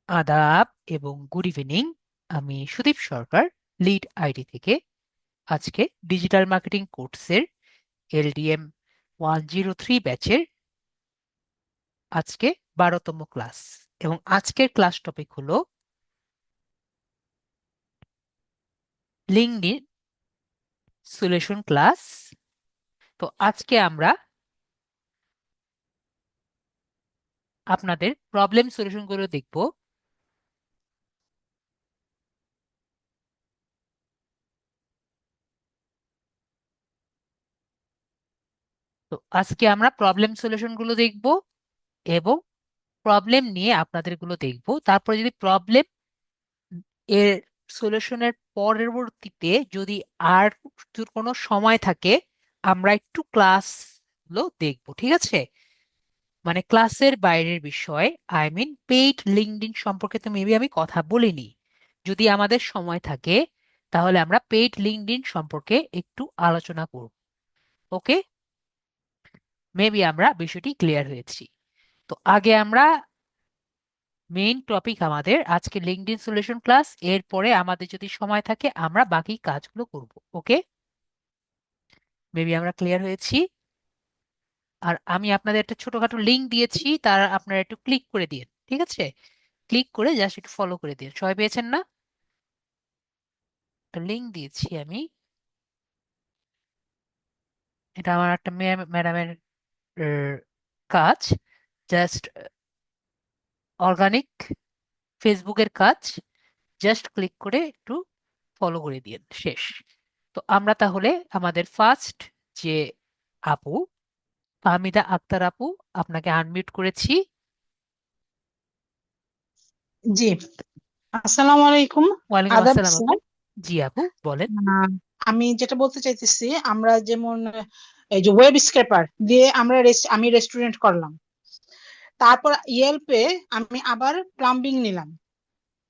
আদাব এবং good evening. আমি সুদীপ সরকার, লিড আইডি থেকে। আজকে ডিজিটাল মার্কেটিং কোর্সের এলডিএম 103 ব্যাচের আজকে 12তম ক্লাস, এবং আজকের ক্লাস টপিক হলো লিঙ্কডইন সলিউশন ক্লাস। তো আজকে আমরা আপনাদের প্রবলেম সলিউশনগুলো দেখব। তো আজকে আমরা প্রবলেম সলিউশনগুলো দেখব এবং প্রবলেম নিয়ে আপনাদেরগুলো দেখব। তারপরে যদি প্রবলেম এর সলিউশনের পরবর্তীতে যদি আর কোনো সময় থাকে, আমরা একটু ক্লাসগুলো দেখবো, ঠিক আছে? মানে ক্লাসের বাইরের বিষয়, আই মিন পেইড লিঙ্কডইন সম্পর্কে তো মেবি আমি কথা বলিনি। যদি আমাদের সময় থাকে তাহলে আমরা পেইড লিঙ্কডইন সম্পর্কে একটু আলোচনা করব। ওকে, মেবি আমরা বিষয়টি ক্লিয়ার হয়েছি। তো আগে আমরা মেইন টপিক আমাদের আজকে লিঙ্কডইন সলিউশন ক্লাস, এরপরে আমাদের যদি সময় থাকে আমরা বাকি কাজগুলো করব। ওকে, মেবি আমরা ক্লিয়ার হয়েছি। আর আমি আপনাদের একটা ছোটখাটো লিংক দিয়েছি, তার আপনারা একটু ক্লিক করে দিন, ঠিক আছে? ক্লিক করে জাস্ট একটু ফলো করে দিন। সবাই পেয়েছেন না? একটা লিংক দিয়েছি আমি। এটা আমার একটা ম্যাডামের কাজ, জাস্ট অর্গানিক ফেসবুকের কাজ। জাস্ট ক্লিক করে একটু ফলো করে দিন, শেষ। তো আমরা তাহলে আমাদের ফার্স্ট যে আপু, ফাহমিদা আক্তার আপু, আপনাকে আনমিউট করেছি। জি, আসসালামু আলাইকুম। ওয়ালাইকুম আদাব আসসালাম আপু। স্যার। জি আপু, বলেন। আমি যেটা বলতে চাইতেছি, আমরা যেমন এই যে ওয়েব স্ক্র্যাপার দিয়ে আমি রেস্টুরেন্ট করলাম, তারপর ইয়েলপে আমি আবার প্লাম্বিং নিলাম।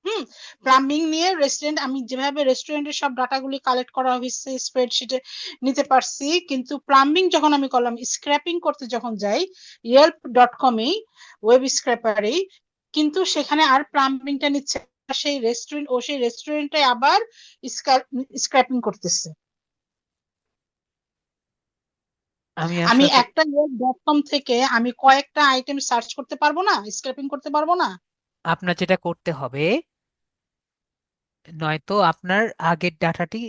হুম। প্লাম্বিং নিয়ে রেস্টুরেন্ট, আমি যেভাবে রেস্টুরেন্টের সব ডাটাগুলি কালেক্ট করা হয়েছে স্প্রেডশিটে নিতে পারছি, কিন্তু প্লাম্বিং যখন আমি করলাম, স্ক্র্যাপিং করতে যখন যাই yelp.com-এই, ওয়েব স্ক্র্যাপারেই, কিন্তু সেখানে আর প্লাম্বিংটা নিচ্ছে না, সেই রেস্টুরেন্ট ও সেই রেস্টুরেন্টে আবার স্ক্র্যাপিং করতেছে। আমি আমি আসলে একটা yelp.com থেকে আমি কয়েকটা আইটেম সার্চ করতে পারবো না, স্ক্র্যাপিং করতে পারবো না? আপনার যেটা করতে হবে, নয়তো আপনার আগের ডাটাটি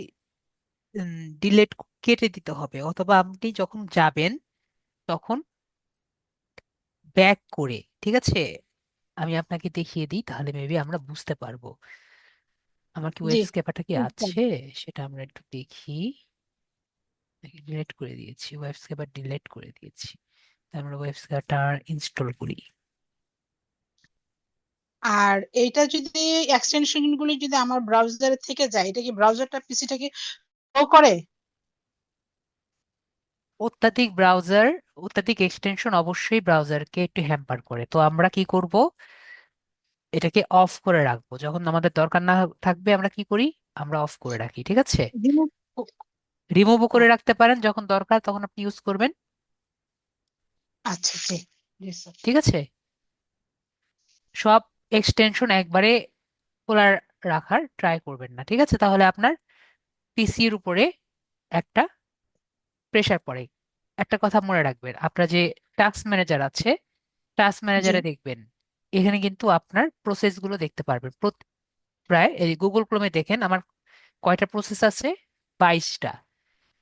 ডিলেট কেটে দিতে হবে, অথবা আপনি যখন যাবেন তখন ব্যাক করে, ঠিক আছে? আমি আপনাকে দেখিয়ে দিই, তাহলে মেবি আমরা বুঝতে পারবো। আমার কি জি, ওয়েবস্ক্যাপারটা কি বুঝলাম। আছে সেটা আমরা একটু দেখি। ডিলেট করে দিয়েছি, ওয়েবস্ক্যাপার ডিলেট করে দিয়েছি। তাই আমরা ওয়েবস্ক্যাপারটা ইনস্টল করি। আর এইটা যদি এক্সটেনশন গুলি যদি আমার ব্রাউজারে থেকে যায়, এটা কি ব্রাউজারটা পিসিটাকে ও করে? অত্যাধিক ব্রাউজার, অত্যাধিক এক্সটেনশন অবশ্যই ব্রাউজারকে একটু হ্যাম্পার করে। তো আমরা কি করব, এটাকে অফ করে রাখবো। যখন আমাদের দরকার না থাকবে আমরা কি করি, আমরা অফ করে রাখি, ঠিক আছে? রিমুভ। রিমুভও করে রাখতে পারেন, যখন দরকার তখন আপনি ইউজ করবেন। আচ্ছা, জি, জি স্যার। ঠিক আছে, সব এক্সটেনশন একবারে খোলা রাখার ট্রাই করবেন না, ঠিক আছে? তাহলে আপনার পিসির উপরে একটা প্রেসার পড়ে। একটা কথা মনে রাখবেন, আপনার যে টাস্ক ম্যানেজার আছে, টাস্ক জি, ম্যানেজারে দেখবেন এখানে কিন্তু আপনার প্রসেসগুলো দেখতে পারবেন। প্রায় এই গুগল ক্রোমে দেখেন আমার কয়টা প্রসেস আছে, 22টা।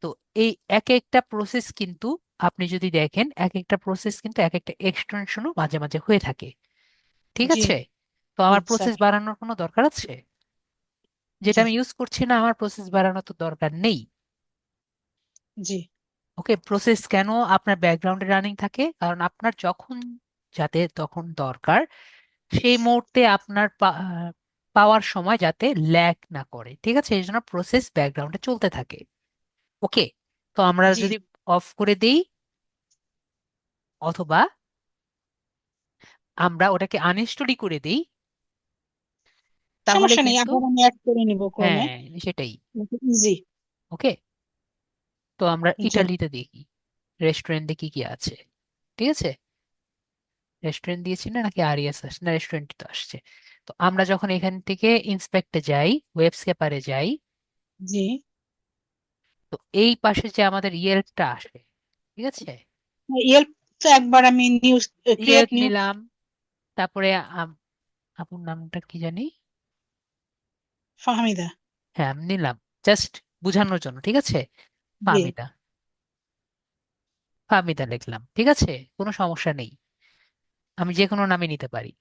তো এই এক একটা প্রসেস কিন্তু, আপনি যদি দেখেন এক একটা প্রসেস কিন্তু এক একটা এক্সটেনশনও মাঝে মাঝে হয়ে থাকে, ঠিক জি, আছে? তো জি আমার স্যার। প্রসেস বাড়ানোর কোনো দরকার আছে? যেটা জি, আমি ইউজ করছি না, আমার প্রসেস বাড়ানোর তো দরকার নেই। জি, ওকে, প্রসেস কেন আপনার ব্যাকগ্রাউন্ডে রানিং থাকে? কারণ আপনার যখন যাতে তখন দরকার, সেই মুহূর্তে আপনার পাওয়ার সময় যাতে ল্যাগ না করে, ঠিক আছে? এই জন্য প্রসেস ব্যাকগ্রাউন্ডে চলতে থাকে। ওকে, তো আমরা জি। যদি অফ করে দেই, অথবা আমরা ওটাকে আনইনস্টলই করে দেই, তাহলে সমস্যা নেই, কিন্তু, আবার আমি অ্যাড করে নিব ক্রমে। হ্যাঁ, সেটাই। ইজি। ওকে, তো আমরা জি, ইটালিতে দেখি রেস্টুরেন্টে কি কি আছে, ঠিক আছে? রেস্টুরেন্ট দিয়েছি না, নাকি আরিয়াস আসছে না, রেস্টুরেন্ট তো আসছে। তো আমরা যখন এখান থেকে ইন্সপেক্টে যাই, ওয়েবস্কেপারে যাই, জি। তো এই পাশে যে আমাদের ইয়েলটা আসে, ঠিক আছে, ইয়েলপ তো একবার আমি নিউজ, ক্রিয়েট ইয়েলপ নিউ। নিলাম। তারপরে আপুর নামটা কি জানি, ফাহমিদা। হ্যাঁ আমি নিলাম, জাস্ট বোঝানোর জন্য, ঠিক আছে। জি। ফাহমিদা, ফাহমিদা লিখলাম, ঠিক আছে, কোনো সমস্যা নেই, আমি যে কোনো নামে নিতে পারি।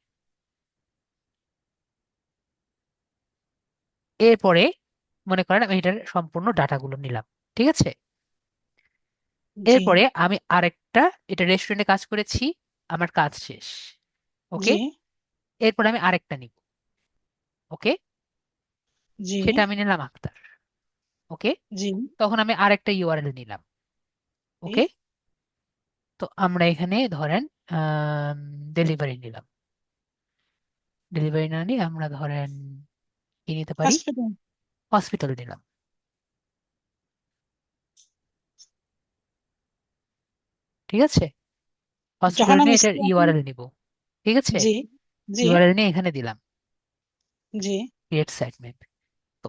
এরপরে মনে করেন আমি এটার সম্পূর্ণ ডাটাগুলো নিলাম, ঠিক আছে। জি। এরপরে আমি আরেকটা, এটা রেস্টুরেন্টে কাজ করেছি, আমার কাজ শেষ, ওকে। জি। এরপরে আমি আরেকটা নিব, ওকে, জি। সেটা আমি নিলাম আক্তার, ওকে। জি। তখন আমি আরেকটা ইউআরএল নিলাম, জি। ওকে। তো আমরা এখানে ধরেন ডেলিভারি নিলাম, ডেলিভারি না নিয়ে আমরা ধরেন কি নিতে পারি, হসপিটাল। হসপিটাল নিলাম, ঠিক আছে। হসপিটাল যখন আমি নিয়ে এটার স্ক্যান। ইউআরএল নিব, ঠিক আছে। জি। জি। ইউআরএল নিয়ে এখানে দিলাম, জি। Create site map. তো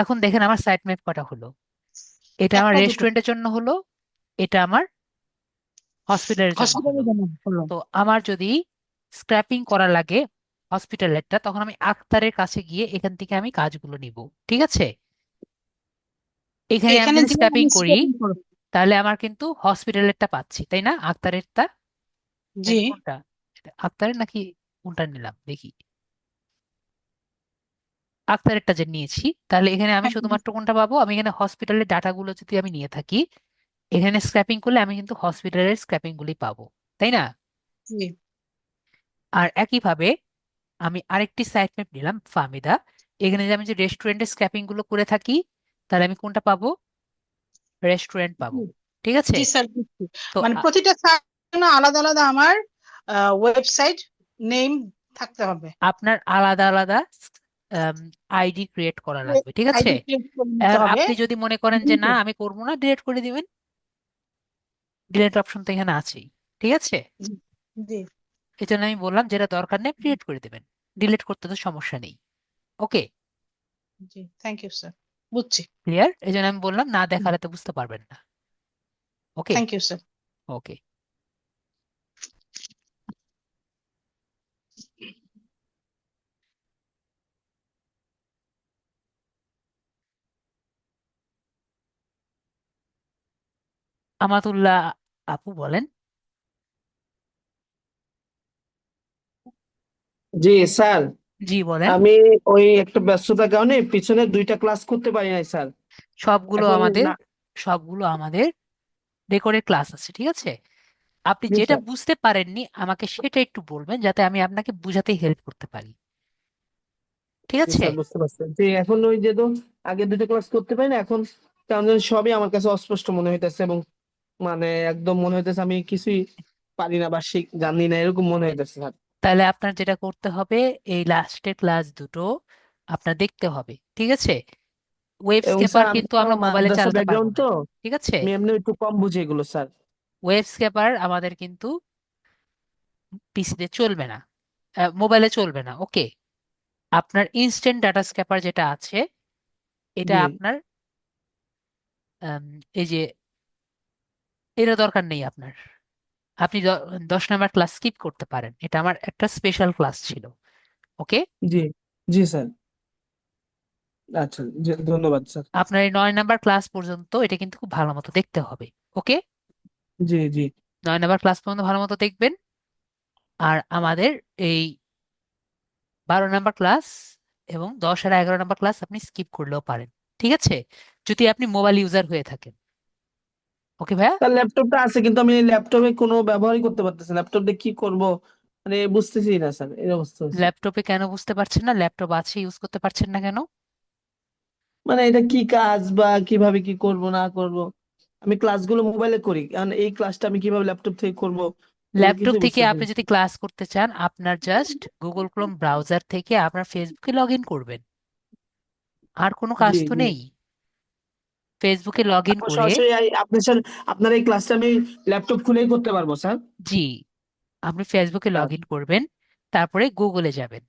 এখন দেখেন আমার সাইট ম্যাপ কটা হলো, এটা আমার একটা দুটো। রেস্টুরেন্টের জন্য হলো, এটা আমার হসপিটালের জন্য হলো। হসপিটালের জন্য হলো। তো আমার যদি স্ক্র্যাপিং করা লাগে হসপিটালেরটা, তখন আমি আক্তারের কাছে গিয়ে এখান থেকে আমি কাজগুলো নিব, ঠিক আছে। এখানে আমি এখানে যদি দিয়ে স্ক্র্যাপিং আমি করি, স্ক্যান করব। তাহলে আমার কিন্তু হসপিটালেরটা পাচ্ছি, তাই না, আক্তারেরটা, জি। নাকি কোনটা, এটা আক্তারের নাকি কোনটা নিলাম দেখি, আক্তারেরটা যে নিয়েছি, তাহলে এখানে আমি হ্যাঁ, শুধুমাত্র কোনটা পাবো, আমি এখানে হসপিটালের ডাটাগুলো যদি আমি নিয়ে থাকি, এখানে স্ক্র্যাপিং করলে আমি কিন্তু হসপিটালের স্ক্র্যাপিং গুলি পাবো, তাই না। জি। আর একইভাবে আমি আরেকটি সাইট ম্যাপ নিলাম ফামিদা, এখানে যে আমি যে রেস্টুরেন্টের স্ক্র্যাপিং গুলো করে থাকি, তাহলে আমি কোনটা পাবো, রেস্টুরেন্ট পাবো, জি। ঠিক আছে। জি স্যার, বুঝছি। তো মানে প্রতিটা সাইট জন্য আলাদা আলাদা আমার ওয়েবসাইট নেম থাকতে হবে। আপনার আলাদা আলাদা আইডি ক্রিয়েট করা লাগবে, ঠিক আছে। আইডি ক্রিয়েট করে নিতে হবে। আপনি যদি মনে করেন যে না আমি করবো না, ডিলিট করে দিবেন, ডিলিট অপশন তো এখানে আছেই, ঠিক আছে। জি। জি। এই জন্য আমি বললাম যেটা দরকার নেই ডিলিট করে দিবেন, ডিলিট করতে তো সমস্যা নেই, ওকে। জি, থ্যাংক ইউ স্যার। বুঝছি। ক্লিয়ার, এই জন্য আমি বললাম না দেখালে তো বুঝতে পারবেন না, okay. Thank you sir. Okay, Amatullah আপু বলেন। জি স্যার। জি বলেন। আমি ওই একটা ব্যস্ততার কারণে পিছনে 2টা ক্লাস করতে পারি নাই স্যার। সবগুলো এখন আমাদের না। সবগুলো আমাদের রেকর্ডের ক্লাস আছে, ঠিক আছে। আপনি জি যেটা স্যার। বুঝতে পারেননি আমাকে সেটা একটু বলবেন, যাতে আমি আপনাকে বুঝাতে হেল্প করতে পারি, ঠিক জি আছে। স্যার, বুঝতে পারছি যে এখন ওই যে তো আগে 2টা ক্লাস করতে পারি না, এখন কেমন যেন সবই আমার কাছে অস্পষ্ট মনে হইতেছে, এবং মানে একদম মনে হইতেছে আমি কিছুই পারি না বা জানি না, এরকম মনে হইতেছে স্যার। তাহলে আপনার যেটা করতে হবে, এই লাস্টের ক্লাস দুটো আপনার দেখতে হবে, ঠিক আছে। এবং ওয়েবস্কেপার স্যার আমি কিন্তু তো আমরা মোবাইলে মাদ্রাসা চালাতে পারবো ব্যাকগ্রাউন্ড না, তো, ঠিক আছে। আমি এমনি একটু কম বুঝি এগুলো স্যার। ওয়েবস্কেপার আমাদের কিন্তু পিসিতে চলবে না, মোবাইলে চলবে না, ওকে। আপনার ইনস্ট্যান্ট ডাটা স্ক্যাপার যেটা আছে, এটা জি আপনার আম, এই যে এটা দরকার নেই আপনার, আপনি 10 নাম্বার ক্লাস স্কিপ করতে পারেন, এটা আমার একটা স্পেশাল ক্লাস ছিল, ওকে। জি জি স্যার। আচ্ছা জি, ধন্যবাদ স্যার। আপনার এই 9 নাম্বার ক্লাস পর্যন্ত এটা কিন্তু খুব ভালো মতো দেখতে হবে, ওকে। জি জি 9 নাম্বার ক্লাস পর্যন্ত ভালো মতো দেখবেন। আর আমাদের এই 12 নাম্বার ক্লাস এবং 10 আর 11 নাম্বার ক্লাস আপনি স্কিপ করলেও পারেন, ঠিক আছে, যদি আপনি মোবাইল ইউজার হয়ে থাকেন, ওকে ভাইয়া। তার ল্যাপটপটা আছে, কিন্তু আমি ল্যাপটপে কোনো ব্যবহারই করতে পারতেছি না। ল্যাপটপ দিয়ে কি করব মানে বুঝতেছি না স্যার, এই অবস্থা হচ্ছে। ল্যাপটপে কেন বুঝতে পারছেন না, ল্যাপটপ আছে ইউজ করতে পারছেন না কেন। মানে এটা কি কাজ বা কিভাবে কি করব না করব, আমি ক্লাসগুলো মোবাইলে করি, কারণ এই ক্লাসটা আমি কিভাবে ল্যাপটপ থেকে করব এগুলো ল্যাপটপ কিছুই থেকে বুঝতেছি আপনি না। যদি ক্লাস করতে চান, আপনার জাস্ট গুগল ক্রোম ব্রাউজার থেকে আপনার ফেসবুকে লগ ইন করবেন, আর কোনো কাজ জি তো জি। নেই। ফেসবুকে লগ ইন তারপর করে, সরাসরি আপনার সাথে আপনার এই ক্লাসটা আমি ল্যাপটপ খুলেই করতে পারবো স্যার? জি, আপনি ফেসবুকে লগ ইন করবেন, তারপরে গুগলে যাবেন।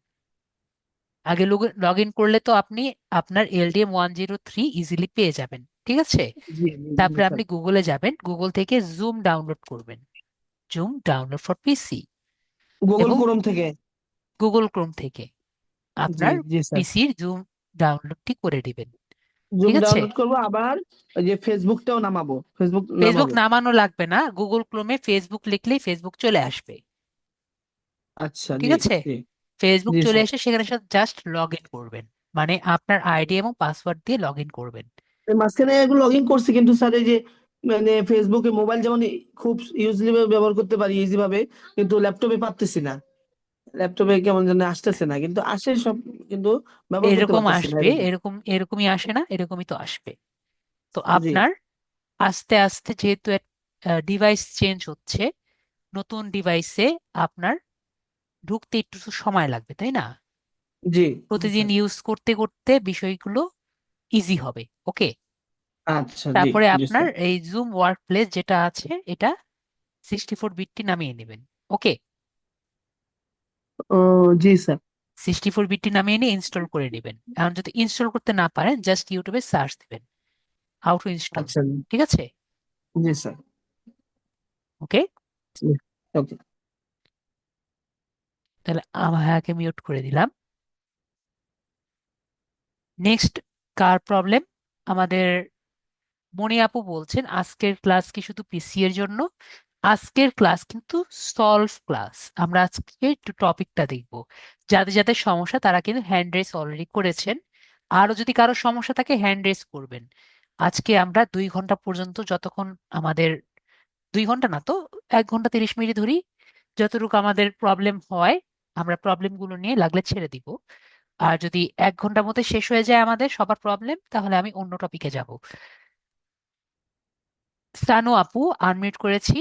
আগে লগ ইন করলে তো আপনি আপনার LDM103 ইজিলি পেয়ে যাবেন, ঠিক আছে? জি জি জি তারপরে স্যার। আপনি গুগলে যাবেন, গুগল থেকে জুম ডাউনলোড করবেন, zoom download for PC. Google এবং ক্রোম থেকে। গুগল ক্রোম থেকে জি আপনার জি স্যার। পিসির জুম ডাউনলোডটি করে দিবেন, জুম ঠিক আছে? ডাউনলোড করবো, আবার ওই যে ফেসবুকটাও নামাবো, ফেসবুক ফেসবুক নামাবো। নামানো লাগবে না, গুগল ক্রোমে ফেসবুক লিখলেই ফেসবুক চলে আসবে, আচ্ছা ঠিক জি আছে? জি ফেসবুক জি চলে স্যার। এসে সেখানে জাস্ট লগ ইন করবেন, মানে আপনার আইডি এবং পাসওয়ার্ড দিয়ে লগ ইন করবেন। এই মাঝখানে এগুলো লগ ইন করছি, কিন্তু স্যার এই যে মানে ফেসবুকে মোবাইল যেমন খুব ইউজলি ব্যবহার করতে পারি ইজি ভাবে, কিন্তু ল্যাপটপে পারতেছি না। ল্যাপটপে কেমন যেন আসতেছে না, কিন্তু আসে সব, কিন্তু ব্যবহার করতে এরকম পারতেছি না আসবে, এরকম। এরকমই আসে না, এরকমই তো আসবে। তো জি আপনার আস্তে আস্তে যেহেতু ডিভাইস চেঞ্জ হচ্ছে, নতুন ডিভাইসে আপনার ঢুকতে একটু তো সময় লাগবে, তাই না? জি জি প্রতিদিন স্যার। ইউজ করতে করতে বিষয়গুলো ইজি হবে, ওকে? আচ্ছা জি তারপরে জি আপনার স্যার। এই জুম ওয়ার্ক প্লেস যেটা আছে, এটা 64 বিটটি নামিয়ে নেবেন, ওকে? ও জি স্যার। 64 বিটটি নামিয়ে নিয়ে ইনস্টল করে নেবেন। এখন যদি ইনস্টল করতে না পারেন, জাস্ট ইউটিউবে সার্চ দিবেন হাউ টু ইনস্টল, আচ্ছা ঠিক আছে? জি স্যার। ওকে, ওকে। তাহলে আমাকে মিউট করে দিলাম। নেক্সট কার প্রবলেম? আমাদের মনি আপু বলছেন আজকের ক্লাস কি শুধু পিসি এর জন্য? আজকের ক্লাস কিন্তু সলভ ক্লাস। আমরা আজকে একটু টপিকটা দেখব। যাদের যাদের সমস্যা তারা কিন্তু হ্যান্ড রেস অলরেডি করেছেন, আরো যদি কারো সমস্যা থাকে হ্যান্ড রেস করবেন। আজকে আমরা 2 ঘন্টা পর্যন্ত, যতক্ষণ আমাদের 2 ঘন্টা না তো 1 ঘন্টা 30 মিনিট ধরি, যতটুকু আমাদের প্রবলেম হয় আমরা প্রবলেম গুলো নিয়ে লাগলে ছেড়ে দিব। আর যদি 1 ঘন্টার মধ্যে শেষ হয়ে যায় আমাদের সবার প্রবলেম, তাহলে আমি অন্য টপিকে যাব। সানু আপু আনমিউট করেছি।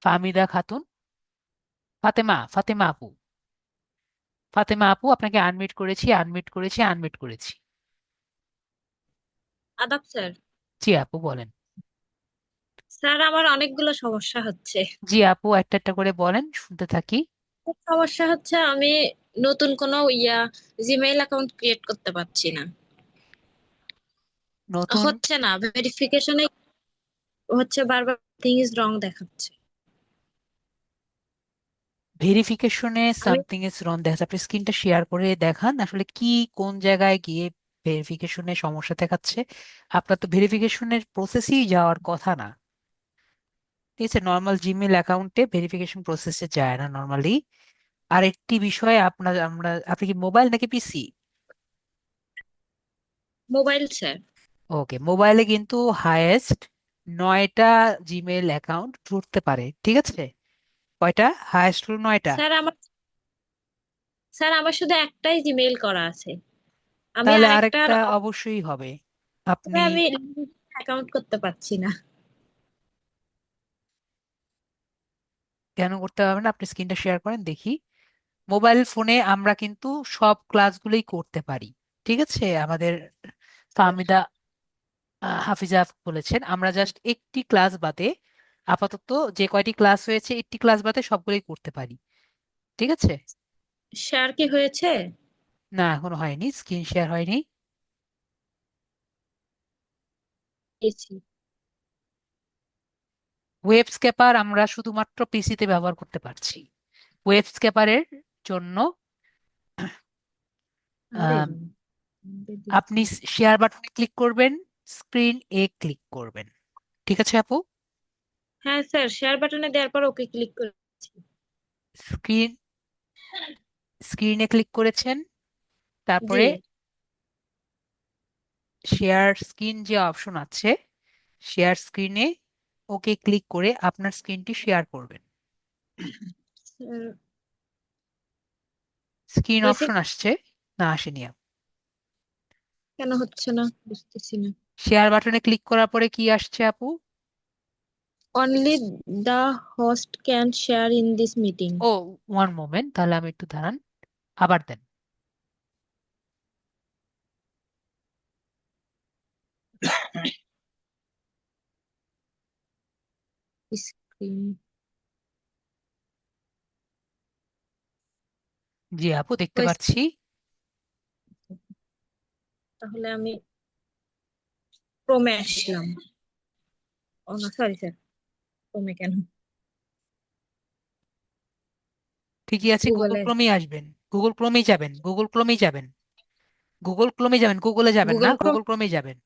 ফাহমিদা খাতুন, ফাতেমা আপু, ফাতেমা আপু আপনাকে আনমিউট করেছি, আনমিউট করেছি, আনমিউট করেছি। আদাব স্যার। জি আপু বলেন। স্যার আমার অনেকগুলো সমস্যা হচ্ছে। জি আপু, একটা একটা করে বলেন, শুনতে থাকি। সমস্যা হচ্ছে আমি নতুন কোনো জিমেইল অ্যাকাউন্ট ক্রিয়েট করতে পারছি না, নতুন হচ্ছে না ভেরিফিকেশনে, হচ্ছে বারবার থিং ইজ রং দেখাচ্ছে। ভেরিফিকেশনে আমি সামথিং ইজ রং দেখাচ্ছে? আপনি স্ক্রিনটা শেয়ার করে দেখান আসলে কি, কোন জায়গায় গিয়ে ভেরিফিকেশনে সমস্যা দেখাচ্ছে। আপনার তো ভেরিফিকেশনের প্রসেসেই যাওয়ার কথা না, ঠিক আছে? নর্মাল জিমেল অ্যাকাউন্টে ভেরিফিকেশন প্রসেসে যায় না নর্মালি। আরেকটি বিষয়, আপনি কি মোবাইল নাকি পিসি? Mobile sir. ওকে, মোবাইলে কিন্তু হায়েস্ট 9টা জিমেল অ্যাকাউন্ট জুড়তে পারে, ঠিক আছে? কয়টা? হায়েস্ট হলো 9টা। স্যার আমার স্যার আমার শুধু একটাই জিমেইল করা আছে, আমি তাহলে আরেকটার আরেকটা অবশ্যই হবে। আপনি আমি অ্যাকাউন্ট করতে পারছি না। কেন করতে পারবেন না? আপনি স্ক্রিনটা শেয়ার করেন দেখি। মোবাইল ফোনে আমরা কিন্তু সব ক্লাসগুলোই করতে পারি, ঠিক আছে? আমাদের ফাহমিদা হাফিজা বলেছেন আমরা জাস্ট একটি ক্লাস বাদে, আপাতত যে কয়টি ক্লাস হয়েছে একটি ক্লাস বাদে সবগুলোই করতে পারি, ঠিক আছে? শেয়ার কি হয়েছে? না এখনো হয়নি, স্ক্রিন শেয়ার হয়নি। দিয়েছি। ওয়েব স্ক্যাপার আমরা শুধুমাত্র পিসিতে ব্যবহার করতে পারছি। ওয়েব স্ক্যাপারের জন্য আরে আম, আমাদের দিচ্ছে। আপনি শেয়ার বাটনে ক্লিক করবেন, স্ক্রিন ক্লিক করবেন, ঠিক আছে আপু? হ্যাঁ স্যার, শেয়ার বাটনে দেওয়ার পর ওকে ক্লিক করেছি। স্ক্রিন স্ক্রিনে ক্লিক করেছেন, জি। তারপরে শেয়ার স্ক্রিন যে অপশন আছে, শেয়ার স্ক্রিনে ক্লিক করে আপনার স্ক্রিনটি শেয়ার করবেন। স্যার, স্ক্রিন হয়েছে অপশন আসছে? না আসেনি। কেন হচ্ছে না বুঝতেছি না। শেয়ার বাটনে ক্লিক করার পরে কি আসছে আপু? Only the host can share in this meeting. ও, ওয়ান মোমেন্ট, তাহলে আমি একটু দাঁড়ান, আবার দেন। জি আপু, দেখতে হয়েছে। পাচ্ছি। তাহলে আমি ক্রোমে আসলাম। ও না, সরি স্যার, ক্রোমে কেন, ঠিকই আছে, গুগল গুগলে। ক্রোমেই আসবেন। গুগল ক্রোমেই যাবেন, গুগল ক্রোমেই যাবেন, গুগল ক্রোমে যাবেন, গুগলে যাবেন না, গুগল ক্রোম। গুগল ক্রোমেই যাবেন।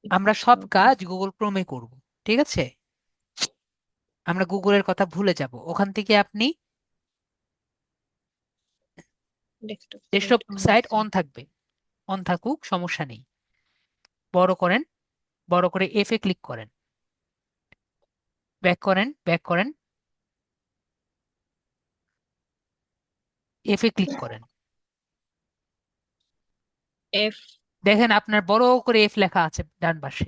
আমরা সব কাজ গুগল ক্রোমে করব, ঠিক আছে? আমরা গুগলের কথা ভুলে যাব, ওখান থেকে আপনি desktop site desktop on site আছে। অন থাকবে, অন থাকুক, সমস্যা নেই। বড় করেন, বড় করে এফ এ ক্লিক করেন, ব্যাক করেন, ব্যাক করেন, এফ এ ক্লিক করেন। এফ। দেখেন আপনার বড় করে এফ লেখা আছে ডান পাশে।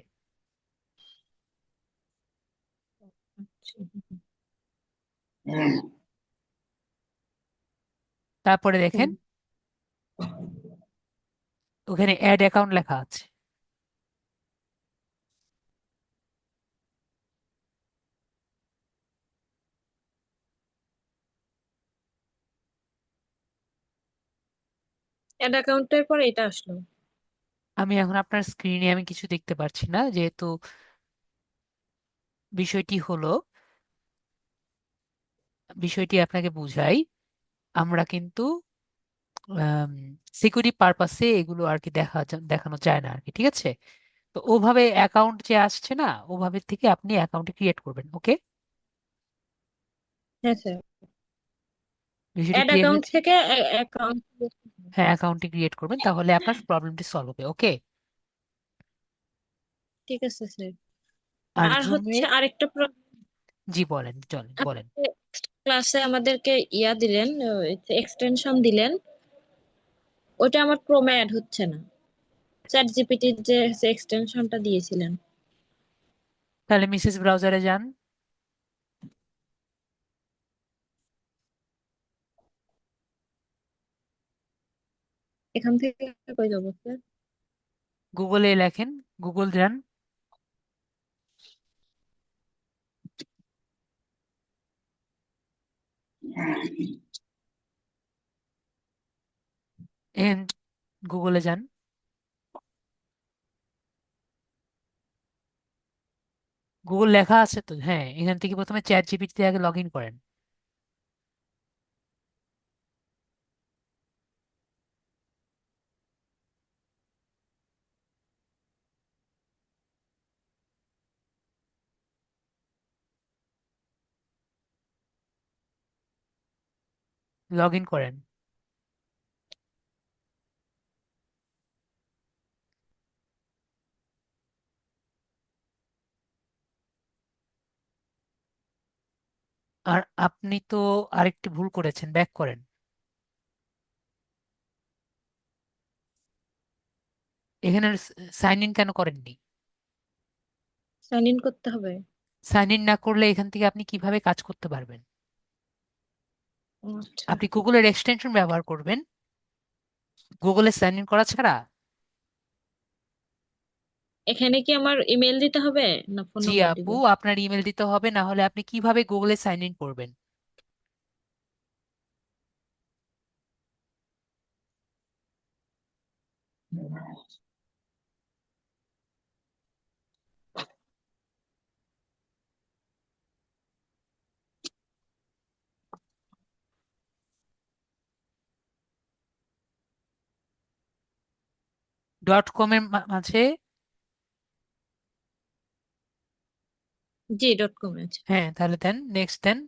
তারপরে দেখেন ওখানে অ্যাড অ্যাকাউন্ট লেখা আছে। অ্যাড অ্যাকাউন্টের পরে এটা আসলো। আমি এখন আপনার স্ক্রিনে আমি কিছু দেখতে পাচ্ছি না, যেহেতু বিষয়টি হলো, বিষয়টি আপনাকে বুঝাই। আমরা কিন্তু সিকিউরিটি পারপাসে এগুলো আর কি দেখানো যায় না আর কি, ঠিক আছে? তো ওভাবে অ্যাকাউন্ট যে আসছে না, ওভাবে থেকে আপনি অ্যাকাউন্ট ক্রিয়েট করবেন, ওকে? হ্যাঁ স্যার। বিষয়টি অ্যাড ক্লিয়ার অ্যাকাউন্ট হয়েছে? থেকে অ্যাকাউন্ট। হ্যাঁ, অ্যাকাউন্টটি ক্রিয়েট করবেন, তাহলে আপনার প্রবলেমটি সলভ হবে, ওকে? ঠিক আছে স্যার। আর আর হচ্ছে জুমের, আরেকটা জি বলেন, চলেন বলেন। ক্লাসে আমাদেরকে ইয়া দিলেন, এক্সটেনশন দিলেন, ওটা আমার ক্রোমে অ্যাড হচ্ছে না। চ্যাট জিপিটির যে এক্সটেনশনটা দিয়েছিলেন। তাহলে মিসেস ব্রাউজারে যান, এখান থেকে কই যাবো স্যার? গুগলে লেখেন, গুগল যান, এন গুগলে যান। গুগল লেখা আছে তো, হ্যাঁ, এখান থেকে প্রথমে চ্যাট জিপিটি আগে লগ ইন করেন। লগ ইন করেন। আর আপনি তো আরেকটি ভুল করেছেন, ব্যাক করেন। এখানে সাইন ইন কেন করেননি? সাইন ইন করতে হবে? সাইন ইন না করলে এখান থেকে আপনি কিভাবে কাজ করতে পারবেন? ও আচ্ছা। আপনি গুগলের এক্সটেনশন ব্যবহার করবেন, গুগলে সাইন ইন করা ছাড়া। এখানে কি আমার ইমেল দিতে হবে না ফোন জি নাম্বার দিব? আপু, আপনার ইমেল দিতে হবে, না হলে আপনি কিভাবে গুগলে সাইন ইন করবেন? ডট কম এর মাঝে, জি, ডট কম আছে। হ্যাঁ, তাহলে দেন, নেক্সট দেন।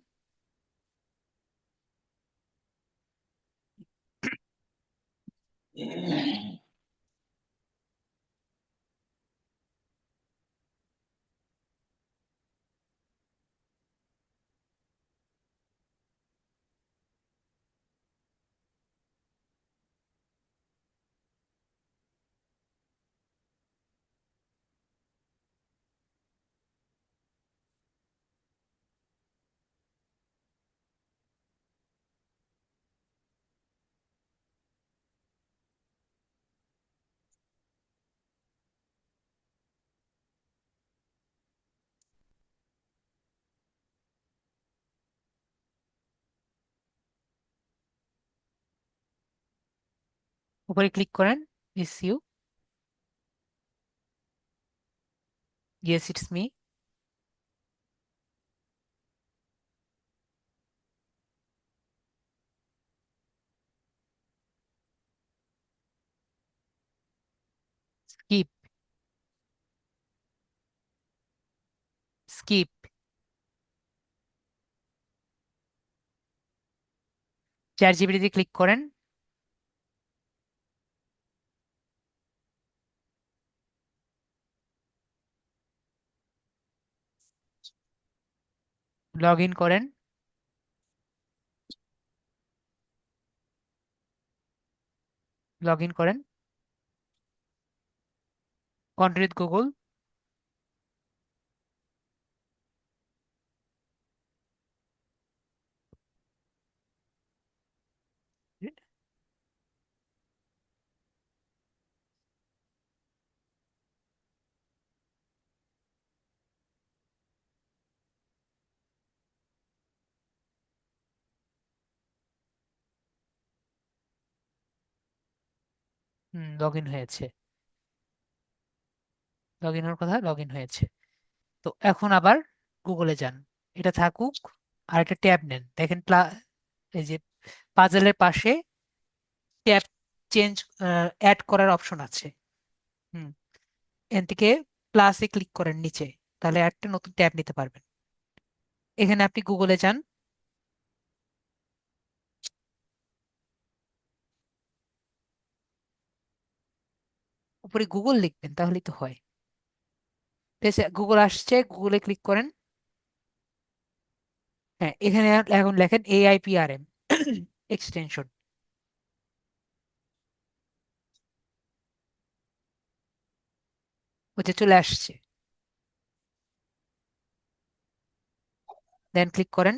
উপরে ক্লিক করেন, you, yes it's me, skip, skip, chat জিপিটিতে ক্লিক করেন, লগ ইন করেন, লগ ইন করেন, continue with Google, log in হয়েছে, লগ ইন হওয়ার কথা, লগ ইন হয়েছে। তো এখন আবার গুগলে যান, এটা থাকুক, আর একটা ট্যাব নেন, দেখেন এই যে পাজলের পাশে ট্যাব চেঞ্জ, অ্যাড করার অপশন আছে। হুম, এখান থেকে প্লাসে ক্লিক করেন নিচে, তাহলে একটা নতুন ট্যাব নিতে পারবেন। এখানে আপনি গুগলে যান, উপরে গুগল লিখবেন, তাহলেই তো হয়। গুগল আসছে, গুগলে ক্লিক করেন। হ্যাঁ, এখানে এখন লেখেন AIPRM এক্সটেনশন, ওটা চলে আসছে, দেন ক্লিক করেন।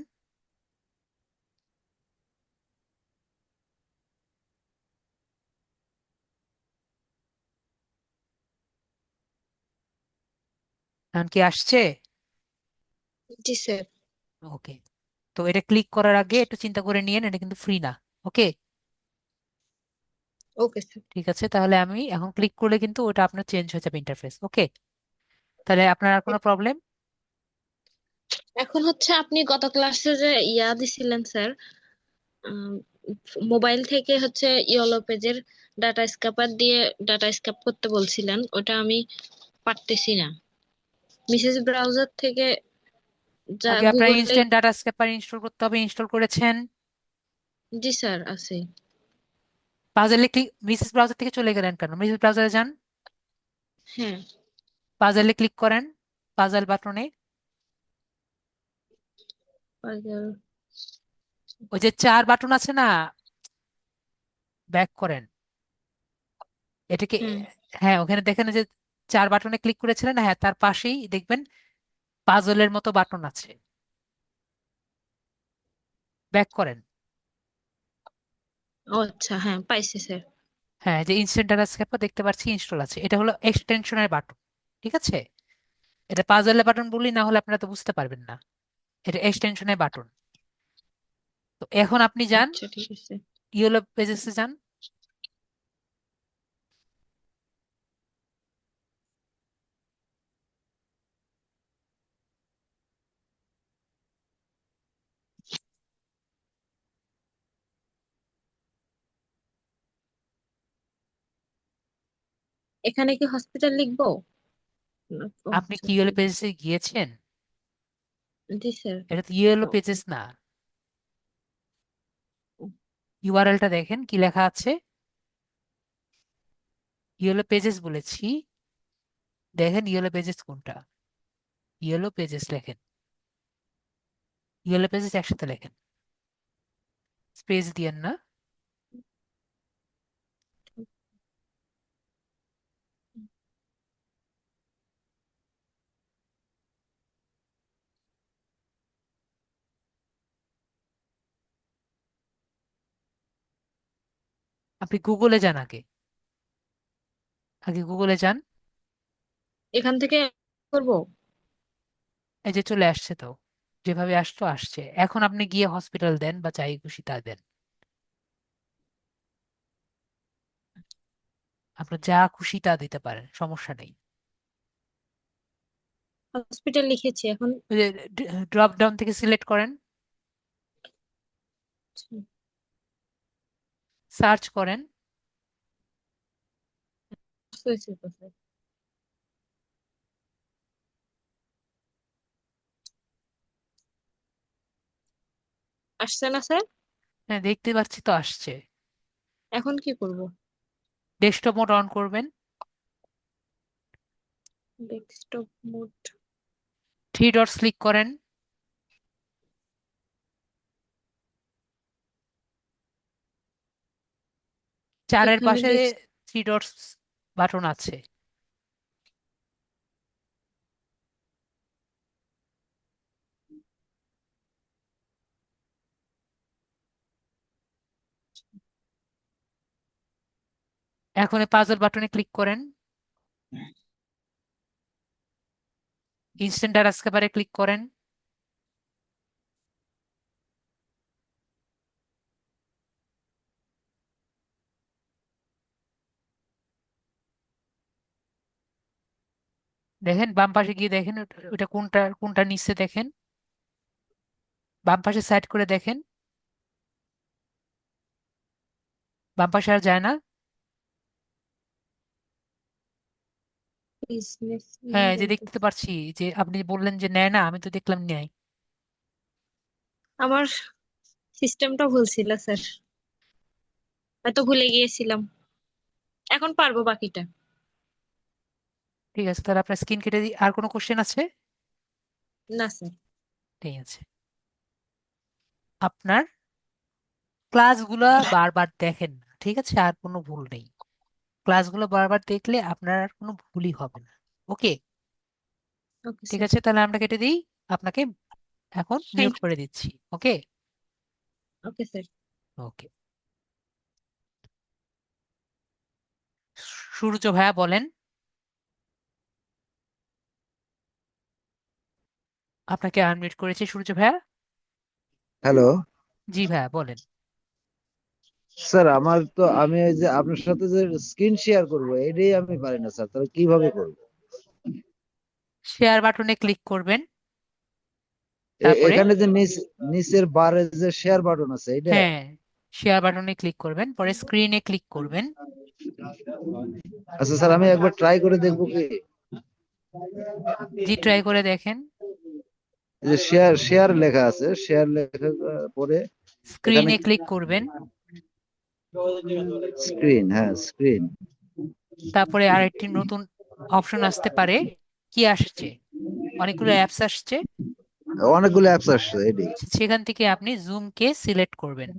এখন কি আসছে? জি স্যার। ওকে। তো এটা ক্লিক করার আগে একটু চিন্তা করে নিয়েন, এটা কিন্তু ফ্রি না। ওকে, ওকে স্যার। ঠিক আছে, তাহলে আমি এখন ক্লিক করলে কিন্তু ওটা আপনার চেঞ্জ হয়ে যাবে ইন্টারফেস। ওকে, তাহলে আপনার আর কোনো প্রবলেম? এখন হচ্ছে আপনি গত ক্লাসে যে ইয়া দিছিলেন স্যার, মোবাইল থেকে হচ্ছে ইয়েলো পেজের ডাটা স্ক্যাপার দিয়ে ডাটা স্ক্যাপ করতে বলছিলেন, ওটা আমি পারতেছি না। মিসেস ব্রাউজার থেকে যা আগে আপনার গুগলে। ইনস্ট্যান্ট ডাটা স্ক্যাপার ইনস্টল করতে হবে, ইনস্টল করেছেন? জি স্যার আছে। পাজলে ক্লিক, মিসেস ব্রাউজার থেকে চলে গেলেন কেন? মিসেস ব্রাউজারে যান, হ্যাঁ। পাজলে ক্লিক করেন, পাজল বাটনে, puzzle। ওই যে 4 বাটন আছে না, ব্যাক করেন এটাকে। হুম। হ্যাঁ, ওখানে দেখেন যে 4 বাটনে ক্লিক করেছিলেন, হ্যাঁ তার পাশেই দেখবেন পাজলের মতো বাটন আছে, ব্যাক করেন। ও আচ্ছা, হ্যাঁ পাইছি স্যার। হ্যাঁ, যে ইনস্ট্যান্ট ডাটা স্ক্যাপার দেখতে পাচ্ছি ইনস্টল আছে, এটা হলো এক্সটেনশনের বাটন। ঠিক আছে, এটা পাজলের বাটন বলি, না হলে আপনারা তো বুঝতে পারবেন না, এটা এক্সটেনশনের বাটন। তো এখন আপনি যান, আচ্ছা ঠিক আছে। ইয়েলো পেজেসে যান, এখানে কি হসপিটাল লিখবো? ও আপনি আচ্ছা কি ইয়েলো ঠিক আছে। পেজেসে গিয়েছেন? জি স্যার। এটা তো ইয়েলো পেজেস না, ইউআরএলটা দেখেন কি লেখা আছে, ইয়েলো পেজেস বলেছি, দেখেন ইয়েলো পেজেস কোনটা, ইয়েলো পেজেস লেখেন, ইয়েলো পেজেস একসাথে লেখেন, স্পেস দিয়েন না। আপনি গুগলে যান, আগে আগে গুগলে যান। এখান থেকে করব। এই যে চলে আসছে তো, যেভাবে আসতো আসছে, এখন আপনি গিয়ে হসপিটাল দেন বা যাই খুশি তা দেন। আপনার যা খুশি তা দিতে পারেন, সমস্যা নেই। হসপিটাল লিখেছি এখন। ওই যে ড্রপ ডাউন থেকে সিলেক্ট করেন, সার্চ করেন। হয়েছে কোথায়? আসছে না স্যার? হ্যাঁ, দেখতে পাচ্ছি তো আসছে। এখন কি করব? ডেস্কটপ মোড অন করবেন, desktop mode. Three dots click করেন, চারের এখানে পাশে ডেস্ক থ্রি ডটস বাটন আছে। এখন এই পাজল বাটনে ক্লিক করেন, ইনস্ট্যান্ট একেবারে ক্লিক করেন, দেখেন বাম পাশে গিয়ে দেখেন ওটা কোনটা কোনটা নিচে দেখেন, বাম পাশে সাইড করে দেখেন, বাম পাশে আর যায় না। বিজনেস হ্যাঁ, নিয়ে এই যে দেখতে বলতেছে। পাচ্ছি যে আপনি বললেন যে নেয় না, আমি তো দেখলাম নেয়। আমার সিস্টেমটা ভুল ছিল স্যার, হয়তো ভুলে গিয়েছিলাম। এখন পারবো বাকিটা। ঠিক আছে, তাহলে আপনার স্ক্রিন কেটে দিই। আর কোনো কোশ্চেন আছে? না স্যার। ঠিক আছে। আপনার ক্লাসগুলো বারবার দেখেন না, ঠিক আছে? আর কোনো ভুল নেই। ক্লাসগুলো বারবার দেখলে আপনার আর কোনো ভুলই হবে না। ওকে, ওকে ঠিক স্যার। আছে, তাহলে আমরা কেটে দিই। আপনাকে এখন মিউট থ্যাংক করে দিচ্ছি। ওকে। Okay sir. ওকে, সূর্য ভাইয়া বলেন, আপনাকে আনমিউট করেছি সূর্য ভাইয়া। হ্যালো জি ভাইয়া বলেন। স্যার, আমার তো আমি এই যে আপনার সাথে যে স্ক্রিন শেয়ার করব এটাই আমি পারি না স্যার, তাহলে কিভাবে করব? শেয়ার বাটনে ক্লিক করবেন, তারপরে এখানে যে নিচের বারে যে শেয়ার বাটন আছে এটা? হ্যাঁ, শেয়ার বাটনে ক্লিক করবেন, পরে স্ক্রিনে ক্লিক করবেন। আচ্ছা স্যার, আমি একবার ট্রাই করে দেখবো কি? জি, ট্রাই করে দেখেন। এই যে শেয়ার শেয়ার লেখা আছে, শেয়ার লেখা পরে এখানে স্ক্রিনে ক্লিক করবেন, স্ক্রিন, হ্যাঁ স্ক্রিন, তারপরে আরেকটি নতুন অপশন আসতে পারে। কি আসছে? অনেকগুলো অ্যাপস আসছে। অনেকগুলো অ্যাপস আসছে এটি। সেখান থেকে আপনি জুমকে সিলেক্ট করবেন।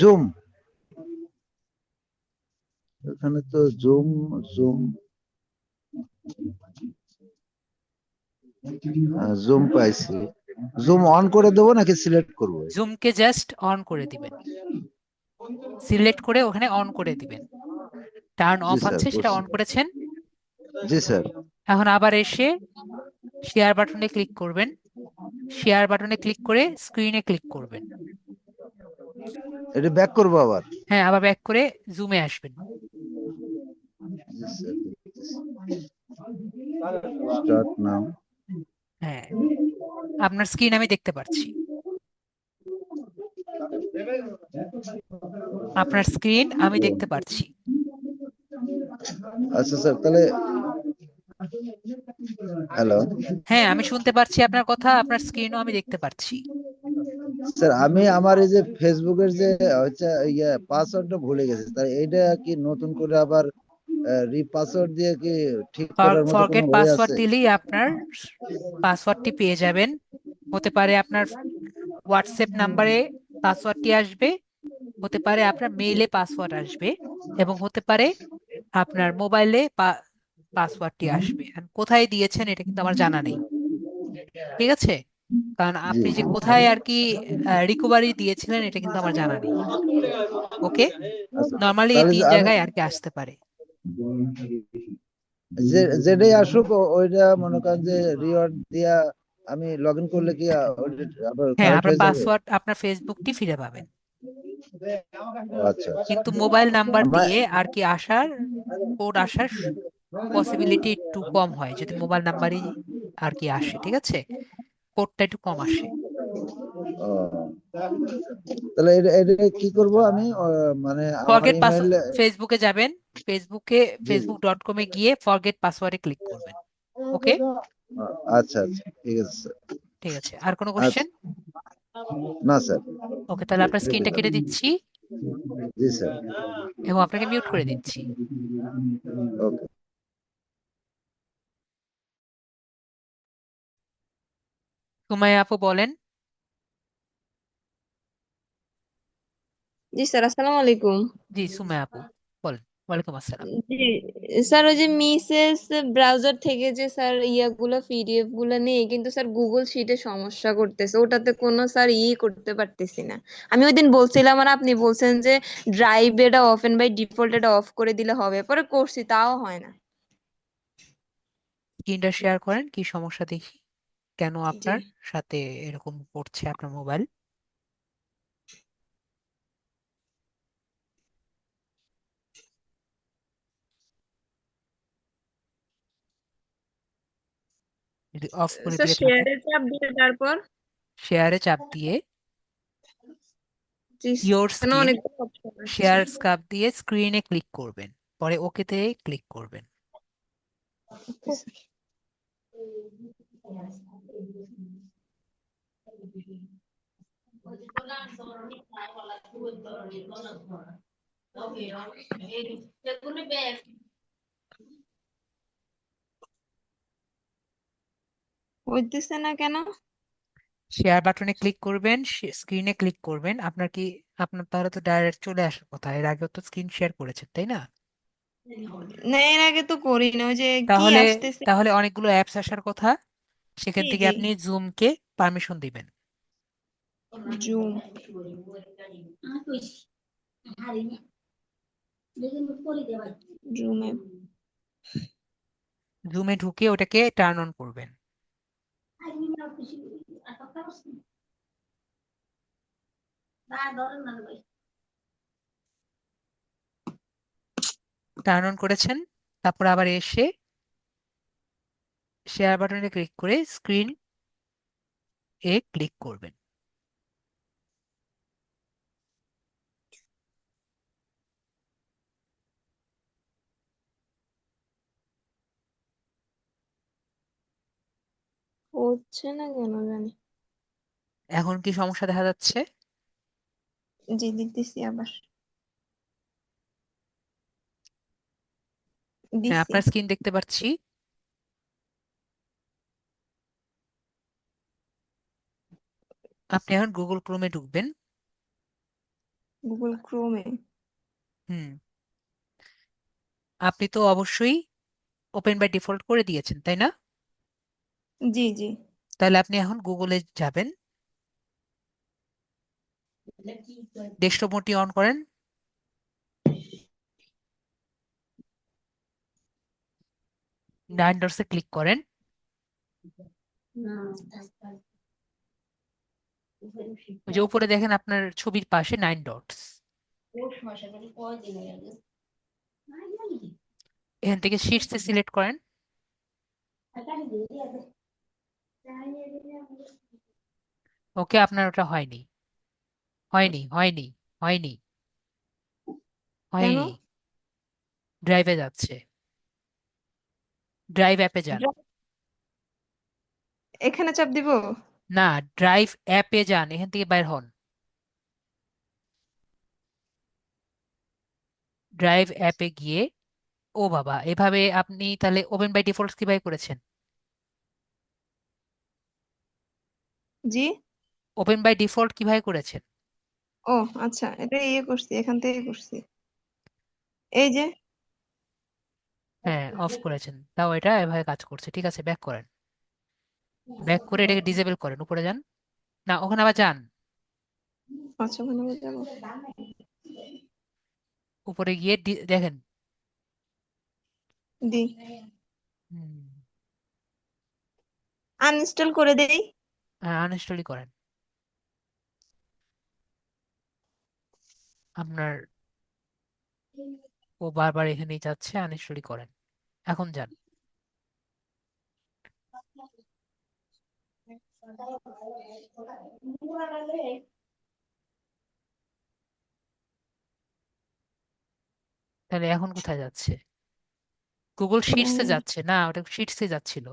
জুম, এখানে তো জুম, জুম, জুম পাইছি। জুম অন করে দেবো নাকি সিলেক্ট করবো? জুমকে জাস্ট অন করে দিবেন, সিলেক্ট করে ওখানে অন করে দিবেন। টার্ন জি অফ স্যার, আছে, সেটা বুঝছি। অন করেছেন। জি স্যার। এখন আবার এসে শেয়ার বাটনে ক্লিক করবেন, শেয়ার বাটনে ক্লিক করে স্ক্রিনে ক্লিক করবেন। এটা ব্যাক করবো আবার? হ্যাঁ, আবার ব্যাক করে জুমে আসবেন। জি স্যার, স্টার্ট নাও। হ্যাঁ, আপনার স্ক্রিন আমি দেখতে পাচ্ছি। আপনার স্ক্রিন আমি দেখতে পাচ্ছি। আচ্ছা স্যার, তাহলে হ্যালো হ্যাঁ, আমি শুনতে পাচ্ছি আপনার কথা, আপনার স্ক্রিনও আমি দেখতে পাচ্ছি। স্যার, আমি আমার এই যে ফেসবুকের যে হচ্ছে ইয়ে পাসওয়ার্ডটা ভুলে গেছি, তাই এইটা কি নতুন করে আবার রিপাসওয়ার্ড দিয়ে কি ঠিক করার মতো কোনো ফরগেট ওয়ে পাসওয়ার্ড আছে? দিলেই আপনার পাসওয়ার্ডটি পেয়ে যাবেন। হতে পারে আপনার হোয়াটসঅ্যাপ নাম্বারে পাসওয়ার্ডটি আসবে, হতে পারে আপনার মেইলে পাসওয়ার্ড আসবে, এবং হতে পারে আপনার মোবাইলে পাসওয়ার্ডটি আসবে। আর কোথায় দিয়েছেন এটা কিন্তু আমার জানা নেই, ঠিক আছে? কারণ জি আপনি যে জি। কোথায় আর কি রিকভারি দিয়েছিলেন এটা কিন্তু আমার জানা নেই। ওকে, আচ্ছা, নর্মালি এই তাহলে যে তিন আমি জায়গায় আর কি আসতে পারে। যেটাই আসুক ওইটা মনে করেন যে রিওয়ার্ড দিয়া আমি লগ ইন করলে কি ওইটা আবার হ্যাঁ, কারেক্ট আপনার হয়ে যাবে? পাসওয়ার্ড, আপনার ফেসবুকটি ফিরে পাবেন। আচ্ছা আচ্ছা কিন্তু মোবাইল নাম্বার আমরা দিয়ে আর কি কোড আসার পসিবিলিটি একটু কম হয় যদি মোবাইল নাম্বারই আর কি আসে, ঠিক আছে, কোডটা একটু কম আসে। ও, তাহলে এটা এটা কি করব আমি মানে আমার ফরগেট ইমেল। পাসওয়ার্ড, ফেসবুকে যাবেন, ফেসবুকে জি জি। facebook.com-এ গিয়ে ফরগেট পাসওয়ার্ডে ক্লিক করবেন। ওকে, আচ্ছা আচ্ছা ঠিক আছে স্যার। ঠিক আছে। আর কোনো আচ্ছা, কোশ্চেন? না স্যার। ওকে, তাহলে আপনার রেখে স্ক্রিনটা দেন। কেটে দিচ্ছি জি স্যার। এবং আপনাকে মিউট করে দিচ্ছি। ওকে। সুমাইয়া আপু বলেন। জি স্যার, আসসালামু আলাইকুম। জি সুমাইয়া আপু বলেন। ওয়ালাইকুম আসসালাম। জি স্যার, ওই যে মিসেস ব্রাউজার থেকে যে স্যার ইয়াগুলো পিডিএফ গুলো নেই, কিন্তু স্যার গুগল শিটে সমস্যা করতেছে, ওটাতে কোনো স্যার করতে পারতেছি না। আমি ওই দিন বলছিলাম আর আপনি বলছেন যে ড্রাইভ এটা অফ এন্ড বাই ডিফল্ট এটা অফ করে দিলে হবে, পরে করছি তাও হয় না। স্ক্রিনটা শেয়ার করেন, কি সমস্যা দেখি, কেন জি আপনার সাথে এরকম করছে আপনার মোবাইল। যদি অফ করে স্যার, দিয়ে থাকেন, শেয়ারে চাপ দিয়ে তারপর শেয়ারে চাপ দিয়ে জি, ইয়োর কেন স্ক্রিন, অনেকগুলো অপশন আসছে। শেয়ার স্ক্রাব দিয়ে স্ক্রিনে ক্লিক করবেন, পরে ওকেতে ক্লিক করবেন। হইতেছে না কেন? শেয়ার বাটনে ক্লিক করবেন, স্ক্রিনে ক্লিক করবেন। আপনার তাহলে তো ডাইরেক্ট চলে আসার কথা, এর আগে তো স্ক্রিন শেয়ার করেছেন তাই না? না, এর আগে তো করি না, ওই যে কি তাহলে আসতেছে। তাহলে অনেকগুলো অ্যাপস আসার কথা, সেখান জি থেকে জি। আপনি জুমকে পারমিশন দিবেন। জুম। জুমে। জুমে ঢুকে ওটাকে টার্ন অন করবেন। টার্ন অন করেছেন, তারপর আবার এসে শেয়ার বাটনে ক্লিক করে স্ক্রিন এ ক্লিক করবেন। হচ্ছে না কেন জানি। এখন কি সমস্যা দেখা যাচ্ছে? জি, দিতেছি আবার। হ্যাঁ, দিছি। আপনার স্ক্রিন দেখতে পাচ্ছি। আপনি এখন গুগল ক্রোমে ঢুকবেন। গুগল ক্রোমে। হুম, আপনি তো অবশ্যই ওপেন বাই ডিফল্ট করে দিয়েছেন তাই না? জি জি। তাহলে আপনি এখন গুগলে যাবেন, ডেস্কটপ মোডটি অন করেন, নাইন ডটসে ক্লিক করেন। ওই যে উপরে দেখেন আপনার ছবির পাশে নাইন ডটস, এখান থেকে শীর্ষে সিলেক্ট করেন। ওকে, আপনার ওটা হয়নি, হয়নি, হয়নি, হয়নি, কেন? হয়নি। ড্রাইভে যাচ্ছে, ড্রাইভ অ্যাপে যান। এখানে চাপ দিব? না, ড্রাইভ অ্যাপে যান, এখান থেকে বাইর হন। ড্রাইভ অ্যাপে গিয়ে, ও বাবা, এভাবে আপনি তাহলে ওপেন বাই ডিফল্ট কিভাবে করেছেন? জি। ওপেন বাই ডিফল্ট কিভাবে করেছেন? ও আচ্ছা, এটা করছি, এখান থেকে করছি। এই যে। হ্যাঁ, অফ করেছেন, তাও এটা এভাবে কাজ করছে। ঠিক আছে, ব্যাক করেন, ব্যাক করে এটাকে ডিসেবল করেন, উপরে যান। না, ওখানে আবার যান, আচ্ছা, ওখানে আবার যাবো। উপরে গিয়ে দেখেন। দি। হুম, আনইনস্টল করে দেই। আনইনস্টলই করেন। আপনার ও বারবার এখানেই যাচ্ছে, আনইনস্টলই করেন। এখন যান। তাহলে এখন কোথায় যাচ্ছে? গুগল শিটসে যাচ্ছে না, ওটা শিটসে যাচ্ছিল।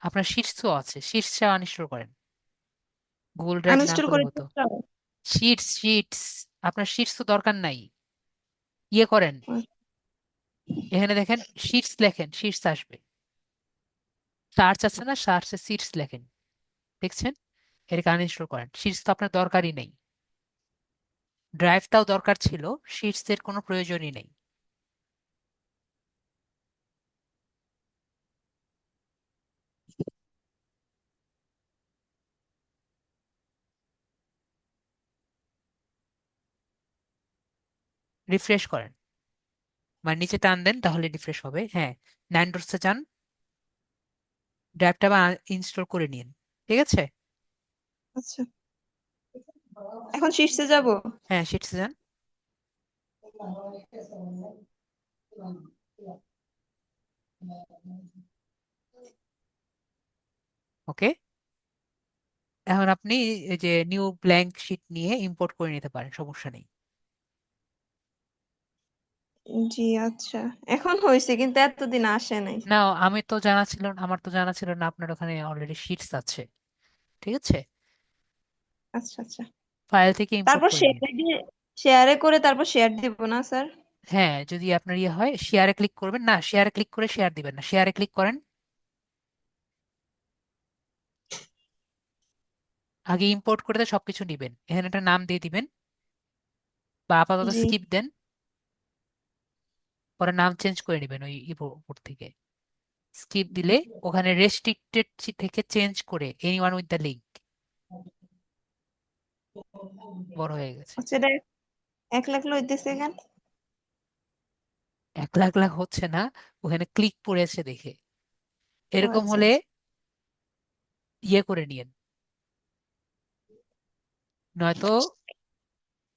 আপনার শিটসও আছে, শিটসটা আনইনস্টল করেন, গুগল ড্রাইভ না আনইনস্টল করলে করে হতো। দিতে শিটস শিটস, আপনার শিটস তো দরকার নাই। ইয়ে করেন, এখানে দেখেন শিটস লেখেন, শিটস আসবে। সার্চ আছে না, সার্চে শিটস লেখেন, দেখছেন? এটাকে আনইনস্টল করেন, শিটস তো আপনার দরকারই নেই। ড্রাইভটাও দরকার ছিল, শিটস এর কোনো প্রয়োজনই নেই। রিফ্রেশ করেন, মানে নিচে টান দেন, তাহলে রিফ্রেশ হবে। হ্যাঁ, ন্যান্ডোসে যান, ড্রাইভটা আবার ইনস্টল করে নিন। ঠিক আছে? আচ্ছা, এখন শীর্ষে যাব। হ্যাঁ, শিটসে যান। ওকে, এখন আপনি এই যে নিউ ব্ল্যাঙ্ক শিট নিয়ে ইম্পোর্ট করে নিতে পারেন, সমস্যা নেই। জি আচ্ছা, এখন হয়েছে কিন্তু এতদিন আসে নাই। না, আমি তো জানা ছিল না, আমার তো জানা ছিল না আপনার ওখানে অলরেডি শিটস আছে। ঠিক আছে, আচ্ছা আচ্ছা, ফাইল থেকে ইম্পোর্ট তারপর করে নিন। শেয়ারে দিয়ে, শেয়ারে করে তারপর শেয়ার দিব না স্যার? হ্যাঁ, যদি আপনার ইয়ে হয় শেয়ারে ক্লিক করবেন, না শেয়ারে ক্লিক করে শেয়ার দিবেন না, শেয়ারে ক্লিক করেন, আগে ইম্পোর্ট করে তো সবকিছু নিবেন, এখানে একটা নাম দিয়ে দিবেন, বা আপাতত জি স্কিপ দেন, পরে নাম চেঞ্জ করে নেবেন ওই উপর থেকে। স্কিপ দিলে ওখানে রেস্ট্রিক্টেড থেকে চেঞ্জ করে এনিওয়ান উইথ দ্য লিঙ্ক, বড় হয়ে গেছে। আচ্ছা, এটা 1 লাখ লইতেছে কেন? এক লাখ লাখ হচ্ছে না, ওখানে ক্লিক পড়েছে দেখে। ও এরকম আচ্ছা হলে আচ্ছা, ইয়ে করে নিয়েন, নয়তো।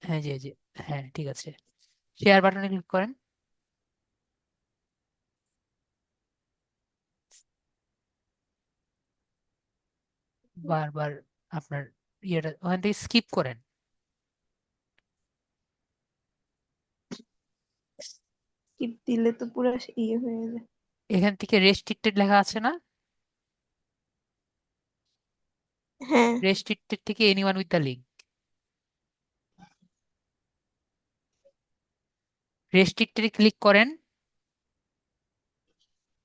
হ্যাঁ, জি জি, হ্যাঁ ঠিক আছে, শেয়ার বাটনে ক্লিক করেন। বারবার আপনার ইয়েটা ওখান থেকে স্কিপ করেন। টিপ দিলে তো পুরো ইয়ে হয়ে যায়। এখান থেকে রেস্ট্রিক্টেড লেখা আছে না, হ্যাঁ রেস্ট্রিক্টেড থেকে anyone with the link, restricted click করেন।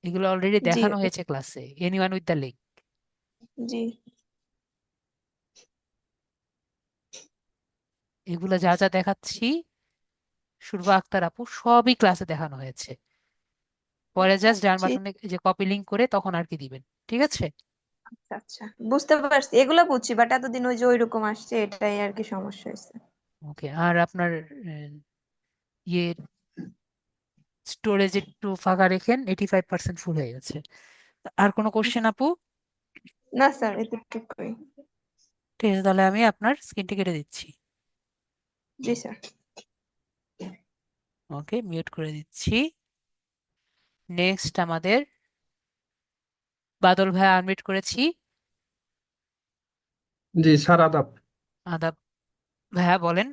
এগুলো অলরেডি জি দেখানো হয়েছে ক্লাসে, এনিওয়ান উইথ দ্য লিঙ্ক। জি এগুলো যা যা দেখাচ্ছি, শুরবা আক্তার আপু, সবই ক্লাসে দেখানো হয়েছে। পরে জাস্ট ডান জি বাটনে যে কপি লিঙ্ক করে তখন আর কি দিবেন। ঠিক আছে? আচ্ছা আচ্ছা, বুঝতে পারছি, এগুলা বুঝছি, বাট এতদিন ওই যে ওইরকম আসছে, এটাই আর কি সমস্যা হয়েছে। ওকে, আর আপনার ইয়ে স্টোরেজ একটু ফাঁকা রেখেন, 85% ফুল হয়ে গেছে। আর কোনো কোশ্চেন আপু? না স্যার, এতটুকুই। ঠিক আছে, তাহলে আমি আপনার স্ক্রিনটি কেটে দিচ্ছি। জি স্যার। ওকে, মিউট করে দিচ্ছি। নেক্সট আমাদের বাদল ভাই আনমিউট করেছি। জি স্যার, আদাব। আদাব, ভাইয়া বলেন।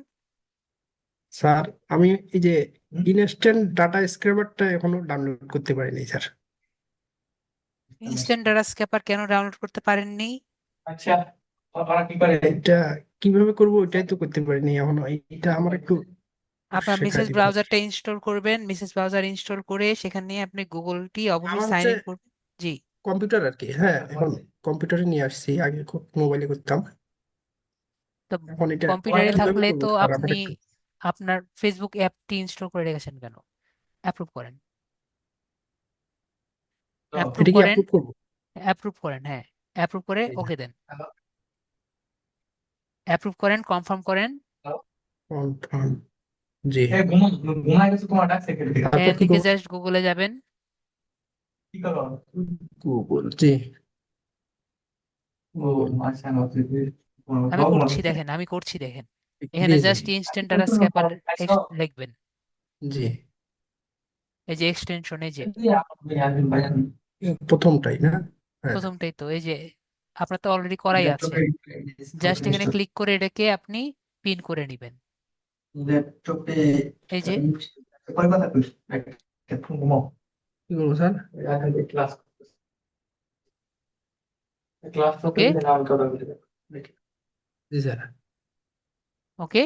স্যার, আমি এই যে ইনস্ট্যান্ট ডাটা স্ক্র্যাপারটা এখনো ডাউনলোড করতে পারিনি স্যার। ইনস্ট্যান্ট ডাটা স্ক্যাপার কেন ডাউনলোড করতে পারেননি? আচ্ছা, ওরা কি করে এটা, কিভাবে করবো ওইটাই তো করতে পারিনি এখনো। এটা আমার একটু আপনার শেখাই মিসেস দিবেন। ব্রাউজারটা ইনস্টল করবেন, মিসেস ব্রাউজার ইনস্টল করে সেখানে আপনি গুগলটি অবশ্যই আমার সাইন হচ্ছে ইন করবেন। জি, কম্পিউটার আর কি, হ্যাঁ এখন কম্পিউটারে নিয়ে আসছি, আগে মোবাইলে করতাম। তো এখন এটা কম্পিউটারে কিভাবে থাকলে করবো তো স্যার, আমার আপনি একটু। আপনার ফেসবুক অ্যাপটি ইনস্টল করে রেখেছেন কেন? অ্যাপ্রুভ করেন, অ্যাপ্রুভ এটা কি করেন, আপলোড করবো? অ্যাপ্রুভ করেন, হ্যাঁ অ্যাপ্রুভ করে এই যে ওকে দেন। অ্যাপ্রুভ করেন, কনফার্ম করেন। confirm, জি। তারপর এখান কি থেকে করবো? জাস্ট গুগলে যাবেন। গুগল, জি। আমি করছি দেখেন, আমি করছি দেখেন। এখানে জি জি জাস্ট ইনস্ট্যান্ট ডাটা স্ক্যাপার লিখবেন। জি। এই যে এক্সটেনশন, এই যে প্রথমটাই না? হ্যাঁ। প্রথমটাই তো, এই যে আপনার তো অলরেডি করাই আছে, জাস্ট এখানে ক্লিক করে এটাকে আপনি পিন করে নেবেন। এই যে কি করবো স্যার? ওকে, জি স্যার। ওকে,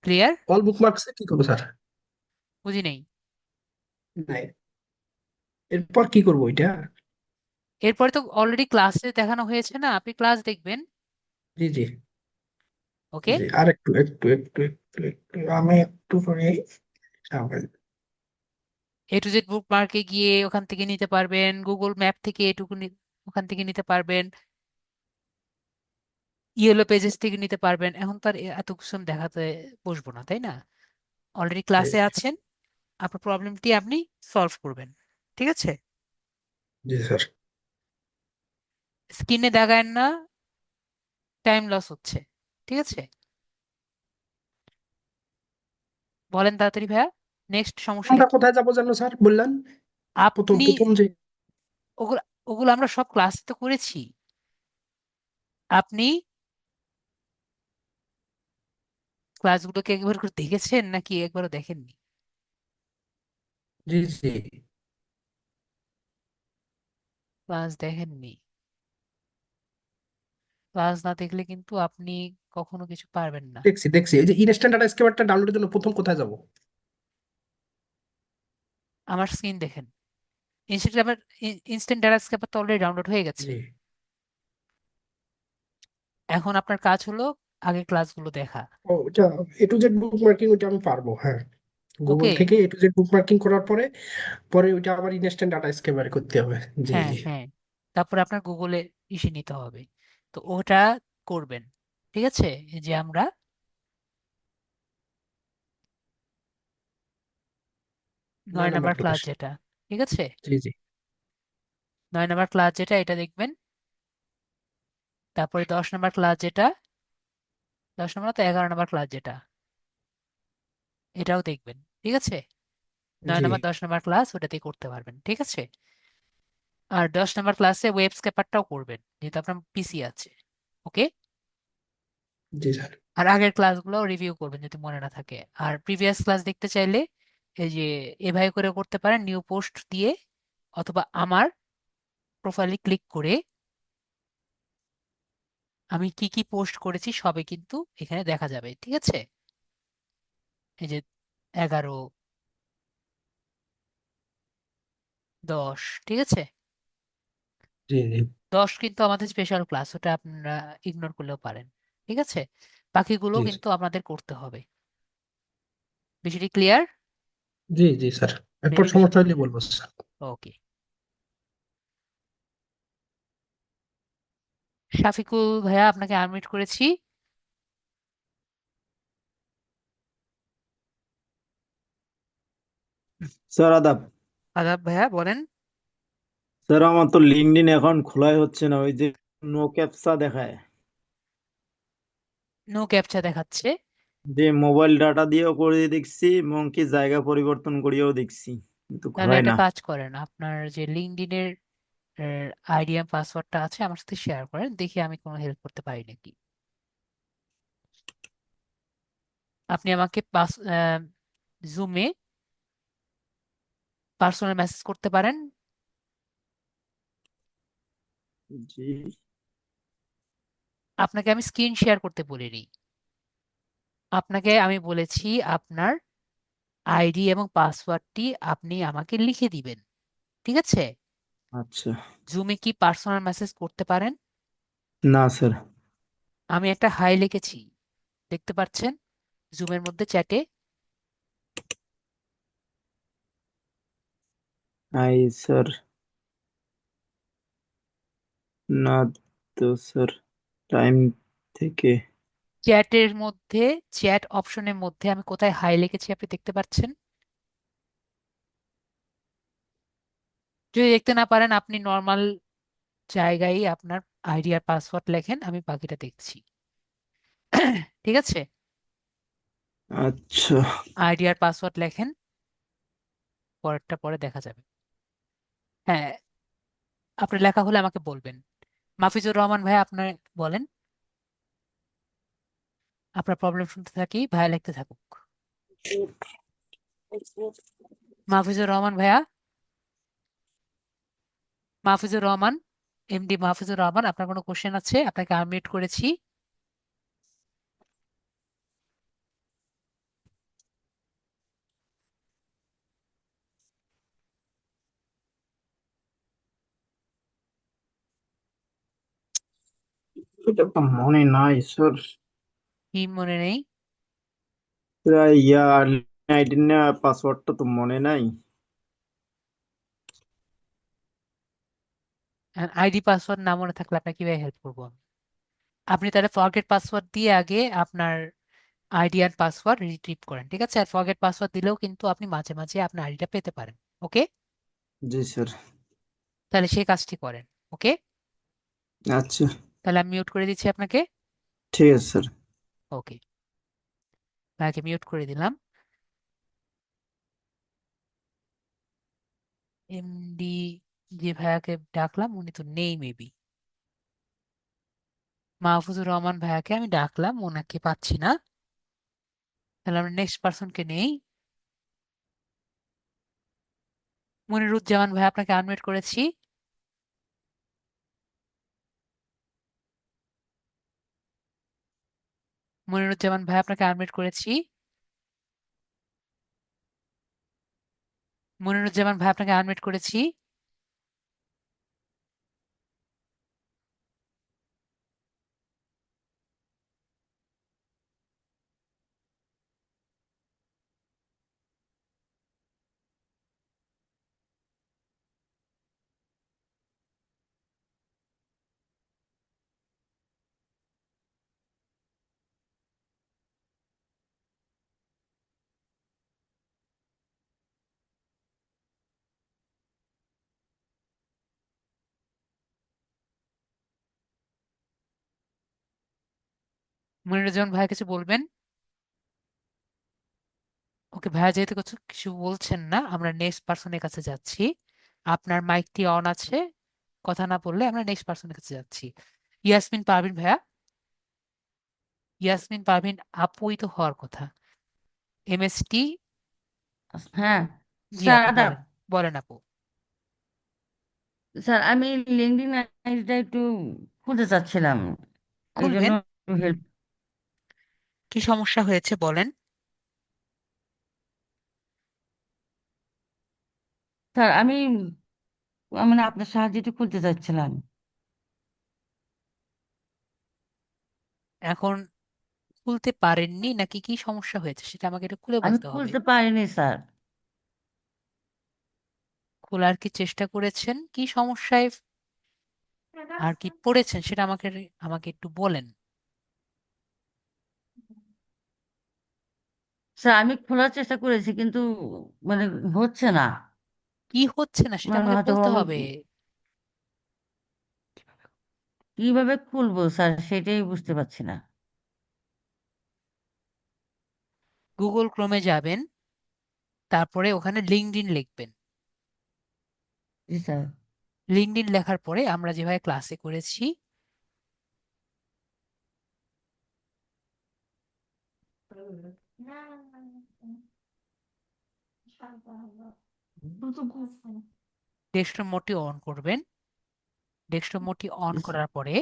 ক্লিয়ার? অল বুকমার্কসে কি করবো স্যার? বুঝি নেই। নাই, এরপর কি করবো এটা? এরপরে তো অলরেডি ক্লাসে দেখানো হয়েছে না, আপনি ক্লাস দেখবেন। জি জি ওকে, জি। আর একটু একটু একটু একটু একটু আমি একটু করে এ টু জেড বুক মার্কে গিয়ে ওখান থেকে নিতে পারবেন, গুগল ম্যাপ থেকে এটুকু ওখান থেকে নিতে পারবেন, ইয়েলো পেজেস থেকে নিতে পারবেন। এখন তো আর এত কিছু আমি দেখাতে বসবো না, তাই না? অলরেডি জি ক্লাসে আছেন, আপনার প্রবলেমটি আপনি সলভ করবেন। ঠিক আছে, জি স্যার। স্ক্রিনে দেখায় না, টাইম লস হচ্ছে। ঠিক আছে, বলেন তাড়াতাড়ি ভাইয়া, নেক্সট সমস্যাটা আমরা কি? কোথায় যাবো জানো স্যার বললেন? প্রথম আপনি প্রথম যে ওগুলো ওগুলো আমরা সব ক্লাসে তো করেছি। আপনি ক্লাসগুলোকে একবার করে দেখেছেন নাকি একবারও দেখেননি? জি জি ক্লাস দেখেননি? ক্লাস না দেখলে কিন্তু আপনি কখনো কিছু পারবেন না। দেখছি দেখছি। এই যে ইনস্ট্যান্ট ডাটা স্ক্যাপারটা ডাউনলোডের জন্য প্রথম কোথায় যাব? আমার স্ক্রিন দেখেন, ইনস্টাগ্রামের ইনস্ট্যান্ট ডাটা স্ক্যাপার তো অলরেডি ডাউনলোড হয়ে গেছে। জি। এখন আপনার কাজ হলো আগে ক্লাসগুলো দেখা। ও এটা এ টু জেড বুক মার্কিং, ওইটা আমি পারবো, হ্যাঁ। গুগল ওকে, থেকে এ টু জেড বুক মার্কিং করার পরে পরে ওইটা আবার ইনস্ট্যান্ট ডাটা স্ক্যাপার করতে হবে। জি হ্যাঁ জি হ্যাঁ, তারপরে আপনার গুগলে ইসে নিতে হবে, তো ওটা করবেন। ঠিক আছে, এই যে আমরা 9 নাম্বার 9 নাম্বার ক্লাস ক্লাস। যেটা, ঠিক আছে, জি জি 9 নাম্বার ক্লাস যেটা এটা দেখবেন। তারপরে 10 নাম্বার ক্লাস যেটা, 10 নাম্বার তো 11 নাম্বার ক্লাস যেটা, এটাও দেখবেন। ঠিক আছে, নয় জি নাম্বার 10 নাম্বার ক্লাস ওটাতেই করতে পারবেন। ঠিক আছে, আর 10 নাম্বার ক্লাসে ওয়েব স্ক্যাপারটাও করবেন যেহেতু আপনার পিসি আছে। ওকে, জি স্যার। আর আগের ক্লাসগুলো রিভিউ করবেন যদি মনে না থাকে। আর প্রিভিয়াস ক্লাস দেখতে চাইলে এই যে এভাবে করে করতে পারেন, নিউ পোস্ট দিয়ে, অথবা আমার প্রোফাইলে ক্লিক করে আমি কি কি পোস্ট করেছি সবই কিন্তু এখানে দেখা যাবে। ঠিক আছে, এই যে 11, 10, ঠিক আছে। জি জি 10 কিন্তু আমাদের স্পেশাল ক্লাস, ওটা আপনারা ইগনোর করলেও পারেন। ঠিক আছে, বাকিগুলো জি কিন্তু আপনাদের করতে হবে। বিষয়টি ক্লিয়ার? জি জি স্যার। এরপর মেবি সমস্যা বিষয়টি হলে ক্লিয়ার। বলবো স্যার। ওকে, শাফিকুল ভাইয়া আপনাকে আনমিউট করেছি। স্যার আদাব। আদাব ভাইয়া, বলেন। স্যার আমার তো লিঙ্কডইন অ্যাকাউন্ট খোলাই হচ্ছে না, ওই যে নো ক্যাপচা দেখায়, নো ক্যাপচা দেখাচ্ছে? যে মোবাইল ডাটা দিয়েও করে দেখছি এবং কি জায়গা পরিবর্তন করিয়েও দেখছি, কিন্তু তাহলে খোলাই একটা না। কাজ করেন, আপনার যে লিঙ্কডইনের আইডি আর পাসওয়ার্ডটা আছে আমার সাথে শেয়ার করেন, দেখি আমি কোনো হেল্প করতে পারি নাকি। আপনি আমাকে জুমে পার্সোনাল মেসেজ করতে পারেন। জি আপনাকে আমি স্ক্রিন শেয়ার করতে বলিনি, আপনাকে আমি বলেছি আপনার আইডি এবং পাসওয়ার্ডটি আপনি আমাকে লিখে দিবেন। ঠিক আছে, আচ্ছা। জুমে কি পার্সোনাল মেসেজ করতে পারেন? না স্যার। আমি একটা হাই লিখেছি, দেখতে পাচ্ছেন জুমের মধ্যে চ্যাটে? আই স্যার, না তো স্যার, টাইম থেকে। চ্যাটের মধ্যে, চ্যাট অপশনের মধ্যে আমি কোথায় হাই লিখেছি আপনি দেখতে পাচ্ছেন? যদি দেখতে না পারেন আপনি নর্মাল জায়গায় আপনার আইডি আর পাসওয়ার্ড লেখেন, আমি বাকিটা দেখছি। ঠিক আছে, আচ্ছা আইডি আর পাসওয়ার্ড লেখেন, পরেরটা পরে দেখা যাবে। হ্যাঁ, আপনার লেখা হলে আমাকে বলবেন। মাফিজুর রহমান ভাই, আপনার বলেন, আপনার প্রবলেম শুনতে থাকি, ভাইয়া লিখতে থাকুক। মাহফিজুর রহমান ভাইয়া, মাহফিজুর রহমান, এমডি মাহফিজুর রহমান, আপনার কোনো কোশ্চেন আছে? আপনাকে আনমিউট করেছি। এটা তো মনে নাই স্যার। কি মনে নেই? ইয়া আইডি না পাসওয়ার্ডটা তো মনে নাই। আইডি পাসওয়ার্ড না মনে থাকলে আপনাকে কিভাবে হেল্প করবো আমি? আপনি তাহলে ফরগেট পাসওয়ার্ড দিয়ে আগে আপনার আইডি আর পাসওয়ার্ড রিট্রিভ করেন, ঠিক আছে? আর ফরগেট পাসওয়ার্ড দিলেও কিন্তু আপনি মাঝে মাঝে আপনার আইডিটা পেতে পারেন। ওকে, জি স্যার। তাহলে সেই কাজটি করেন। ওকে, আচ্ছা তাহলে আমি মিউট করে দিচ্ছি আপনাকে। ঠিক আছে স্যার। ওকে, ভাইকে মিউট করে দিলাম। এমডি যে ভাইয়াকে ডাকলাম উনি তো নেই মেবি। মাহফুজুর রহমান ভাইয়াকে আমি ডাকলাম, ওনাকে পাচ্ছি না। তাহলে আমরা নেক্সট পার্সনকে নেই। মনিরুজ্জামান ভাই, আপনাকে আনমিউট করেছি। মনিরুজ্জামান ভাই, আপনাকে আনমিউট করেছি। মনিরুজ্জামান ভাই, আপনাকে আনমিউট করেছি। মনিরুজ্জামান ভাই কিছু বলবেন? ওকে ভাইয়া, যেহেতু কিছু কিছু বলছেন না, আমরা নেক্সট পার্সনের কাছে যাচ্ছি। আপনার মাইকটি অন আছে, কথা না বললে আমরা নেক্সট পার্সনের কাছে যাচ্ছি। ইয়াসমিন পারভিন ভাইয়া, ইয়াসমিন পারভিন আপুই তো হওয়ার কথা। এমএসটি, হ্যাঁ জি স্যার, আপু আদাব। বলেন, বলেন আপু। স্যার, আমি লিঙ্কডইন আইডিটা একটু খুলতে চাচ্ছিলাম, এই জন্য খুলবেন, একটু হেল্প। কি সমস্যা হয়েছে বলেন। স্যার, আমি মানে আপনার সাহায্যে একটু খুলতে চাচ্ছিলাম। এখন খুলতে পারেননি নাকি কি সমস্যা হয়েছে সেটা আমাকে একটু খুলে আমি বলতে হবে। খুলতে পারিনি স্যার। খোলার কি চেষ্টা করেছেন? কি সমস্যায় আর কি পড়েছেন সেটা আমাকে আমাকে একটু বলেন। স্যার, আমি খোলার চেষ্টা করেছি কিন্তু মানে হচ্ছে না। কি হচ্ছে না সেটা মানে আমাকে হয়তো বলতে আমি হবে। কিভাবে খুলবো স্যার, সেটাই বুঝতে পারছি না। গুগল ক্রোমে যাবেন, তারপরে ওখানে লিঙ্কডইন লিখবেন। জি স্যার। লিঙ্কডইন লেখার পরে আমরা যেভাবে ক্লাসে করেছি ডেস্কটপ মোডটি অন করবেন। ডেস্কটপ মোডটি অন জি স্যার। করার পরে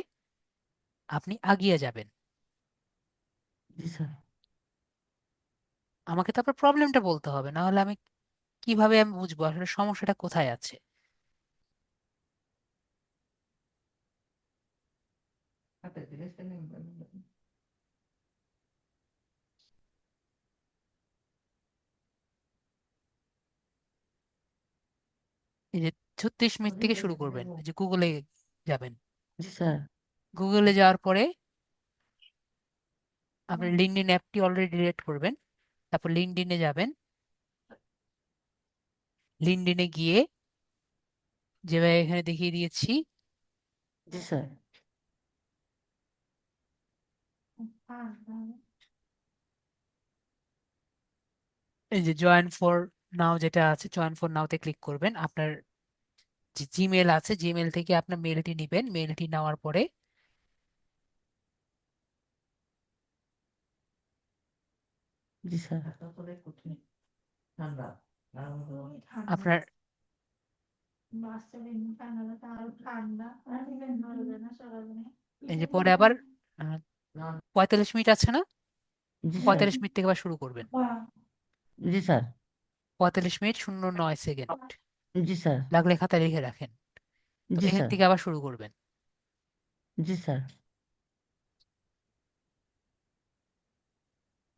আপনি আগিয়ে যাবেন। জি স্যার। আমাকে তারপর প্রবলেমটা বলতে হবে, না হলে আমি কিভাবে আমি বুঝবো আসলে সমস্যাটা কোথায় আছে। এই যে 36 মিনিট থেকে শুরু করবেন, এই যে গুগলে যাবেন। জি স্যার। গুগলে যাওয়ার পরে আপনি লিঙ্কডইন অ্যাপটি অলরেডি ডিলিট করবেন। তারপর লিঙ্কডইনে যাবেন। লিঙ্কডইনে গিয়ে যেভাবে এখানে দেখিয়ে দিয়েছি জি স্যার। এই যে জয়েন ফর নাও যেটা আছে, জয়েন ফর নাওতে ক্লিক করবেন। আপনার যে জিমেল আছে, জিমেল থেকে আপনার মেলটি নেবেন। মেলটি নেওয়ার পরে জি স্যার। আপনার এই যে পরে আবার 45 মিনিট আছে না, জি স্যার। 45 মিনিট থেকে আবার শুরু করবেন। জি স্যার। 45 মিনিট 09 সেকেন্ড জি স্যার। লাগলে খাতায় লিখে রাখেন। তো জি এখান স্যার। থেকে আবার শুরু করবেন। জি স্যার।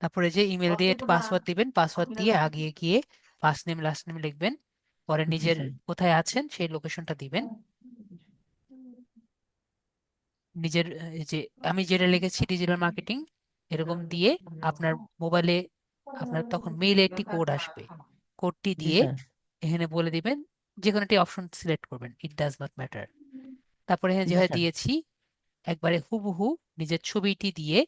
তারপরে যে ইমেল দিয়ে পাসওয়ার্ড দিবেন, পাসওয়ার্ড দিয়ে আগিয়ে গিয়ে ফার্স্ট নেম লাস্ট নেম লিখবেন। পরে জি নিজের স্যার। কোথায় আছেন সেই লোকেশনটা দিবেন। নিজের এই যে আমি যেটা লিখেছি ডিজিটাল মার্কেটিং, এরকম দিয়ে আপনার মোবাইলে আপনার তখন মেইলে একটি কোড আসবে। কোডটি জি দিয়ে স্যার। এখানে বলে দিবেন, যে কোনো একটি অপশন সিলেক্ট করবেন, ইট ডাজ নট ম্যাটার। তারপরে এখানে জি যেভাবে স্যার। দিয়েছি একবারে হুবহু নিজের ছবিটি দিয়ে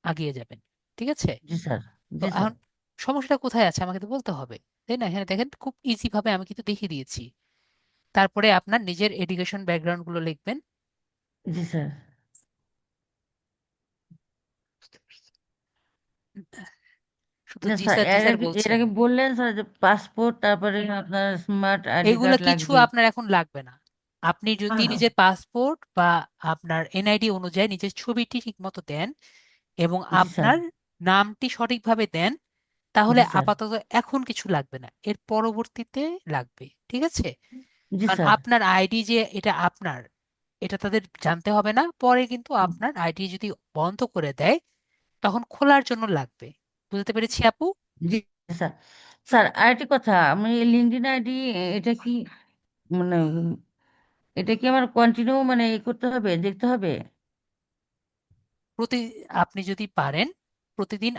আগিয়ে যাবেন। ঠিক আছে? জি স্যার। তো জি স্যার। এখন সমস্যাটা কোথায় আছে আমাকে তো বলতে হবে, তাই না? এখানে দেখেন খুব ইজি ভাবে আমি কিন্তু দেখিয়ে দিয়েছি। তারপরে আপনার নিজের এডুকেশন ব্যাকগ্রাউন্ড গুলো লিখবেন। জি স্যার। শুধু না জি স্যার, স্যার জি এর স্যার আগে এর বলছেন। আগে বললেন স্যার যে পাসপোর্ট, তারপরে আপনার স্মার্ট আইডি এগুলা কার্ড কিছু লাগবে। আপনার এখন লাগবে না। আপনি যদি নিজের পাসপোর্ট বা আপনার এনআইডি অনুযায়ী নিজের ছবিটি ঠিক মতো দেন এবং জি স্যার। আপনার নামটি সঠিকভাবে দেন, তাহলে জি স্যার। আপাতত এখন কিছু লাগবে না, এর পরবর্তীতে লাগবে। ঠিক আছে? জি কারণ স্যার। আপনার আইডি যে এটা আপনার, এটা তাদের জানতে হবে না। পরে কিন্তু আপনার আইডি যদি বন্ধ করে দেয় তখন খোলার জন্য লাগবে। বুঝতে পেরেছি আপু? জি স্যার। স্যার আরেকটি কথা, আমি লিঙ্কডইন আইডি, এটা কি মানে এটা কি আমার কন্টিনিউ মানে করতে হবে, দেখতে হবে? প্রতি আপনি যদি পারেন প্রতিদিন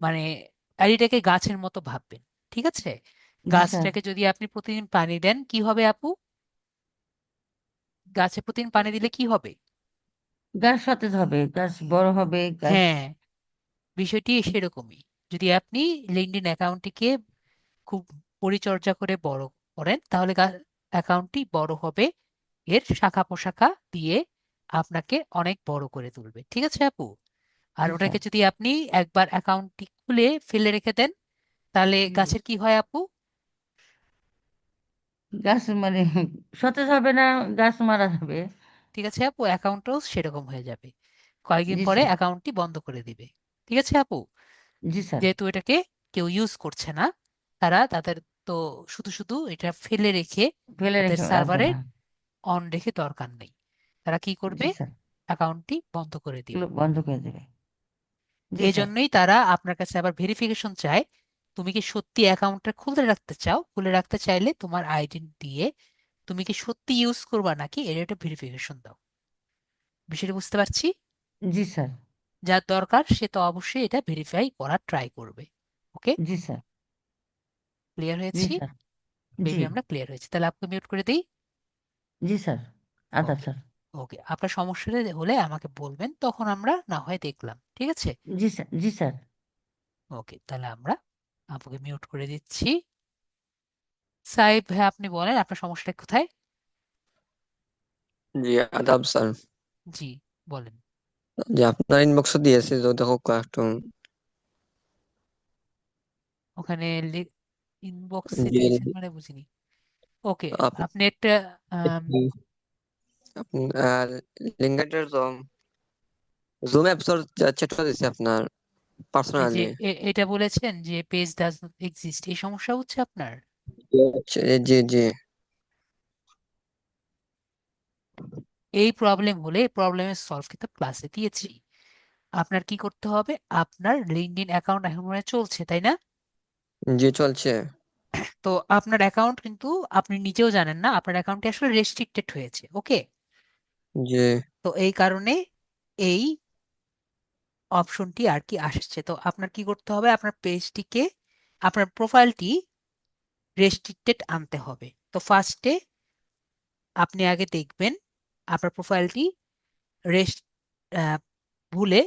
মানে আইডিটাকে গাছের মতো ভাববেন। ঠিক আছে? জি স্যার। গাছটাকে যদি আপনি প্রতিদিন পানি দেন কি হবে আপু? গাছে প্রতিদিন পানি দিলে কি হবে? গাছ সতেজ হবে, গাছ বড় হবে, গাছ। হ্যাঁ, বিষয়টি সেরকমই। যদি আপনি লিঙ্কডইন অ্যাকাউন্টটিকে খুব পরিচর্যা করে বড় করেন তাহলে অ্যাকাউন্টটি বড় হবে, এর শাখা প্রশাখা দিয়ে আপনাকে অনেক বড় করে তুলবে। ঠিক আছে আপু? আর জি স্যার। ওটাকে যদি আপনি একবার অ্যাকাউন্টটি খুলে ফেলে রেখে দেন তাহলে গাছের কি হয় আপু? গাছ মানে সতেজ হবে না, গাছ মারা যাবে। ঠিক আছে আপু, অ্যাকাউন্টও সেরকম হয়ে যাবে, কয়েকদিন জি পরে স্যার। অ্যাকাউন্টটি বন্ধ করে দিবে। ঠিক আছে আপু? জি স্যার। যেহেতু এটাকে কেউ ইউজ করছে না, তারা তাদের তো শুধু শুধু এটা ফেলে রেখে ফেলে তাদের রেখে আসবে সার্ভারে না। অন রেখে দরকার নেই। তারা কি করবে? জি স্যার। অ্যাকাউন্টটি বন্ধ করে দিবে। এগুলো বন্ধ করে দেবে। জি এই স্যার। জন্যই তারা আপনার কাছে আবার ভেরিফিকেশন চায়। তুমি কি সত্যি অ্যাকাউন্টটা খুলে রাখতে চাও? খুলে রাখতে চাইলে তোমার আইডি দিয়ে তুমি কি সত্যি ইউজ করবা নাকি এর একটা ভেরিফিকেশন দাও। বিষয়টা বুঝতে পারছি? জি স্যার। যার দরকার সে তো অবশ্যই এটা ভেরিফাই করার ট্রাই করবে। ওকে? জি স্যার। ক্লিয়ার জি হয়েছি? স্যার। জি। বেবি আমরা ক্লিয়ার হয়েছি, তাহলে আপনাকে মিউট করে দিই। জি স্যার। আচ্ছা ওকে। স্যার। ওকে, আপনার সমস্যা হলে আমাকে বলবেন, তখন আমরা না হয় দেখলাম। ঠিক আছে? জি স্যার। জি স্যার। ওকে, তাহলে আমরা আপনাকে মিউট করে দিচ্ছি। সাহেব ভাই, আপনি বলেন আপনার সমস্যাটা কোথায়? জি আদাব স্যার। জি, বলেন। জি আপনার ইনবক্সে দিয়েছে তো, দেখো একটু। ওখানে ইনবক্সে জি দিয়েছেন মানে বুঝিনি। ওকে, আপনি আপনি একটা আম, আপনার লিঙ্কডইনের তো জুম অ্যাপসর চ্যাটটা দিছে আপনার এই যে পার্সোনালি। এটা বলেছেন যে পেজ ডাজ নট এক্সিস্ট, এই সমস্যা হচ্ছে আপনার। জি জি। এই প্রবলেম হলে প্রবলেমের সলভ কিন্তু ক্লাসে দিয়েছি। আপনার কি করতে হবে? আপনার লিঙ্কডইন অ্যাকাউন্ট এখন মনে হয় চলছে, তাই না? জি চলছে। তো আপনার অ্যাকাউন্ট কিন্তু আপনি নিজেও জানেন না আপনার অ্যাকাউন্টটি আসলে রেস্ট্রিক্টেড হয়েছে। ওকে? জি তো এই কারণে এই অপশনটি আর কি আসছে। তো আপনার কি করতে হবে? আপনার পেজটিকে, আপনার প্রোফাইলটি রেস্ট্রিক্টেড আনতে হবে। তো ফার্স্টে আপনি আগে দেখবেন আপনার প্রোফাইলটি রেস্ট ভুলে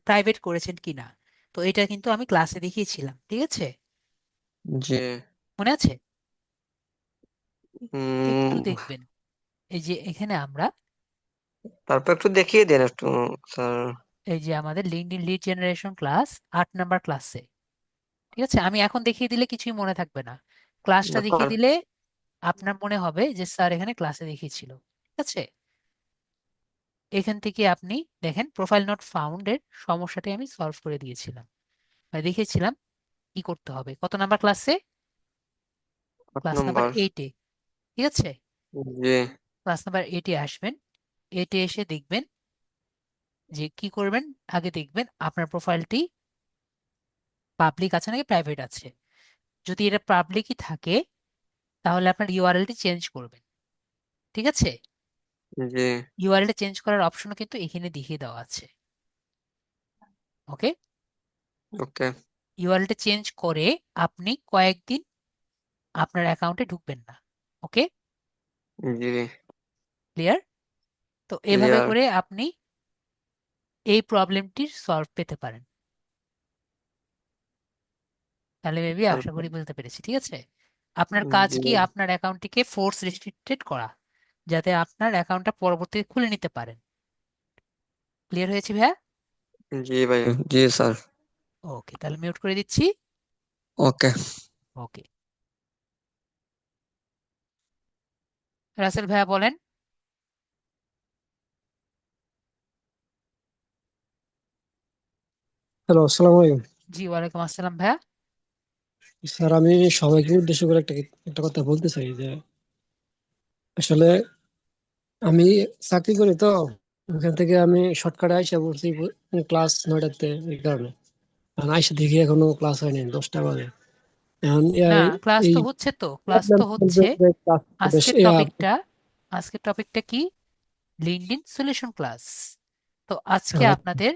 প্রাইভেট করেছেন কিনা। তো এটা কিন্তু আমি ক্লাসে দেখিয়েছিলাম, ঠিক আছে? জি। মনে আছে? একটু উম দেখবেন, এই যে এখানে আমরা, তারপর একটু দেখিয়ে দেন একটু স্যার। এই যে আমাদের LinkedIn lead generation class 8 number ক্লাসে, ঠিক আছে? আমি এখন দেখিয়ে দিলে কিছুই মনে থাকবে না, ক্লাসটা দেখিয়ে তার দিলে আপনার মনে হবে যে স্যার এখানে ক্লাসে দেখিয়েছিল, ঠিক আছে? এখান থেকে আপনি দেখেন প্রোফাইল নট ফাউন্ড এর সমস্যাটি আমি সলভ করে দিয়েছিলাম, মানে দেখিয়েছিলাম কি করতে হবে। কত নাম্বার ক্লাসে? 8 ক্লাস নাম্বার নম্বর। 8-এ, ঠিক আছে? জি। ক্লাস নাম্বার 8-এ আসবেন, 8-এ এসে দেখবেন যে কি করবেন। আগে দেখবেন আপনার প্রোফাইলটি পাবলিক আছে নাকি প্রাইভেট আছে। যদি এটা পাবলিকই থাকে তাহলে আপনার ইউআরএলটি চেঞ্জ করবেন, ঠিক আছে? জি। ইউআরএলটি চেঞ্জ করার অপশনও কিন্তু এখানে দেখিয়ে দেওয়া আছে। ওকে, ওকে। ইউআরএলটি চেঞ্জ করে আপনি কয়েকদিন আপনার অ্যাকাউন্টে ঢুকবেন না। ওকে, জি। ক্লিয়ার? তো এভাবে ক্লিয়ার। করে আপনি এই প্রবলেমটির সলভ পেতে পারেন। তাহলে মেবি আশা তারপর করি বুঝতে পেরেছি, ঠিক আছে? আপনার কাজ জি। কি? আপনার অ্যাকাউন্টটিকে ফোর্স রেস্ট্রিক্টেড করা, যাতে আপনার অ্যাকাউন্টটা পরবর্তীতে খুলে নিতে পারেন। ক্লিয়ার হয়েছে ভাইয়া? জি ভাই। জি স্যার। ওকে, তাহলে মিউট করে দিচ্ছি। ওকে। ওকে, রাসেল ভাইয়া বলেন। হ্যালো, আসসালামু আলাইকুম। জি, ওয়ালাইকুম আসসালাম ভাইয়া। স্যার, আমি সবাইকে উদ্দেশ্য করে একটা একটা কথা বলতে চাই যে আসলে আমি চাকরি করি তো, ওখান থেকে আমি শর্টকাটে আইসা পড়ছি ক্লাস 9টাতে, এই কারণে। আর আইসা দেখি এখনো ক্লাস হয়নি, 10টা বাজে। এখন না, ক্লাস এই তো হচ্ছে, তো ক্লাস তো হচ্ছে। ক্লাস বেশ আজকের টপিকটা, আজকের টপিকটা কি? LinkedIn solution class. তো আজকে আপনাদের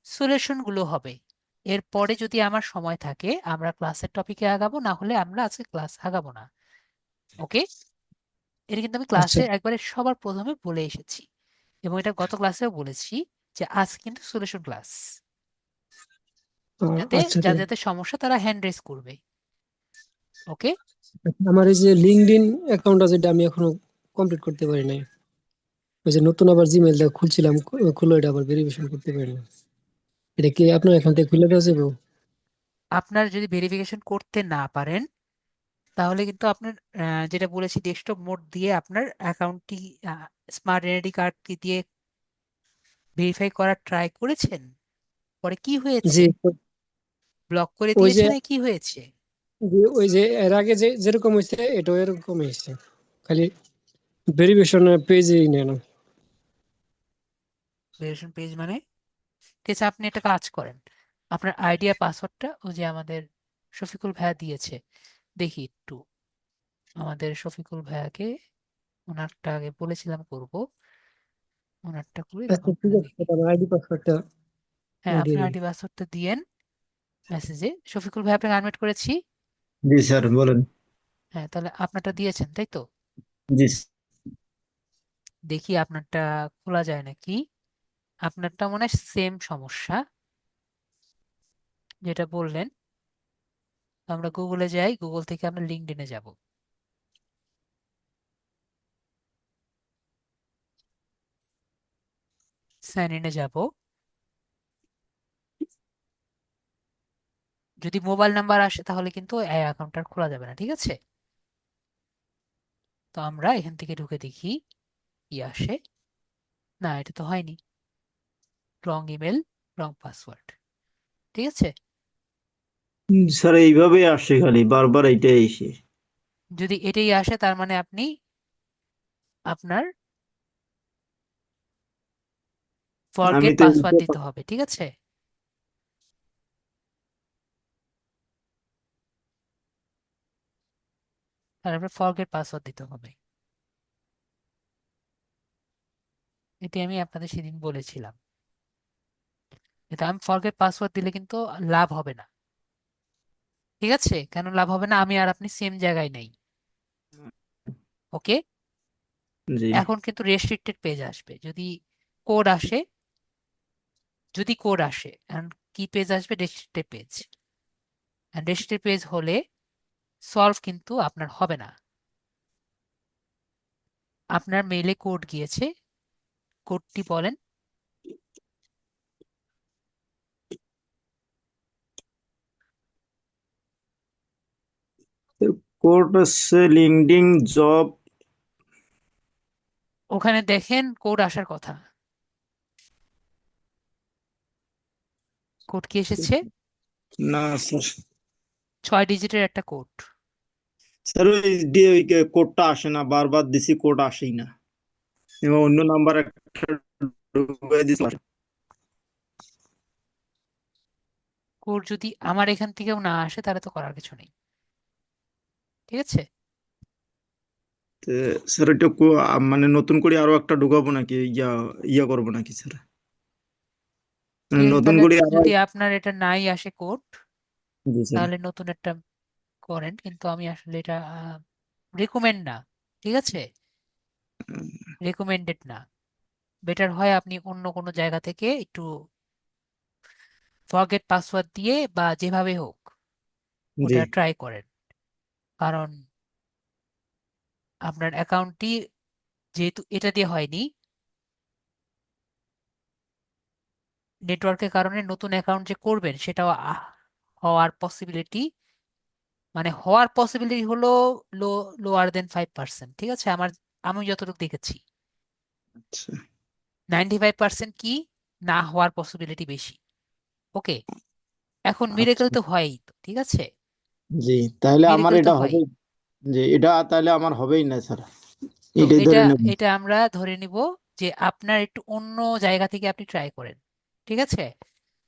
সলিউশন গুলো হবে। এরপরে যদি আমার সময় থাকে আমরা ক্লাসের টপিকে আগাবো, না হলে আমরা আজকে ক্লাস আগাবো না। ওকে, এটা কিন্তু আমি আচ্ছা। ক্লাসে একবারে সবার প্রথমে বলে এসেছি, এবং এটা গত ক্লাসেও বলেছি যে আজ কিন্তু সলিউশন ক্লাস, যাতে আচ্ছা, যাদের যাদের সমস্যা তারা হ্যান্ড রেজ করবে। ওকে, আমার এই যে লিঙ্কডইন অ্যাকাউন্টটা, যেটা আমি এখনো কমপ্লিট করতে পারি নাই, ওই যে নতুন আবার জিমেইলটা খুলছিলাম, খুলে এটা আবার ভেরিফিকেশন করতে পারি না। এটা কি আপনার এখান থেকে খুলে দেওয়া যাবে? আপনার যদি ভেরিফিকেশন করতে না পারেন তাহলে কিন্তু আপনার যেটা বলেছি ডেস্কটপ মোড দিয়ে আপনার অ্যাকাউন্টটি স্মার্ট আইডেন্টি কার্ড দিয়ে ভেরিফাই করার ট্রাই করেছেন, পরে কি হয়েছে? জি। ব্লক করে ওই যে দিয়েছে না কি হয়েছে? ওই যে এর আগে যে যেরকম হয়েছে এটাও এরকম হয়েছে, খালি ভেরিফিকেশন পেজেই নেই না। ভেরিফিকেশন পেজ মানে? ঠিক আছে, আপনি একটা কাজ করেন, আপনার আইডিয়া পাসওয়ার্ডটা ও যে আমাদের শফিকুল ভাইয়া দিয়েছে, দেখি একটু আমাদের শফিকুল ভাইয়াকে, ওনারটা আগে বলেছিলাম করব, ওনারটা করে আচ্ছা, তারপর ঠিক আপনারা আছে, দেখি। তাহলে আইডি পাসওয়ার্ডটা হ্যাঁ, দিয়ে আপনার দিন। আইডি পাসওয়ার্ডটা দিয়েন মেসেজে। শফিকুল ভাই আপনাকে আনমিউট করেছি। জি স্যার বলেন। হ্যাঁ, তাহলে আপনারটা দিয়েছেন তাই তো? জি দেখি আপনারটা খোলা যায় নাকি। আপনারটা মনে হয় সেম সমস্যা যেটা বললেন। তো আমরা গুগলে যাই, গুগল থেকে আমরা লিঙ্কডইনে যাব। সাইন ইনে যাব। যদি মোবাইল নাম্বার আসে তাহলে কিন্তু এই অ্যাকাউন্টটা খোলা যাবে না, ঠিক আছে? তো আমরা এখান থেকে ঢুকে দেখি কি আসে। না, এটা তো হয়নি, রং ইমেল, রং পাসওয়ার্ড, ঠিক আছে? স্যার এইভাবে আসে খালি বারবার এইটাই এসে। যদি এটাই আসে তার মানে আপনি আপনার আমি ফরগেট তো পাসওয়ার্ড দিতে হবে, ঠিক আছে? তারপরে ফরগেট পাসওয়ার্ড দিতে হবে। এটি আমি আপনাদের সেদিন বলেছিলাম। এটা আমি ফরগেট পাসওয়ার্ড দিলে কিন্তু লাভ হবে না, ঠিক আছে? কেন লাভ হবে না? আমি আর আপনি সেম জায়গায় নেই। ওকে, জি। এখন কিন্তু রেস্ট্রিক্টেড পেজ আসবে। যদি কোড আসে যদি কোড আসে, and কি পেজ আসবে? Restricted page. রেস্ট্রিক্টেড পেজ হলে সলভ কিন্তু আপনার হবে না। আপনার মেইলে কোড গিয়েছে, কোডটি বলেন। কোড হচ্ছে লিঙ্কডিন জব। ওখানে দেখেন কোড আসার কথা। কোড কি এসেছে? না স্যার, 6 ডিজিটের একটা কোড। স্যার ওই কোডটা আসে না, বারবার দিছি কোড আসেই না, এবং অন্য নাম্বার একটা ঢুকাই দিছি। কোড যদি আমার এখান থেকেও না আসে তাহলে তো করার কিছু নেই, ঠিক আছে? তো স্যার এটা মানে নতুন করে আরো একটা ঢুকাবো নাকি, ইয়া করবো নাকি স্যার? ঠিক আছে, নতুন তাহলে করে আরো। যদি আপনার এটা নাই আসে কোড, জি স্যার। তাহলে নতুন একটা করেন, কিন্তু আমি আসলে এটা রেকমেন্ড না, ঠিক আছে? রেকমেন্ডেড না। বেটার হয় আপনি অন্য কোনো জায়গা থেকে একটু ফরগেট পাসওয়ার্ড দিয়ে বা যেভাবে হোক জি ওটা ট্রাই করেন। কারণ আপনার অ্যাকাউন্টটি যেহেতু এটা দিয়ে হয়নি, নেটওয়ার্কের কারণে নতুন অ্যাকাউন্ট যে করবেন সেটাও হওয়ার পসিবিলিটি, মানে হওয়ার পসিবিলিটি হলো লো, লোয়ার দেন 5%, ঠিক আছে? আমি যতটুকু দেখেছি আচ্ছা 95% কি না হওয়ার পসিবিলিটি বেশি। ওকে, এখন মিরেকেল আচ্ছা। তো হয়ই তো, ঠিক আছে? জি, তাহলে আমার মিরেকেল তো এটা হয়ই। হবে। জি, এটা তাহলে আমার হবেই না স্যার, তো এটাই এটা ধরে নেব। এটা আমরা ধরে নিব যে আপনার একটু অন্য জায়গা থেকে আপনি ট্রাই করেন, ঠিক আছে?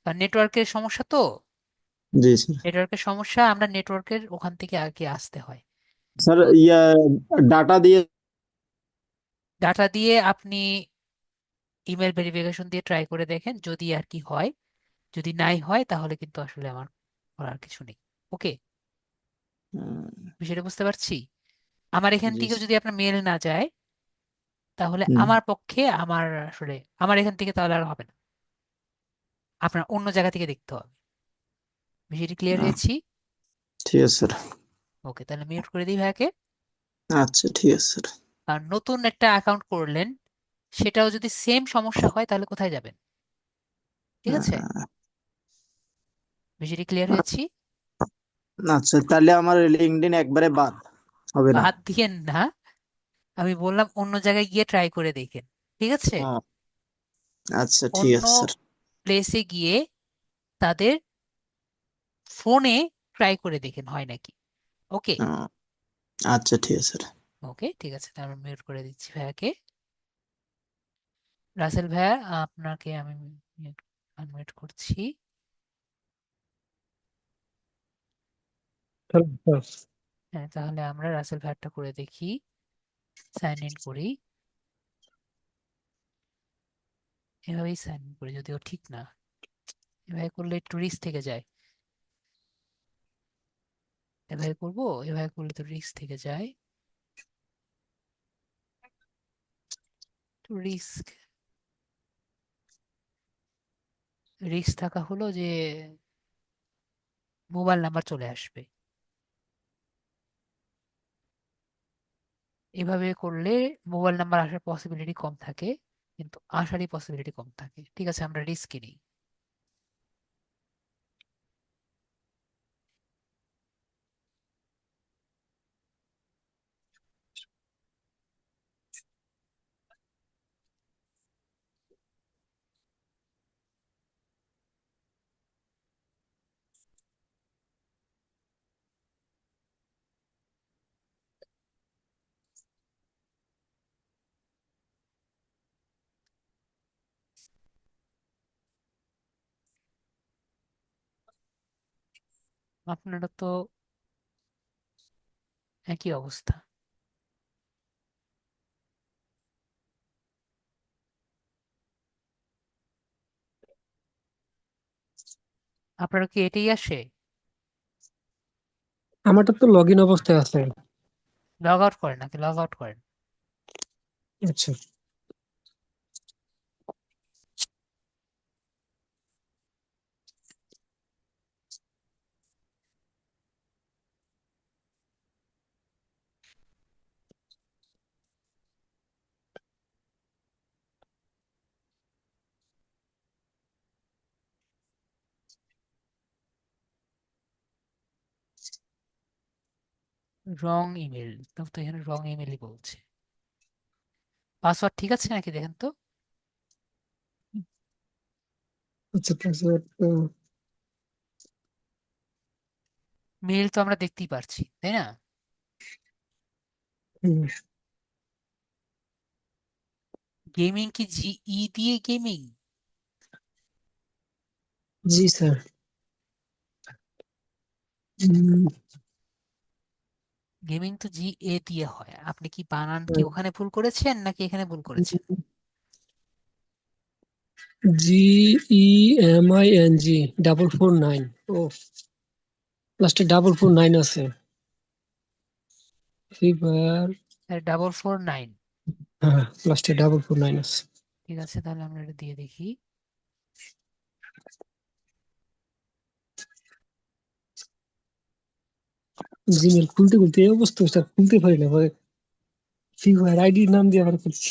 কারণ নেটওয়ার্কের সমস্যা তো, জি স্যার। নেটওয়ার্কের সমস্যা, আমরা নেটওয়ার্কের ওখান থেকে আগে আসতে হয়। স্যার তো ডাটা দিয়ে। ডাটা দিয়ে আপনি ইমেল ভেরিফিকেশন দিয়ে ট্রাই করে দেখেন, যদি আর কি হয়। যদি নাই হয় তাহলে কিন্তু আসলে আমার করার কিছু নেই। ওকে, বিষয়টা বুঝতে পারছি। আমার এখান জি থেকেও স্যার। যদি আপনার মেল না যায়, তাহলে হুম, আমার পক্ষে আসলে আমার এখান থেকে তাহলে আর হবে না, আপনার অন্য জায়গা থেকে দেখতে হবে। বিষয়টি ক্লিয়ার আহ, হয়েছি? ঠিক আছে স্যার। ওকে, তাহলে মিউট করে দিই ভাইয়াকে। আচ্ছা ঠিক আছে স্যার। আর নতুন একটা অ্যাকাউন্ট করলেন, সেটাও যদি সেম সমস্যা হয় তাহলে কোথায় যাবেন? ঠিক আছে, আহ, বিষয়টি ক্লিয়ার হয়েছি? আচ্ছা, তাহলে আমার লিঙ্কডইন একবারে বাদ হবে না? বাদ দিয়েন না, আমি বললাম অন্য জায়গায় গিয়ে ট্রাই করে দেখেন, ঠিক আছে? ও, আচ্ছা ঠিক অন্য আছে স্যার। প্লেসে গিয়ে তাদের ফোনে ট্রাই করে দেখেন হয় নাকি। ওকে, ও, আচ্ছা ঠিক আছে স্যার। ওকে, ঠিক আছে, তাহলে মিউট করে দিচ্ছি ভাইয়াকে। রাসেল ভাইয়া, আপনাকে আমি আনমিউট করছি। Hello sir. হ্যাঁ, তাহলে আমরা রাসেল ভাইয়ারটা করে দেখি, সাইন ইন করি। এভাবেই সাইন ইন করি, যদিও ঠিক না, এভাবে করলে একটু রিস্ক থেকে যায়। এভাবে করবো, এভাবে করলে তো রিস্ক থেকে যায়, একটু রিস্ক রিস্ক থাকা হলো যে মোবাইল নাম্বার চলে আসবে। এভাবে করলে মোবাইল নাম্বার আসার পসিবিলিটি কম থাকে, কিন্তু আসারই পসিবিলিটি কম থাকে। ঠিক আছে, আমরা রিস্কই নিই। আপনারা তো একই অবস্থা। আপনারা কি এটাই আসে? আমারটা তো লগ ইন অবস্থায় আছে। লগ আউট করেন নাকি লগ আউট করেন? আচ্ছা। রং ইমেল, তো এখানে রং ইমেলই বলছে। পাসওয়ার্ড ঠিক আছে নাকি দেখেন তো। আচ্ছা পাসওয়ার্ড মেল তো আমরা দেখতেই পারছি, তাই না? গেমিং কি জি দিয়ে গেমিং? জি স্যার। গেমিং তো দিয়ে হয়। আপনি কি বানান কি ওখানে ভুল করেছেন নাকি এখানে ভুল করেছেন? GEMING 449, ও লাস্টে 449 আছে। Free fire, 449। হ্যাঁ লাস্টে 449 আছে। ঠিক আছে, তাহলে আমরা এটা দিয়ে দেখি। জিমেল খুলতে খুলতে এই অবস্থা স্যার, খুলতে পারি না পরে ফ্রি ফায়ার আইডির নাম দিয়ে আবার খুলছি।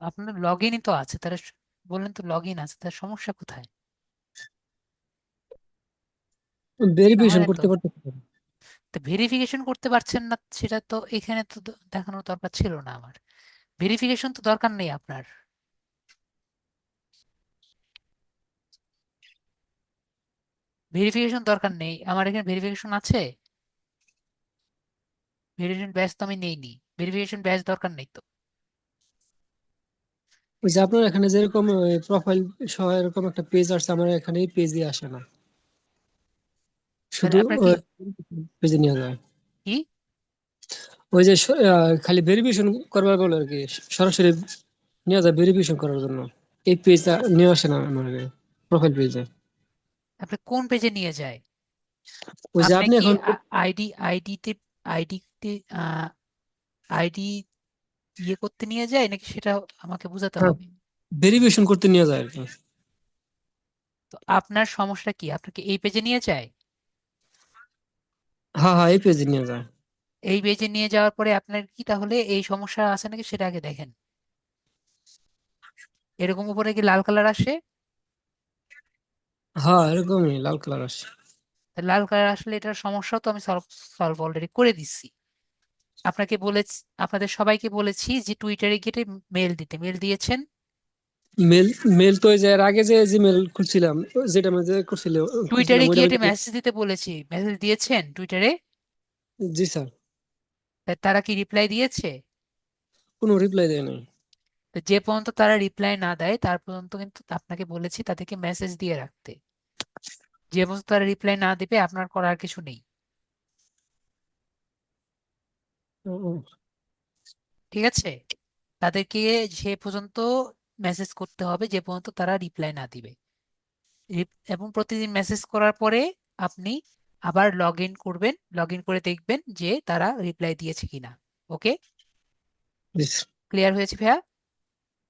আপনার লগ ইনই তো আছে, তাহলে বললেন তো লগ ইন আছে, তার সমস্যা কোথায়? না হয় ভেরিফিকেশন না তো। করতে পারতে। তো ভেরিফিকেশন করতে পারছেন না, সেটা তো এখানে তো দেখানোর দরকার ছিল না আমার। ভেরিফিকেশন তো দরকার নেই আপনার। ভেরিফিকেশন দরকার নেই, আমার এখানে ভেরিফিকেশন আছে। ভেরিফিকেশন ব্যাচ তো আমি নেইনি, ভেরিফিকেশন ব্যাচ দরকার নেই তো। ওই যে আপনার এখানে যেরকম প্রোফাইল সহ এরকম একটা পেজ আছে, আমার এখানে এই পেজে আসে না, তাহলে শুধু আপনার কি পেজে নিয়ে যায়। কি ওই যে খালি ভেরিফিকেশন করবার বলে আর কি, সরাসরি নিয়ে যায় ভেরিফিকেশন করার জন্য। এই পেজটা নিয়ে আসে না আমার প্রোফাইল পেজে। আপনি কোন পেজে নিয়ে যায়? ওই যে আপনি আপনি কি এখন আইডিতে আইডিতে আইডি ইয়ে করতে নিয়ে যায় নাকি, সেটা আমাকে বোঝাতে হবে। ভেরিফিকেশন করতে নিয়ে যায় আর কি। তো আপনার সমস্যা কি, আপনাকে এই পেজে নিয়ে যায়? হ্যাঁ হ্যাঁ, এই পেজে নিয়ে যায়। এই পেজে নিয়ে যাওয়ার পরে আপনার কি তাহলে এই সমস্যা আছে নাকি সেটা আগে দেখেন। এরকম উপরে কি লাল কালার আসে? হ্যাঁ এরকমই লাল কালার আসে। তা লাল কালার আসলে এটার সমস্যা তো আমি সলভ অলরেডি করে দিচ্ছি। আপনাকে বলেছি, আপনাদের সবাইকে বলেছি যে টুইটারে গিয়ে মেল দিতে, মেল দিয়েছেন? মেল মেল তো ওই যে এর আগে যে জিমেল খুলছিলাম, যেটা মধ্যে খুলছিলাম টুইটারে ওইটা গিয়ে একটা মধ্যে। মেসেজ দিতে বলেছি, মেসেজ দিয়েছেন টুইটারে? জি স্যার। তারা কি রিপ্লাই দিয়েছে? কোনো রিপ্লাই দেয় নাই। তো যে পর্যন্ত তারা রিপ্লাই না দেয় তার পর্যন্ত কিন্তু আপনাকে বলেছি তাদেরকে মেসেজ দিয়ে রাখতে। যে পর্যন্ত তারা রিপ্লাই না দিবে আপনার করার কিছু নেই। ও, ও, ঠিক আছে, তাদেরকে সে পর্যন্ত মেসেজ করতে হবে যে পর্যন্ত তারা রিপ্লাই না দিবে। এবং প্রতিদিন মেসেজ করার পরে আপনি আবার লগ ইন করবেন, লগ ইন করে দেখবেন যে তারা রিপ্লাই দিয়েছে কিনা। ওকে, জি স্যার। ক্লিয়ার হয়েছে ভাইয়া?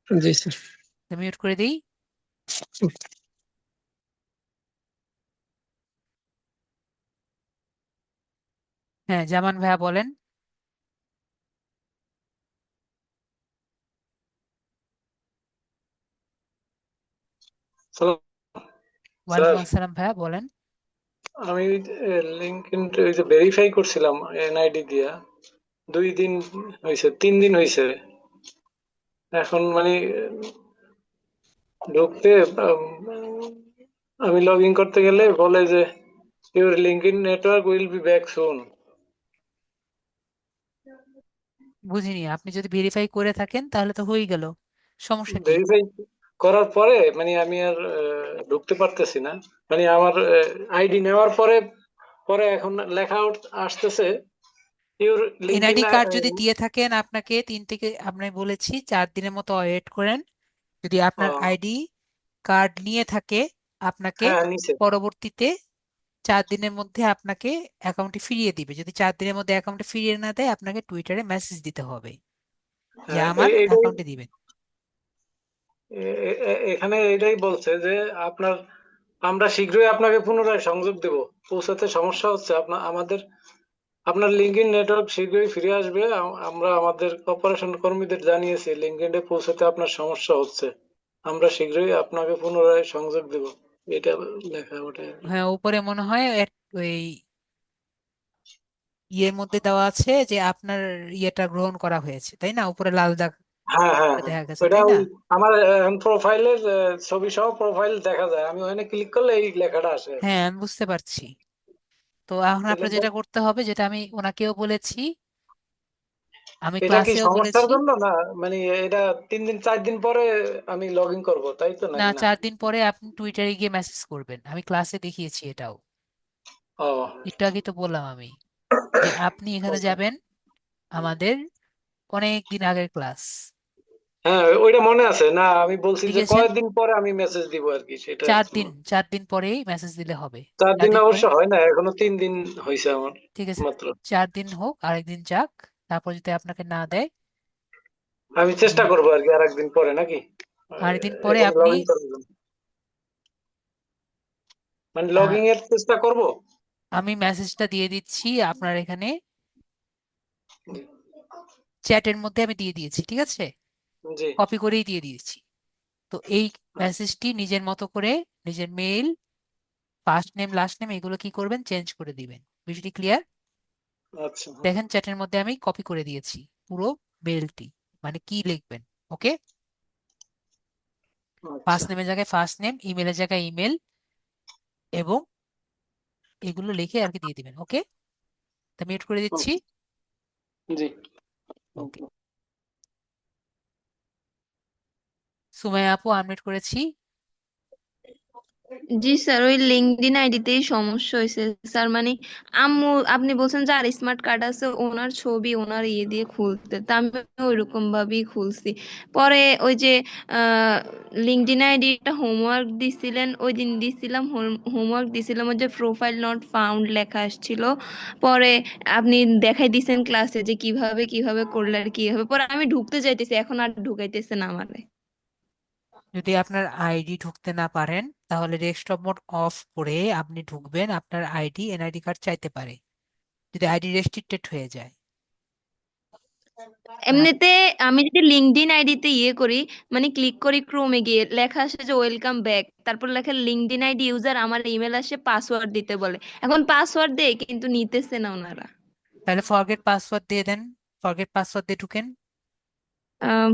জি স্যার। মিউট করে দিই। হ্যাঁ, জামান ভাইয়া বলেন। স্যার, ওয়ালাইকুম আসসালাম ভাইয়া বলেন। আমি লিঙ্কডইন ওই যে ভেরিফাই করছিলাম এনআইডি দিয়া, 2 দিন হয়েছে, 3 দিন হয়েছে। এখন মানে ঢুকতে আমি লগ ইন করতে গেলে বলে যে your LinkedIn network will be back soon. বুঝিনি, আপনি যদি ভেরিফাই করে থাকেন তাহলে তো হয়ে গেল, সমস্যা কি? ভেরিফাই করার পরে মানে আমি আর ঢুকতে পারতেছি না। মানে আমার আইডি নেওয়ার পরে পরে এখন লেখা আসতেছে ইউর লিঙ্কডইন। এনআইডি কার্ড যদি দিয়ে থাকেন আপনাকে 3 থেকে, আপনি বলেছি 4 দিনের মতো ওয়েট করেন। যদি আপনার আইডি কার্ড নিয়ে থাকে আপনাকে হ্যাঁ নিচে। পরবর্তীতে 4 দিনের মধ্যে আপনাকে অ্যাকাউন্টে ফিরিয়ে দিবে। যদি 4 দিনের মধ্যে অ্যাকাউন্টে ফিরিয়ে না দেয় আপনাকে টুইটারে মেসেজ দিতে হবে যে হ্যাঁ আমার এটাই। অ্যাকাউন্টে দিবেন। এখানে এটাই বলছে যে আমরা শীঘ্রই আপনাকে পুনরায় সংযোগ দেব। পৌঁছাতে সমস্যা হচ্ছে, আপনার লিঙ্কডইন নেটওয়ার্ক শীঘ্রই ফিরে আসবে। আমরা আমাদের অপারেশন কর্মীদের জানিয়েছি লিঙ্কডইনে পৌঁছাতে আপনার সমস্যা হচ্ছে। আমরা শীঘ্রই আপনাকে পুনরায় সংযোগ দেব। এটা লেখা ওটা আর কি। হ্যাঁ, উপরে মনে হয় ওই ইয়ের মধ্যে দেওয়া আছে যে আপনার ইয়েটা গ্রহণ করা হয়েছে, তাই না? উপরে লাল দাগ হ্যাঁ হ্যাঁ হ্যাঁ, দেখা গেছে, ওটা তাই না? আমার প্রোফাইলের ছবি সহ প্রোফাইল দেখা যায়। আমি ওখানে ক্লিক করলে এই লেখাটা আসে আর কি। হ্যাঁ, আমি বুঝতে পারছি। তো এখন তাহলে আপনার যেটা করতে হবে, যেটা আমি ওনাকেও বলেছি, আমি এটা কি ক্লাসেও সমস্যার বলেছি। জন্য না, মানে এটা 3 দিন 4 দিন পরে আমি লগ ইন করবো, তাই তো না, নাকি না? 4 দিন পরে আপনি টুইটারে গিয়ে মেসেজ করবেন, আমি ক্লাসে দেখিয়েছি এটাও। ও একটু আগে তো বললাম আমি যে আপনি এখানে আচ্ছা। যাবেন, আমাদের অনেক দিন আগের ক্লাস, হ্যাঁ ওইটা মনে আছে না, আমি বলছি যে লিখেছেন। কয়েকদিন পরে আমি মেসেজ দিব আর কি, সেটা চার দিন 4 দিন পরেই মেসেজ দিলে হবে। চার চার দিন দিন পরে, অবশ্য হয় না, এখনো 3 দিন হয়েছে আমার ঠিক আছে, মাত্র। 4 দিন হোক, আরেকদিন যাক, তারপর যদি আপনাকে না দেয়, আমি চেষ্টা করবো আর কি আর একদিন পরে নাকি আরেকদিন পরে এখানে লগ আপনি, ইন করবো, মানে আহ, লগইন এর চেষ্টা করব। আমি মেসেজটা দিয়ে দিচ্ছি আপনার এখানে চ্যাটের মধ্যে, আমি দিয়ে দিয়েছি, ঠিক আছে? জি কপি করেই দিয়ে দিয়েছি। তো এই মেসেজটি নিজের মতো করে, নিজের mail, first name last name এগুলো কি করবেন, চেঞ্জ করে দিবেন। বিষয়টি ক্লিয়ার? আচ্ছা দেখেন চ্যাটের মধ্যে আমি কপি করে দিয়েছি পুরো মেইলটি, মানে কি লিখবেন। ওকে, আচ্ছা ফার্স্ট নেমের জায়গায় ফার্স্ট নেম, ইমেলের জায়গায় ইমেল, এবং এগুলো লিখে আর কি দিয়ে দিবেন। ওকে, তা মিউট করে দিচ্ছি। জি। ওকে, সুমাইয়া আপু আনমিউট করেছি। জি স্যার, ওই লিঙ্কডইন আইডিতেই সমস্যা হয়েছে স্যার। মানে আম্মু, আপনি বলছেন যে আর স্মার্ট কার্ড আছে, ওনার ছবি ওনার ইয়ে দিয়ে খুলতে, তা আমি ওইরকম ভাবেই খুলছি। পরে ওই যে লিঙ্কডইন আইডিটা হোমওয়ার্ক দিছিলেন, ওই দিন দিছিলাম, হোমওয়ার্ক দিছিলাম, ওই যে প্রোফাইল নট ফাউন্ড লেখা আসছিল। পরে আপনি দেখাই দিছেন ক্লাসে যে কিভাবে কিভাবে করলে আর কি হবে। পরে আমি ঢুকতে চাইতেছি, এখন আর ঢুকাইতেছে না আমারে। যদি আপনার আইডি ঢুকতে না পারেন, তাহলে ডেস্কটপ মোড অফ করে আপনি ঢুকবেন, আপনার আইডি এনআইডি কার্ড চাইতে পারে যদি আইডি রেস্ট্রিক্টেড হয়ে যায়। আর এমনিতে আমি যদি লিঙ্কডইন আইডিতে ইয়ে করি, মানে ক্লিক করি ক্রোমে গিয়ে, লেখা আসে যে ওয়েলকাম ব্যাক, তারপর লেখা লিঙ্কডইন আইডি ইউজার, আমার ইমেল আসে, পাসওয়ার্ড দিতে বলে। এখন পাসওয়ার্ড দেয় কিন্তু নিতেছে না ওনারা। তাহলে ফরগেট পাসওয়ার্ড দিয়ে দেন, ফরগেট পাসওয়ার্ড দিয়ে ঢুকেন।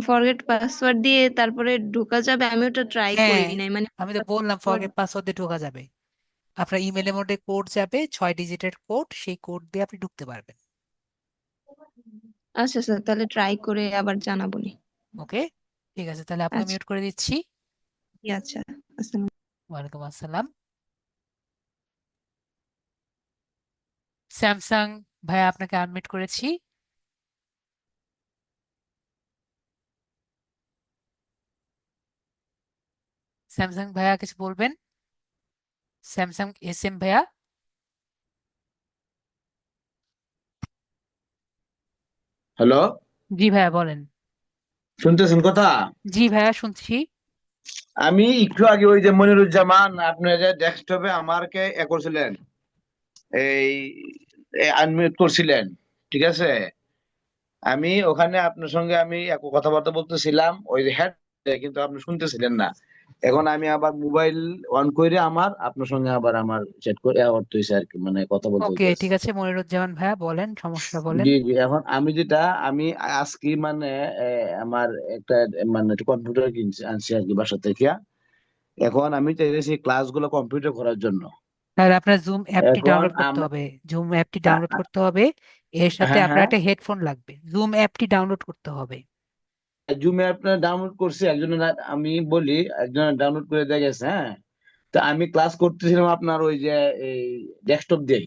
ফরগেট পাসওয়ার্ড দিয়ে তারপরে ঢোকা যাবে? আমি ওটা ট্রাই করি হ্যাঁ, নাই, মানে আমি তো বললাম ফরগেট পাসওয়ার্ড দিয়ে ঢোকা যাবে। আপনার ইমেলের মধ্যে কোড যাবে, 6 ডিজিটের কোড, সেই কোড দিয়ে আপনি ঢুকতে পারবেন। আচ্ছা স্যার, তাহলে ট্রাই করে আবার জানাবো নি। ওকে, ঠিক আছে, তাহলে আপনাকে আচ্ছা, মিউট করে দিচ্ছি। জি, আচ্ছা, আসসালাম। ওয়ালাইকুম আসসালাম। স্যামসাং ভাইয়া, আপনাকে আনমিউট করেছি। স্যামসাং ভাইয়া কিছু বলবেন? স্যামসাং এস এম ভাইয়া। হ্যালো, জি ভাইয়া বলেন। শুনতেছেন কথা? জি ভাইয়া শুনছি। আমি একটু আগে ওই যে মনিরুজ্জামান আপনার যে ডেস্কটপে আমাকে করছিলেন, এই আনমিউট করছিলেন, ঠিক আছে? আমি ওখানে আপনার সঙ্গে আমি এক কথাবার্তা বলতেছিলাম ওই যে হেড, কিন্তু আপনি শুনতেছিলেন না। এখন আমি আবার মোবাইল অন করে আমার আপনার সঙ্গে আবার আমার চ্যাট করে অর্থ হয়েছে আর কি, মানে কথা বলতে ওকে, হইতেছে। ঠিক আছে মনিরুজ্জামান ভাইয়া বলেন, সমস্যা বলেন। জি জি, এখন আমি যেটা আমি আজকে মানে আমার একটা মানে কম্পিউটার কিনছি আনছি আর কি বাসা থেকে। এখন আমি চাইছি ক্লাসগুলো কম্পিউটার করার জন্য। তাহলে আপনার জুম অ্যাপটি এখন ডাউনলোড করতে হবে, জুম অ্যাপটি ডাউনলোড করতে হবে। এর সাথে হ্যাঁ আপনার হ্যাঁ, একটা হেডফোন লাগবে, জুম অ্যাপটি ডাউনলোড করতে হবে। জুমে আপনার ডাউনলোড করছি একজনের, আমি বলি একজনের ডাউনলোড করে দিয়ে গেছে, হ্যাঁ। তো আমি ক্লাস করতেছিলাম আপনার ওই যে এই ডেস্কটপ দিয়ে।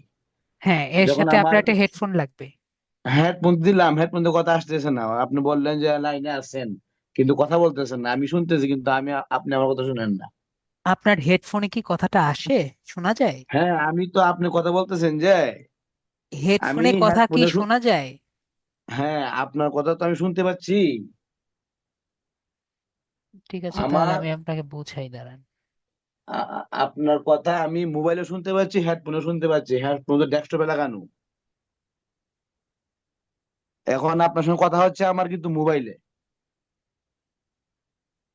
হ্যাঁ, এর যখন সাথে আমার আপনার একটা হেডফোন লাগবে। হেডফোন দিলাম, হেডফোন দিয়ে কথা আসতেছে না, আপনি বললেন যে লাইনে আছেন কিন্তু কথা বলতেছেন না, আমি শুনতেছি কিন্তু আপনি আমার কথা শুনেন না। আপনার হেডফোনে কি কথাটা আসে, শোনা যায়? হ্যাঁ, আমি তো আপনি কথা বলতেছেন যে আমি হেডফোনে কথা কি হেডফোনে, শোনা যায়? হ্যাঁ আপনার কথা তো আমি শুনতে পাচ্ছি। ঠিক আছে, তাহলে আমার আমি আপনাকে বুঝাই, দাঁড়ান। আপনার কথা আমি মোবাইলে শুনতে পাচ্ছি, হেডফোনে শুনতে পাচ্ছি, হেডফোন তো ডেস্কটপে লাগানো। এখন আপনার সঙ্গে কথা হচ্ছে আমার কিন্তু মোবাইলে।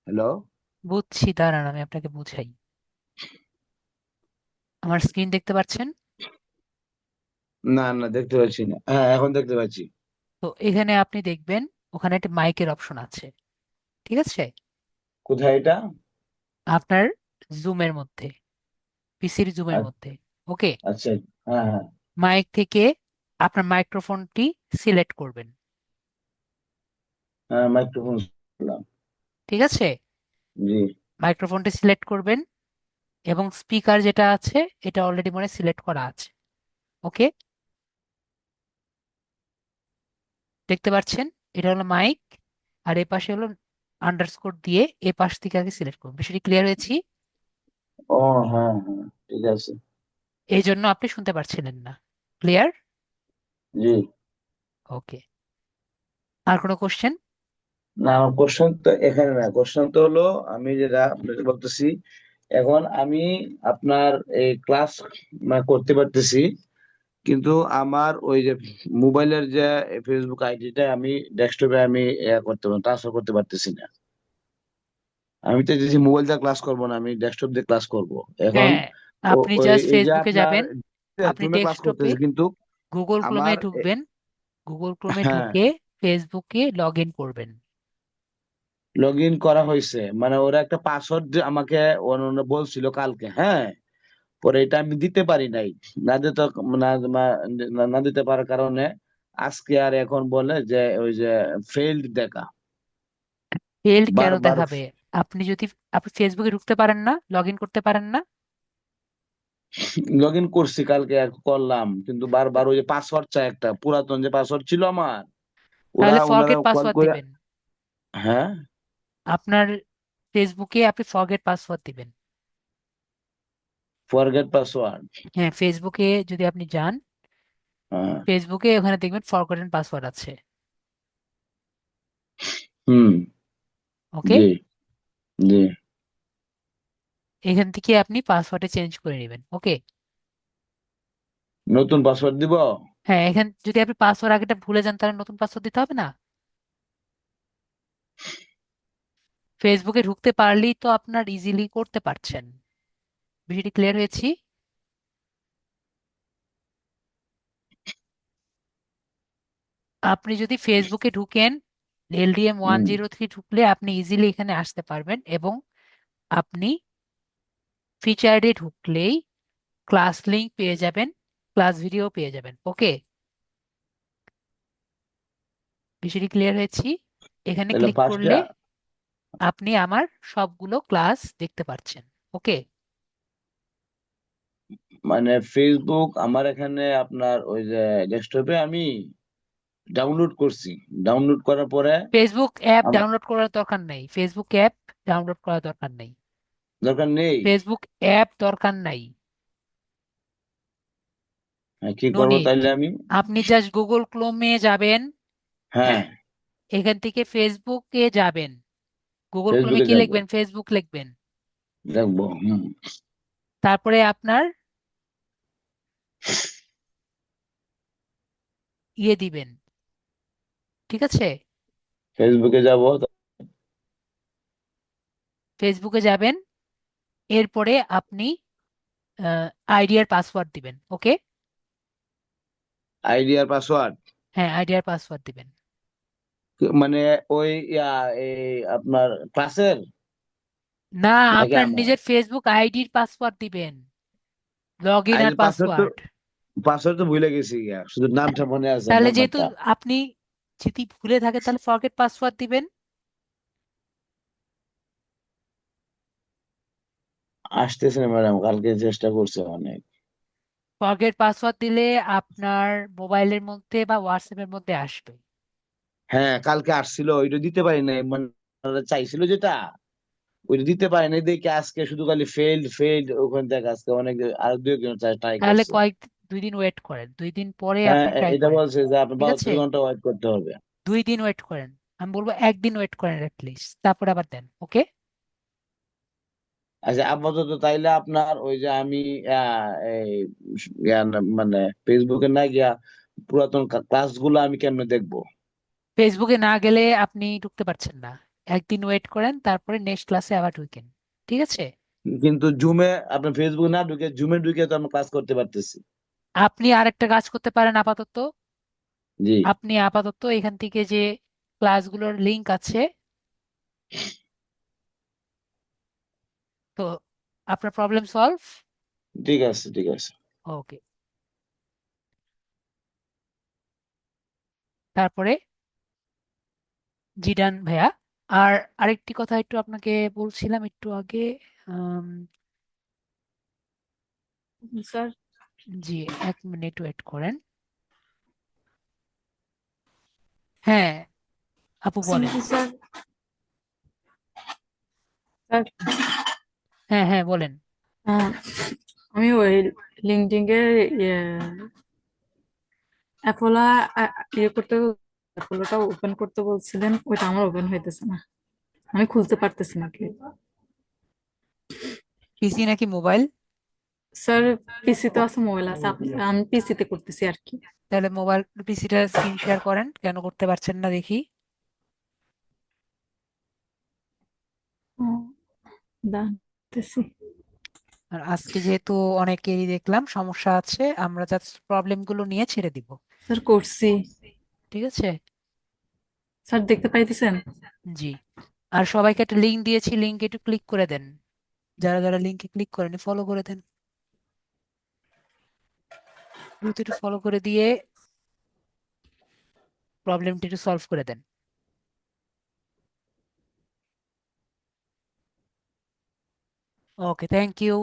হ্যালো। বুঝছি, দাঁড়ান আমি আপনাকে বুঝাই। আমার স্ক্রিন দেখতে পাচ্ছেন? না না, দেখতে পাচ্ছি না। হ্যাঁ, এখন দেখতে পাচ্ছি। তো এখানে আপনি দেখবেন ওখানে একটা মাইকের অপশন আছে, ঠিক আছে? কোথায় এটা? আপনার জুমের মধ্যে, পিসির জুমের আ- মধ্যে। ওকে, আচ্ছা। হ্যাঁ হ্যাঁ। মাইক থেকে আপনার মাইক্রোফোনটি সিলেক্ট করবেন, হ্যাঁ, মাইক্রোফোন। ঠিক আছে? জি। মাইক্রোফোনটি সিলেক্ট করবেন এবং স্পিকার যেটা আছে এটা অলরেডি মনে সিলেক্ট করা আছে। ওকে, দেখতে পাচ্ছেন? এটা হলো মাইক, আর এ পাশে হলো আন্ডারস্কোর দিয়ে এ পাশ থেকে আগে সিলেক্ট করুন। বিষয়টি ক্লিয়ার হয়েছি? ও হ্যাঁ হ্যাঁ, ঠিক আছে। এই জন্য আপনি শুনতে পারছিলেন না। ক্লিয়ার? জি। ওকে, আর কোনো কোশ্চেন? না, আমার কোশ্চেন তো এখানে না। কোশ্চেন তো হলো আমি যেটা আপনাকে বলতেছি, এখন আমি আপনার এই ক্লাস করতে পারতেছি, কিন্তু আমার ওই যে মোবাইলের যে ফেসবুক আইডিটা আমি ডেস্কটপে আমি করতে ট্রান্সফার করতে পারতেছি না। আমি তো যে মোবাইল দিয়ে ক্লাস করব না, আমি ডেস্কটপ দিয়ে ক্লাস করব। এখন হ্যাঁ, আপনি ওই জাস্ট এই যে ফেসবুকে আপনার যাবেন, আপনি জুমে ক্লাস ডেস্কটপে করতেছি, কিন্তু গুগল ক্রোমে আমার ঢুকবেন, গুগল ক্রোমে হ্যাঁ, ঢুকে ফেসবুকে লগ ইন করবেন। লগ ইন করা হয়েছে, মানে ওরা একটা পাসওয়ার্ড আমাকে ওরা বলছিল কালকে, হ্যাঁ। পরে এটা আমি দিতে পারি নাই। না দিতে না না দিতে পারার কারণে আজকে আর এখন বলে যে ওই যে ফেইল্ড দেখা ফেল্ড কেন বারবার। দেখাবে? আপনি যদি, আপনি ফেসবুকে ঢুকতে পারেন না, লগ ইন করতে পারেন না? লগ ইন করছি কালকে করলাম, কিন্তু বারবার ওই যে পাসওয়ার্ড চাই, একটা পুরাতন যে পাসওয়ার্ড ছিল আমার, তাহলে ওনারা ফরগেট কল পাসওয়ার্ড করে। দিবেন। হ্যাঁ, আপনার ফেসবুকে আপনি ফরগেট পাসওয়ার্ড দিবেন। Forget password. হ্যাঁ, ফেসবুকে যদি আপনি যান, হ্যাঁ। ফেসবুকে ওখানে দেখবেন ফরগটেন পাসওয়ার্ড আছে। হুম। ওকে, জি। জি। এখান থেকে আপনি পাসওয়ার্ডে চেঞ্জ করে নেবেন। ওকে, নতুন পাসওয়ার্ড দিব? হ্যাঁ, এখান যদি আপনি পাসওয়ার্ড আগেটা ভুলে যান তাহলে নতুন পাসওয়ার্ড দিতে হবে না। ফেসবুকে ঢুকতে পারলেই তো আপনার ইজিলি করতে পারছেন। বিষয়টি ক্লিয়ার হয়েছি? আপনি যদি ফেসবুকে ঢুকেন, LDM103 ঢুকলে আপনি ইজিলি এখানে আসতে পারবেন, এবং আপনি ফিচারে ঢুকলেই ক্লাস লিংক পেয়ে যাবেন, ক্লাস ভিডিও পেয়ে যাবেন। ওকে, বিষয়টি ক্লিয়ার হয়েছি? এখানে তাহলে ক্লিক ফার্স্টে করলে আপনি আমার সবগুলো ক্লাস দেখতে পাচ্ছেন। ওকে, মানে ফেসবুক আমার এখানে আপনার ওই যে ডেস্কটপে আমি ডাউনলোড করছি। ডাউনলোড করার পরে ফেসবুক অ্যাপ আমার ডাউনলোড করার দরকার নেই, ফেসবুক অ্যাপ ডাউনলোড করার দরকার নেই, দরকার নেই। ফেসবুক অ্যাপ দরকার নাই। হ্যাঁ, কি নো করবো নিড। তাইলে আমি? আপনি জাস্ট গুগল ক্রোমে যাবেন, হ্যাঁ, এখান থেকে ফেসবুকে যাবেন, গুগল ক্রোমে ফেসবুকে কি যাব, লিখবেন? ফেসবুক লিখবেন। দেখবো। তারপরে আপনার ইয়ে দিবেন, ঠিক আছে? ফেসবুকে যাব। ফেসবুকে যাবেন, এরপরে আপনি আইডিয়ার পাসওয়ার্ড দিবেন। ওকে, আইডি আর পাসওয়ার্ড? হ্যাঁ, আইডিয়ার পাসওয়ার্ড দিবেন। মানে ওই এই আপনার ক্লাসের না, নাকি আপনার আমার নিজের ফেসবুক আইডির পাসওয়ার্ড দিবেন, লগ ইন আর আইডির পাসওয়ার্ড? তো পাসওয়ার্ড। পাসওয়ার্ড তো ভুলে গেছি গিয়া, শুধু নামটা মনে আছে, তাহলে যেহেতু নাম্বারটা। আপনি যদি ভুলে থাকে তাহলে ফরগেট পাসওয়ার্ড দিবেন। আসতেছে না ম্যাডাম, কালকে চেষ্টা করছে অনেক। ফরগেট পাসওয়ার্ড দিলে আপনার মোবাইলের মধ্যে বা হোয়াটসঅ্যাপের মধ্যে আসবে। হ্যাঁ, কালকে আসছিল, ওইটা দিতে পারি নাই, মানে ওরা চাইছিল যেটা, ওইটা দিতে পারি নাই দেখে আজকে শুধু খালি ফেইল্ড ফেইল্ড ওখান থেকে আজকে অনেক, আর দু একজন ট্রাই তাহলে করছে। 2 দিন ওয়েট করেন, 2 দিন পরে হ্যাঁ, আপনি ট্রাই এটা করেন। বলছে যে আপনি ঠিক আছে, 72 ঘন্টা ওয়েট করতে হবে। 2 দিন ওয়েট করেন, আমি বলবো একদিন ওয়েট করেন লিস্ট, তারপরে আবার দেন। ওকে? আচ্ছা আপাতত তাইলে আপনার ওই যে আমি এই মানে ফেসবুকে না গিয়া পুরাতন ক্লাসগুলো আমি কেমনে দেখবো? ফেসবুকে না গেলে আপনি ঢুকতে পারছেন না, একদিন ওয়েট করেন, তারপরে নেক্সট ক্লাসে আবার ঢুকেন। ঠিক আছে? কিন্তু জুমে, আপনার ফেসবুক না ঢুকে জুমে ঢুকে তো আমি ক্লাস করতে পারতেছি। আপনি আরেকটা কাজ করতে পারেন আপাতত। জি। আপনি আপাতত এখান থেকে যে ক্লাসগুলোর লিংক আছে, তো আপনার প্রবলেম সলভ। ঠিক আছে, ঠিক আছে। ওকে, তারপরে জিডান ভাইয়া, আর আরেকটি কথা একটু আপনাকে বলছিলাম একটু আগে। আম, স্যার জি, 1 মিনিট ওয়েট করেন। হ্যাঁ আপু বলেন। স্যার স্যার হ্যাঁ হ্যাঁ বলেন। আহ, আমি ওই লিঙ্কডিন এর অ্যাপোলো ইয়ে করতে অ্যাপোলোটা ওপেন করতে বলছিলেন, ওইটা আমার ওপেন হইতেছে না, আমি খুলতে পারতেছি না কি। পিসি নাকি মোবাইল? স্যার পিসি তো আছে, মোবাইল আছে, আমি পিসিতে করতেছি আর কি। তাহলে মোবাইল পিসিটা স্ক্রিন শেয়ার করেন, কেন করতে পারছেন না দেখি। ও, দাঁড়াতেছি। আর আজকে যেহেতু অনেকেরই দেখলাম সমস্যা আছে, আমরা জাস্ট প্রবলেম গুলো নিয়ে ছেড়ে দিব। স্যার করছি। ঠিক আছে? স্যার দেখতে পাইতেছেন? জি। আর সবাইকে একটা লিংক দিয়েছি, লিংকে একটু ক্লিক করে দেন। যারা যারা লিংকে ক্লিক করেনি ফলো করে দেন, দ্রুত একটু ফলো করে দিয়ে প্রবলেমটি একটু সলভ করে দেন। ওকে, থ্যাংক ইউ।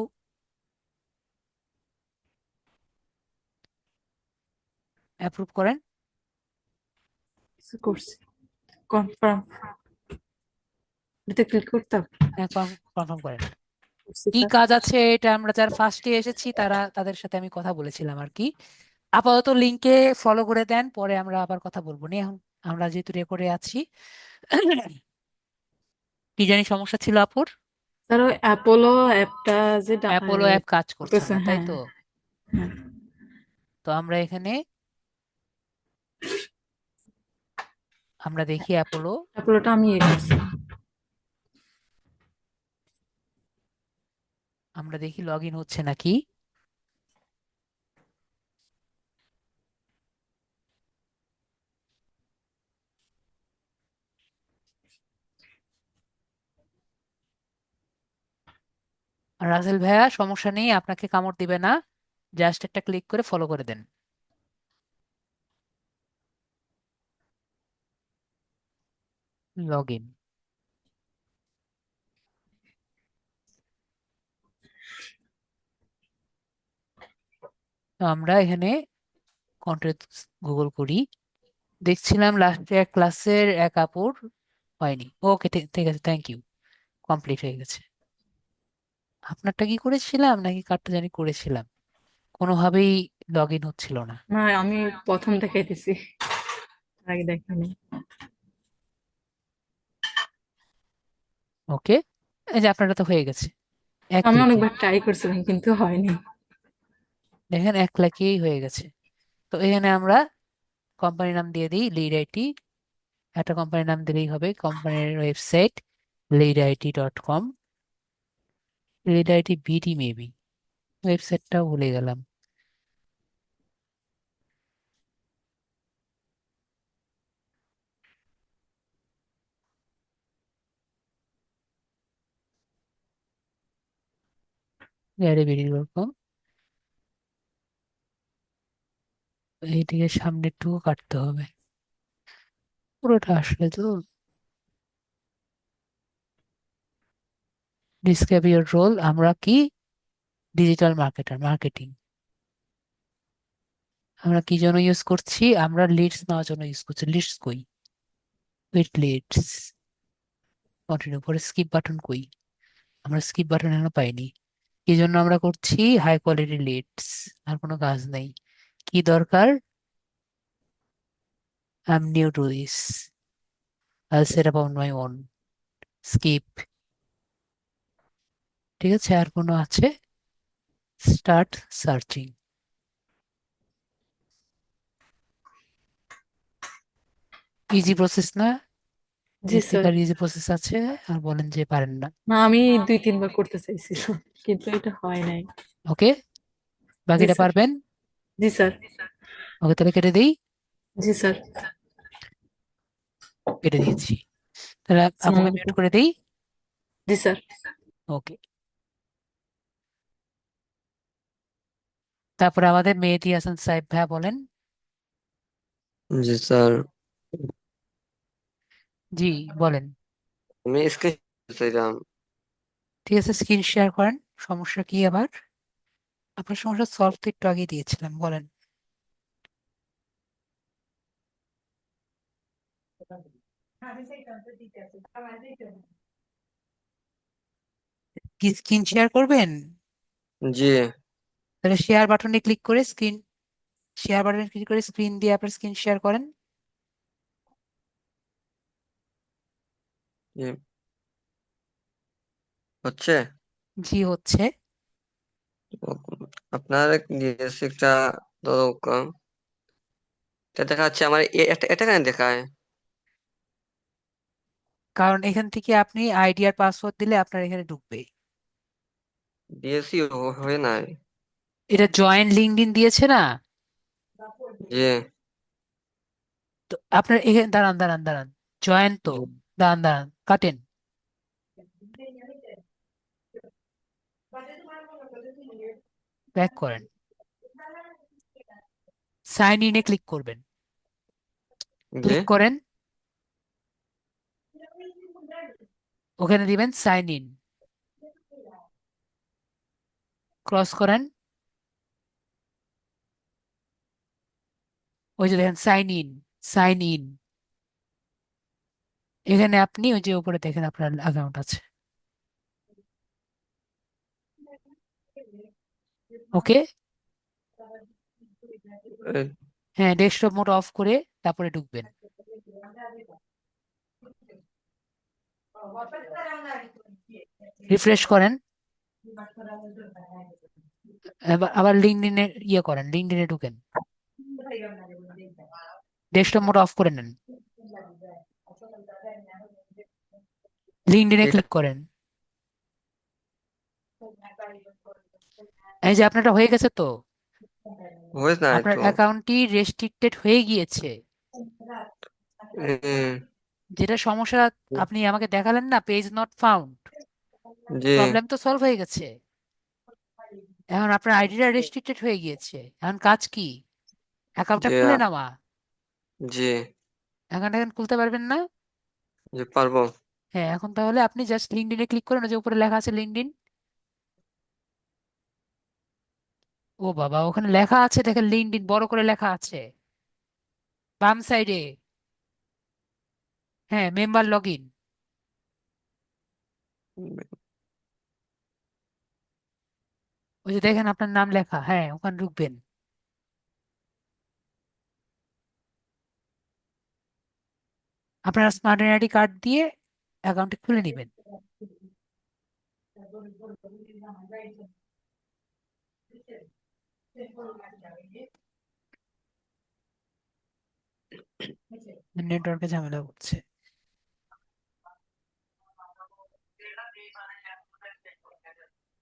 অ্যাপ্রুভ করেন। করছি, কনফার্ম, এতে ক্লিক করতে হবে। হ্যাঁ, কনফার্ম করেন। করছি কি স্যার। কাজ আছে এটা আমরা যারা ফার্স্টে এসেছি তাদের সাথে আমি কথা বলেছিলাম আর কি। আপাতত লিংকে ফলো করে দেন, পরে আমরা আবার কথা বলবো নি এখন। আমরা যেহেতু রেকর্ডে আছি। কি জানি সমস্যা ছিল আপুর? স্যার ওই অ্যাপোলো অ্যাপটা যে অ্যাপোলো অ্যাপ কাজ করছে করতেছে, না, তাই হ্যাঁ তো? হ্যাঁ। তো আমরা এখানে আমরা দেখি অ্যাপোলো। অ্যাপোলোটা আমি ইয়ে করছি। আমরা দেখি লগ ইন হচ্ছে নাকি। আর রাসেল ভাইয়া সমস্যা নেই, আপনাকে কামড় দিবে না, জাস্ট একটা ক্লিক করে ফলো করে দেন। Log in. তো আমরা এখানে কন্টেন্ট গুগল করি, দেখছিলাম লাস্টে এক ক্লাসের এক আপুর হয়নি। ওকে, ঠিক আছে, থ্যাংক ইউ, কমপ্লিট হয়ে গেছে। আপনারটা কি করেছিলাম নাকি কারটা জানি করেছিলাম, কোনোভাবেই লগ ইন হচ্ছিল না। না আমি প্রথম দেখাইতেছি, তার আগে দেখানি। ওকে, এই যে আপনারটা তো হয়ে গেছে এক আমি ক্লিকে। অনেকবার ট্রাই করছিলাম কিন্তু হয়নি। দেখেন এক ক্লিকেই হয়ে গেছে। তো এখানে আমরা কোম্পানির নাম দিয়ে দিই লিড আইটি। একটা কোম্পানির নাম দিলেই হবে, কোম্পানির website leadit.com, lead IT BD maybe, ওয়েবসাইটটাও ভুলে গেলাম। বিডি.com। এইদিকে সামনে একটু কাটতে হবে, পুরোটা আসলে তো। ডিসক্রাইব ইউর রোল, আমরা কি ডিজিটাল মার্কেটিং। আমরা কি জন্য ইউজ করছি? আমরা লিডস নেওয়ার জন্য ইউজ করছি। লিডস কই? With leads. কন্টিনিউ পরে স্কিপ বাটন কই? আমরা স্কিপ বাটন এখনো পাইনি। কি জন্য আমরা করছি? High quality Leeds. আর কোনো কাজ নেই। কি দরকার? I am new to this. I'll set up on my own. Skip. ঠিক আছে, আর কোনো আছে? Start searching. ইজি প্রসেস না? জি এর থেকে স্যার। আর ইজি প্রসেস আছে? আর বলেন যে পারেন না। না, আমি 2-3 বার করতে চাইছিলাম কিন্তু এটা হয় নাই। ওকে, জি বাকিটা স্যার। পারবেন? জি স্যার। ওকে, তাহলে কেটে দিই। জি স্যার। কেটে দিয়েছি। তাহলে আসসালামু আপুকে মিউট আলাইকুম। করে দিই। জি স্যার। ওকে, তারপরে আমাদের মেহেদী হাসান সাহেব ভাইয়া বলেন। জি স্যার, জি বলেন। আমি স্ক্রিন চাইলাম। ঠিক আছে, স্ক্রিন শেয়ার করেন। সমস্যা কি আবার? আপনার সমস্যা সলভ তো একটু আগে দিয়েছিলাম, বলেন। কি স্ক্রিন শেয়ার করবেন? জি তাহলে শেয়ার বাটনে ক্লিক করে শেয়ার বাটনে ক্লিক করে স্ক্রিন দিয়ে আপনার স্ক্রিন শেয়ার করেন। জি, হচ্ছে। জি হচ্ছে। আপনার দিয়েছে একটা, ধরো এটা দেখা যাচ্ছে আমার এটা কেন দেখায়? কারণ এখান থেকে আপনি আইডি আর পাসওয়ার্ড দিলে আপনার এখানে ঢুকবে। দিয়েছি, হয়ে নাই। এটা জয়েন লিঙ্কডইন দিয়েছে না? জি তো আপনার এখানে দাঁড়ান দাঁড়ান দাঁড়ান, জয়েন তো, জি দাঁড়ান দাঁড়ান, কাটেন। ব্যাক করেন, সাইন ইনে ক্লিক করবেন। জি ক্লিক করেন, ওখানে দিবেন সাইন ইন। ক্রস করেন, ওই যে দেখেন সাইন ইন, সাইন ইন। এখানে আপনি ওই যে উপরে দেখেন আপনার অ্যাকাউন্ট আছে। ওকে, এ- হ্যাঁ, ডেস্কটপ মোড অফ করে তারপরে ঢুকবেন। রিফ্রেশ করেন, আবার লিঙ্কডইনে ইয়ে করেন, লিঙ্কডইনে ঢুকেন। ডেস্কটপ মোড অফ করে নেন, লিঙ্কডইনে এটা ক্লিক করেন। এই যে আপনারটা হয়ে গেছে তো, হয়ে নাই আপনার তো। অ্যাকাউন্টটি রেস্ট্রিক্টেড হয়ে গিয়েছে। হুম, যেটা সমস্যা আপনি আমাকে দেখালেন না, page not found, G problem তো সলভ হয়ে গেছে। এখন আপনার আইডিটা রেস্ট্রিক্টেড হয়ে গিয়েছে। এখন কাজ কি? অ্যাকাউন্টটা জি খুলে নেওয়া। জি অ্যাকাউন্ট এখন খুলতে পারবেন না? জি পারবো। হ্যাঁ, এখন তাহলে আপনি জাস্ট লিঙ্কডইনে ক্লিক করেন, ওই যে উপরে লেখা আছে লিঙ্কডইন। ও বাবা, ওখানে লেখা আছে দেখেন, লিঙ্কডইন বড় করে লেখা আছে বাম সাইডে। হ্যাঁ, মেম্বার লগ ইন। ওই যে দেখেন আপনার নাম লেখা, হ্যাঁ ওখানে ঢুকবেন। আপনার স্মার্ট আইডি কার্ড দিয়ে অ্যাকাউন্টটি খুলে নেবেন। নেটওয়ার্কে ঝামেলা করছে।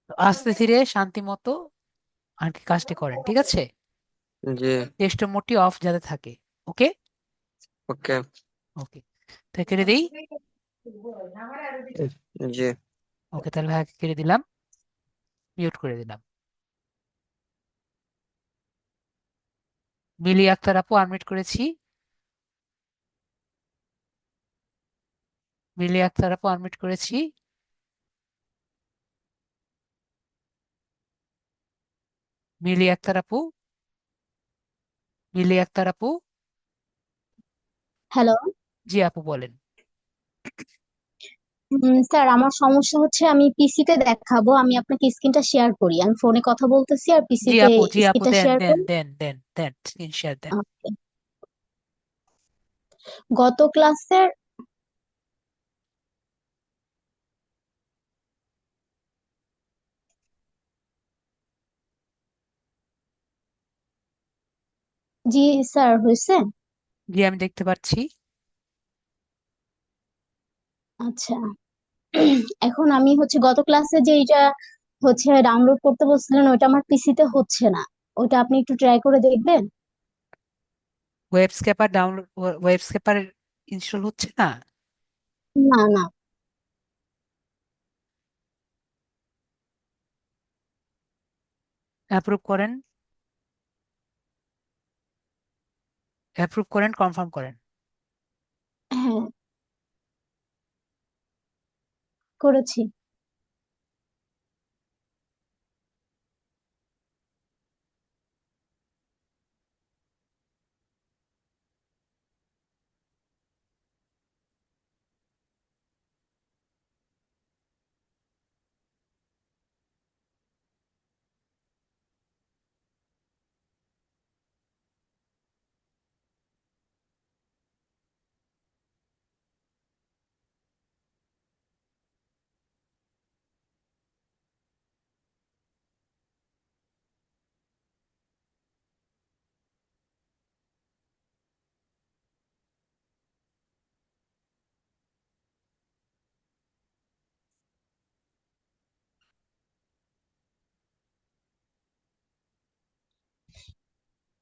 তো আস্তে ধীরে শান্তি মতো আর কি কাজটি করেন, ঠিক আছে? জি ডেস্কটপ মোডটি অফ যাতে থাকে। ওকে। ওকে। ওকে, তাই কেটে দিই। জি ওকে, তাহলে ভাইয়াকে কেটে দিলাম, মিউট করে দিলাম। মিলি আক্তার আপু আনমিউট করেছি। মিলি আক্তার আপু আনমিউট করেছি। মিলি আক্তার আপু, মিলি আক্তার আপু। হ্যালো। জি আপু বলেন। স্যার, আমার সমস্যা হচ্ছে আমি পিসিতে দেখাবো, আমি আপনাকে স্ক্রিনটা শেয়ার করি, আমি ফোনে কথা বলতেছি আর জি পিসিতে আপু, জি আপু, স্ক্রিনটা দেন শেয়ার দেন করি। দেন দেন দেন, স্ক্রিন শেয়ার দেন। Okay. গত ক্লাসের জি স্যার, হয়েছে। জি আমি দেখতে পাচ্ছি। আচ্ছা, এখন আমি গত ক্লাসে যে এটা ডাউনলোড করতে বলছিলেন, ওইটা আমার পিসিতে হচ্ছে না। ওইটা আপনি একটু ট্রাই করে দেখবেন। Web scraper download, web scraper install হচ্ছে না? না না। অ্যাপ্রুভ করেন, অ্যাপ্রুভ করেন, কনফার্ম করেন। হ্যাঁ, করেছি।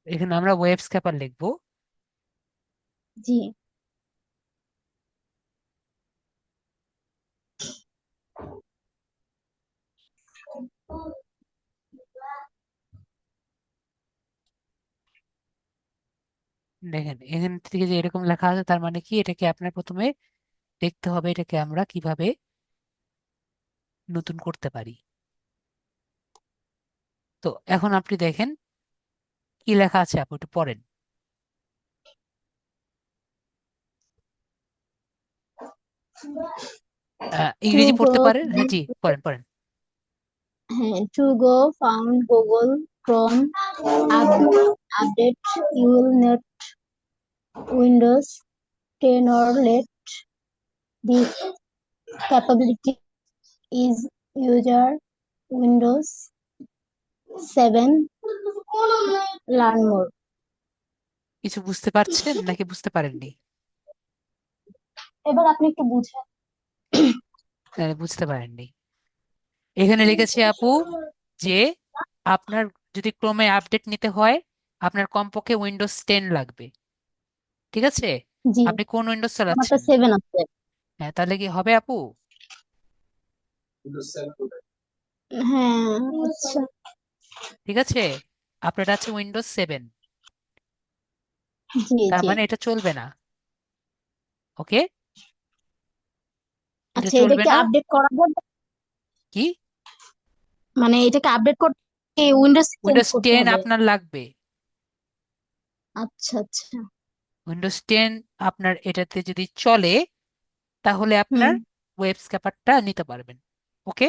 এখানে আমরা ওয়েব স্ক্রেপার লিখবো। জি। দেখেন এখান থেকে যে এরকম লেখা আছে, তার মানে কি এটাকে আপনার প্রথমে দেখতে হবে এটাকে আমরা কিভাবে নতুন করতে পারি। তো এখন আপনি দেখেন কি লেখা আছে, আপনি একটু পড়েন। টু ইংরেজি গো পড়তে পারেন? হ্যাঁ জি, পড়েন পড়েন। হ্যাঁ, to go found Google Chrome update you will need Windows 10 or let the capability is user Windows 7 learn more. কিছু বুঝতে পারছেন নাকি বুঝতে পারেননি? এবার আপনি একটু বুঝেন। বুঝতে পারেননি। এখানে লিখেছি আপু যে আপনার যদি ক্রোমে আপডেট নিতে হয় আপনার কমপক্ষে উইন্ডোজ 10 লাগবে। ঠিক আছে? জি, আপনি কোন উইন্ডোজ আমার তো চালাচ্ছেন? 7 আছে। হ্যাঁ, তাহলে কি হবে আপু? হ্যাঁ, আচ্ছা। ঠিক আছে, আপনার আছে উইন্ডোজ 7, জি তার জি। মানে এটা চলবে না। ওকে, এটা আচ্ছা, এটা চলবে কি না। আপডেট করাবো? কি? মানে এটাকে আপডেট করতে উইন্ডোজ চেঞ্জ উইন্ডোজ করতে টেন হবে? আপনার লাগবে। আচ্ছা আচ্ছা। উইন্ডোজ 10 আপনার এটাতে যদি চলে তাহলে হুম। আপনার ওয়েব স্ক্যাপারটা নিতে পারবেন। ওকে,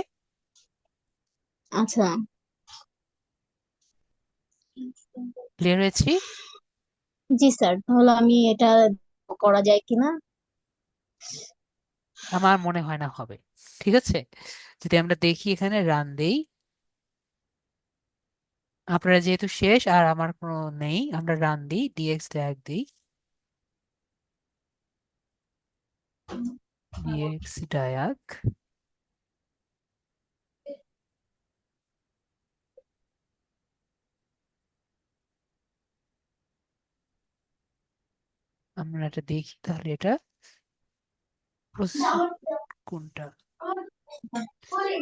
আচ্ছা। ক্লিয়ার হয়েছি? জি স্যার, তাহলে আমি এটা করা যায় কিনা? আমার মনে হয় না হবে। ঠিক আছে, যদি আমরা দেখি এখানে রান দেই, আপনারা যেহেতু শেষ আর আমার কোনো নেই, আমরা রান দিই, ডিএক্স ড্র্যাগ দিই, ডিএক্স ডায়াগ। আমরা এটা দেখি তাহলে এটা processor কোনটা।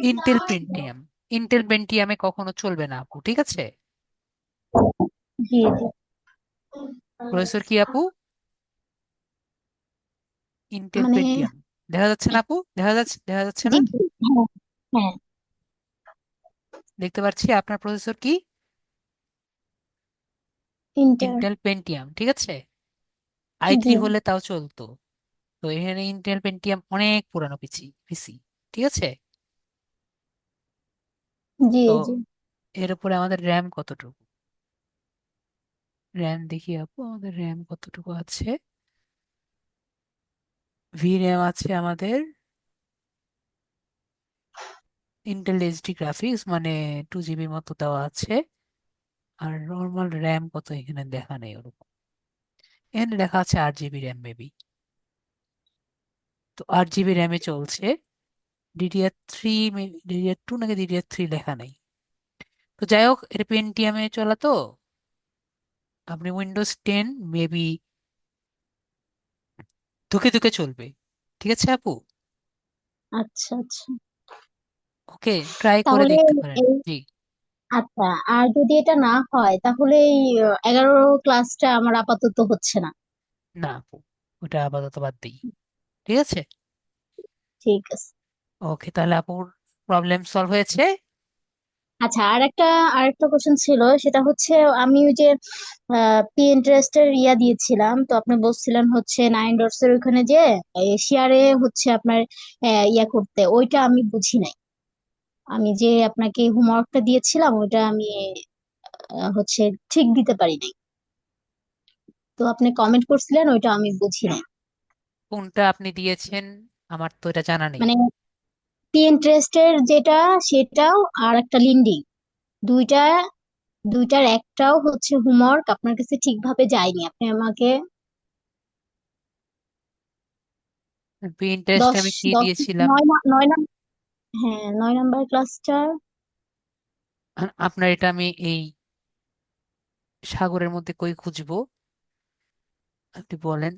Intel Pentium. ইন্টেল পেন্টিয়ামে কখনো চলবে না আপু, ঠিক আছে? জি জি। প্রসেসর কি আপু? ইন্টেল মানে পেন্টিয়াম। দেখা যাচ্ছে না আপু? দেখা যাচ্ছে জি না? জি, হ্যাঁ হ্যাঁ। দেখতে পাচ্ছি আপনার প্রসেসর কি? ইন্টার। ইন্টেল পেন্টিয়াম, ঠিক আছে। i3 জি হলে তাও চলতো। তো এখানে ইন্টেল পেন্টিয়াম অনেক পুরানো পিসি পিসি, ঠিক আছে। জি তো জি। এর উপরে আমাদের র্যাম কতটুকু? র্যাম দেখি আপু, আমাদের র্যাম কতটুকু আছে। ভি র্যাম আছে আমাদের, ইন্টেল এইচডি গ্রাফিক্স মানে 2 জিবির মতো দেওয়া আছে। আর নর্মাল র্যাম কত এখানে দেখা নেই ওরকম, এখানে লেখা আছে 8 GB র্যাম মেবি। তো 8 GB র্যামে চলছে, DDR3, DDR2 নাকি DDR3 লেখা নেই। তো যাই হোক, এটা পেন্টিয়ামে চলা তো, আপনি Windows 10 মেবি ধুকে ধুকে চলবে। ঠিক আছে আপু? আচ্ছা আচ্ছা। ওকে, ট্রাই করে তাহলে দেখতে পারেন। এই জি। আচ্ছা, আর যদি এটা না হয় তাহলে এই 11 ক্লাসটা আমার আপাতত হচ্ছে না। না আপু, ওটা আপাতত বাদ দিই। ঠিক আছে। ঠিক আছে। ওকে, তাহলে আপুর প্রবলেম সলভ হয়েছে। আচ্ছা, আরেকটা কোশ্চেন ছিল, সেটা হচ্ছে আমি ওই যে পিন্টারেস্টের দিয়েছিলাম, তো আপনি বলছিলেন হচ্ছে 9 ডটস এর ওখানে যে শেয়ারে হচ্ছে আপনার করতে, ওইটা আমি বুঝি নাই। আমি যে আপনাকে হোমওয়ার্কটা দিয়েছিলাম ওইটা আমি হচ্ছে ঠিক দিতে পারি নাই। তো আপনি কমেন্ট করছিলেন, ওইটা আমি বুঝি নাই। কোনটা আপনি দিয়েছেন আমার তো এটা জানা নেই। মানে পিন্টারেস্টের যেটা সেটাও, আর একটা লিন্ডিং, দুইটা দুইটার একটাও হচ্ছে হোমওয়ার্ক আপনার কাছে ঠিকভাবে যায়নি। আপনি আমাকে ইন্টারেস্ট দশ আমি কি দশ দিয়েছিলাম? 9 হ্যাঁ, 9 নাম্বার ক্লাসটা। আপনার এটা আমি এই সাগরের মধ্যে কই খুঁজবো, আপনি বলেন,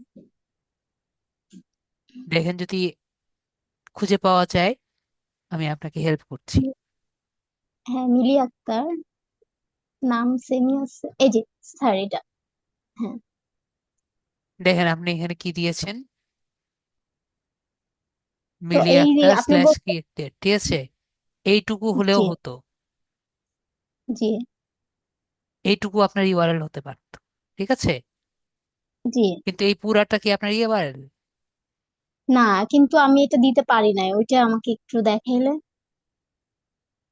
দেখেন যদি খুঁজে পাওয়া যায় আমি আপনাকে হেল্প করছি। হ্যাঁ, মিলি আক্তার, নাম সেমই আছে, এই যে স্যার এটা। হ্যাঁ, দেখেন আপনি এখানে কি দিয়েছেন, তো মিলি এই যে আক্তার আপনি স্ল্যাশ ক্রিয়েটেড, ঠিক আছে? এইটুকু হলেও জি হতো, জি এইটুকু আপনার ইউআরএল হতে পারতো। ঠিক আছে, জি। কিন্তু এই পুরাটা কি আপনার ইউআরএল? না, কিন্তু আমি এটা দিতে পারি নাই, ওইটা আমাকে একটু দেখাইলে।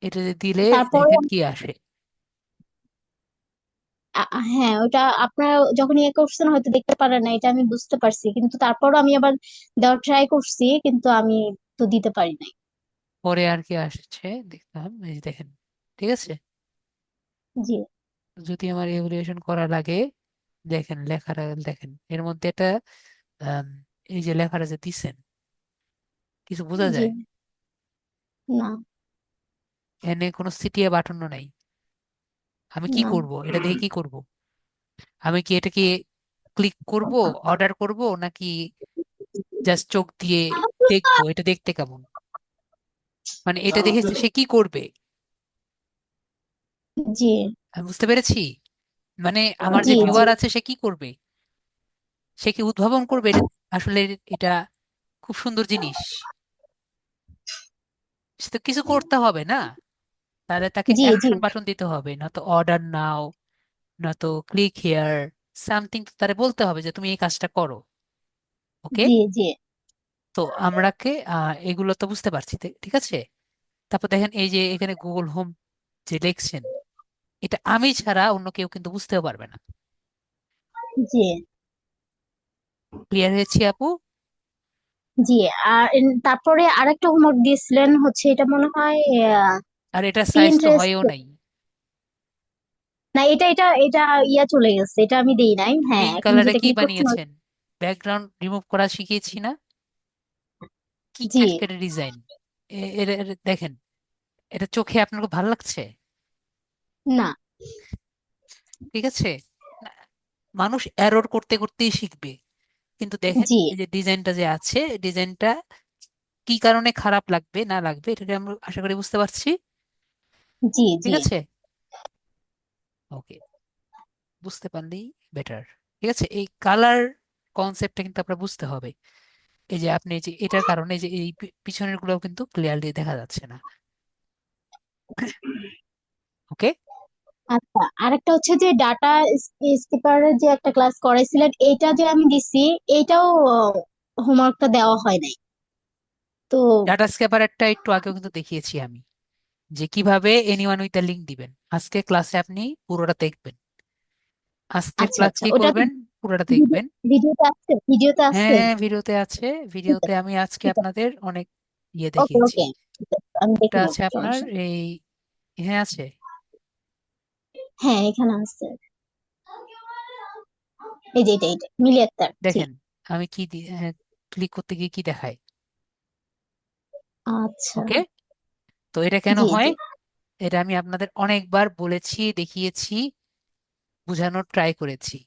এটা যে দিলে তারপরে দেখেন কি আসে। হ্যাঁ, ওটা আপনারা যখন করছেন হয়তো দেখতে পারেন না, এটা আমি বুঝতে পারছি, কিন্তু তারপরও আমি আবার দেওয়ার ট্রাই করছি, কিন্তু আমি তো দিতে পারি নাই। পরে আর কি আসছে দেখলাম, এই যে দেখেন। ঠিক আছে, জি যদি আমার ইভ্যালুয়েশন করা লাগে, দেখেন লেখাটা দেখেন, এর মধ্যে একটা আম, এই যে লেখাটা যে দিছেন কিছু বোঝা জি। যায়? না এনে কোনো সিটিএ বাটনও নাই। আমি কি না। করব, এটা দেখে কি করব? আমি কি এটাকে ক্লিক করব, অর্ডার করব, নাকি জাস্ট চোখ দিয়ে দেখবো এটা দেখতে কেমন? মানে এটা দেখে সে কি করবে? জি আমি বুঝতে পেরেছি। মানে আমার যে জি জি ভিউয়ার আছে সে কি করবে? সে কি উদ্ভাবন করবে এটা? আসলে এটা খুব সুন্দর জিনিস, সে তো কিছু করতে হবে না, তাহলে তাকে জি জি অ্যাকশন বাটন দিতে হবে, না তো অর্ডার নাও, না তো ক্লিক হিয়ার, সামথিং তো তারে বলতে হবে যে তুমি এই কাজটা করো। ওকে, জি জি তো আমরাকে এগুলো তো বুঝতে পারছি, ঠিক আছে। তারপর দেখেন এই যে এখানে গুগল হোম যে লিখছেন, এটা আমি ছাড়া অন্য কেউ কিন্তু বুঝতেও পারবে না। জি ক্লিয়ার হয়েছি আপু? জি। আর তারপরে আরেকটা হোমওয়ার্ক দিয়েছিলেন, হচ্ছে এটা মনে হয় আর এটা সাইজ তো পিন্টারেস্ট। হয়ও নাই। না, এটা চলে গেছে, এটা আমি দেই নাই। হ্যাঁ, পিঙ্ক এখন কালারে যেটা কি ক্লিক করছেন বানিয়েছেন? ব্যাকগ্রাউন্ড রিমুভ করা শিখিয়েছি না? কি জি খ্যাটখ্যাটে ডিজাইন! দেখেন, এটা চোখে আপনার খুব ভালো লাগছে? না। ঠিক আছে, না, মানুষ এরর করতে করতেই শিখবে। কিন্তু দেখেন জি এই যে ডিজাইনটা যে আছে, ডিজাইনটা কি কারণে খারাপ লাগবে না লাগবে এটা আমরা আশা করি বুঝতে পারছি। জি ঠিক জি আছে, ওকে, বুঝতে পারলেই বেটার। ঠিক আছে, এই কালার কনসেপ্টটা কিন্তু আপনার বুঝতে হবে। এই যে আপনি এই যে এটার কারণে এই যে এই পিছনের গুলো কিন্তু ক্লিয়ারলি দেখা যাচ্ছে না। ওকে, আচ্ছা, আরেকটা হচ্ছে যে ডাটা স্কিপারের যে একটা ক্লাস করাইছিলেন, এইটা যে আমি দিছি, এইটাও হোমওয়ার্কটা দেওয়া হয় নাই। তো ডাটা স্ক্যাপারেরটা একটু আগেও কিন্তু দেখিয়েছি আমি, যে কিভাবে এনিওয়ান উইথ লিঙ্ক দিবেন। আজকে ক্লাসে আপনি পুরোটা দেখবেন, আজকের আচ্ছা ক্লাস আচ্ছা, কি ওটা কি করবেন, পুরোটা দেখবেন। ভিডিওতে আছে? ভিডিওতে আছে? হ্যাঁ, ভিডিওতে আছে। ঠিক ভিডিওতে আছে আমি আজকে ঠিক আছে। আপনাদের অনেক ইয়ে ওকে দেখিয়েছি। ওকে, ঠিক আছে, আমি দেখে এটা নেবো, আছে আপনার সমস্যা নেই। এই, হ্যাঁ আছে। হ্যাঁ এখানে আছে, এই যে এটা মিলি আক্তার, জি। দেখেন আমি কি ক্লিক করতে গিয়ে কি দেখায়। আচ্ছা। ওকে, তো এটা কেন জি হয়? জি এটা আমি আপনাদের অনেকবার বলেছি, দেখিয়েছি, বোঝানোর ট্রাই করেছি।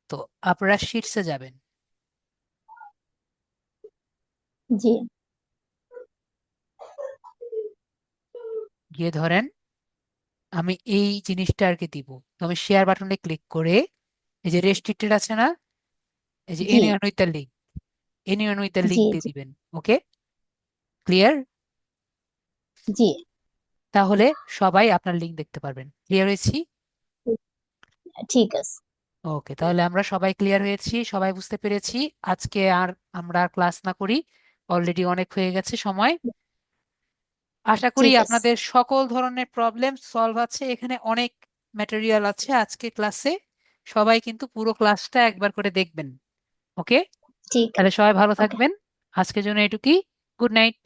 তো আপনারা শীটসে যাবেন, জি গিয়ে ধরেন আমি এই জিনিসটা আর কি দিব। তো আমি শেয়ার বাটনে ক্লিক করে এই যে রেস্ট্রিক্টেড আছে না, এই যে জি anyone with the link, anyone with the link জি দিয়ে জি দিবেন। ওকে, ক্লিয়ার? জি তাহলে সবাই আপনার লিঙ্ক দেখতে পারবেন। ক্লিয়ার হয়েছি? ঠিক আছে। ওকে, তাহলে আমরা সবাই ক্লিয়ার হয়েছি, সবাই বুঝতে পেরেছি। আজকে আর আমরা ক্লাস না করি, অলরেডি অনেক হয়ে গেছে সময়। আশা করি ঠিক আছে। আপনাদের সকল ধরনের প্রবলেম সলভ আছে। এখানে অনেক ম্যাটেরিয়াল আছে আজকে ক্লাসে, সবাই কিন্তু পুরো ক্লাসটা একবার করে দেখবেন। ওকে, ঠিক তাহলে আছে। সবাই ভালো ওকে। থাকবেন। আজকের জন্য এটুকুই। Good night.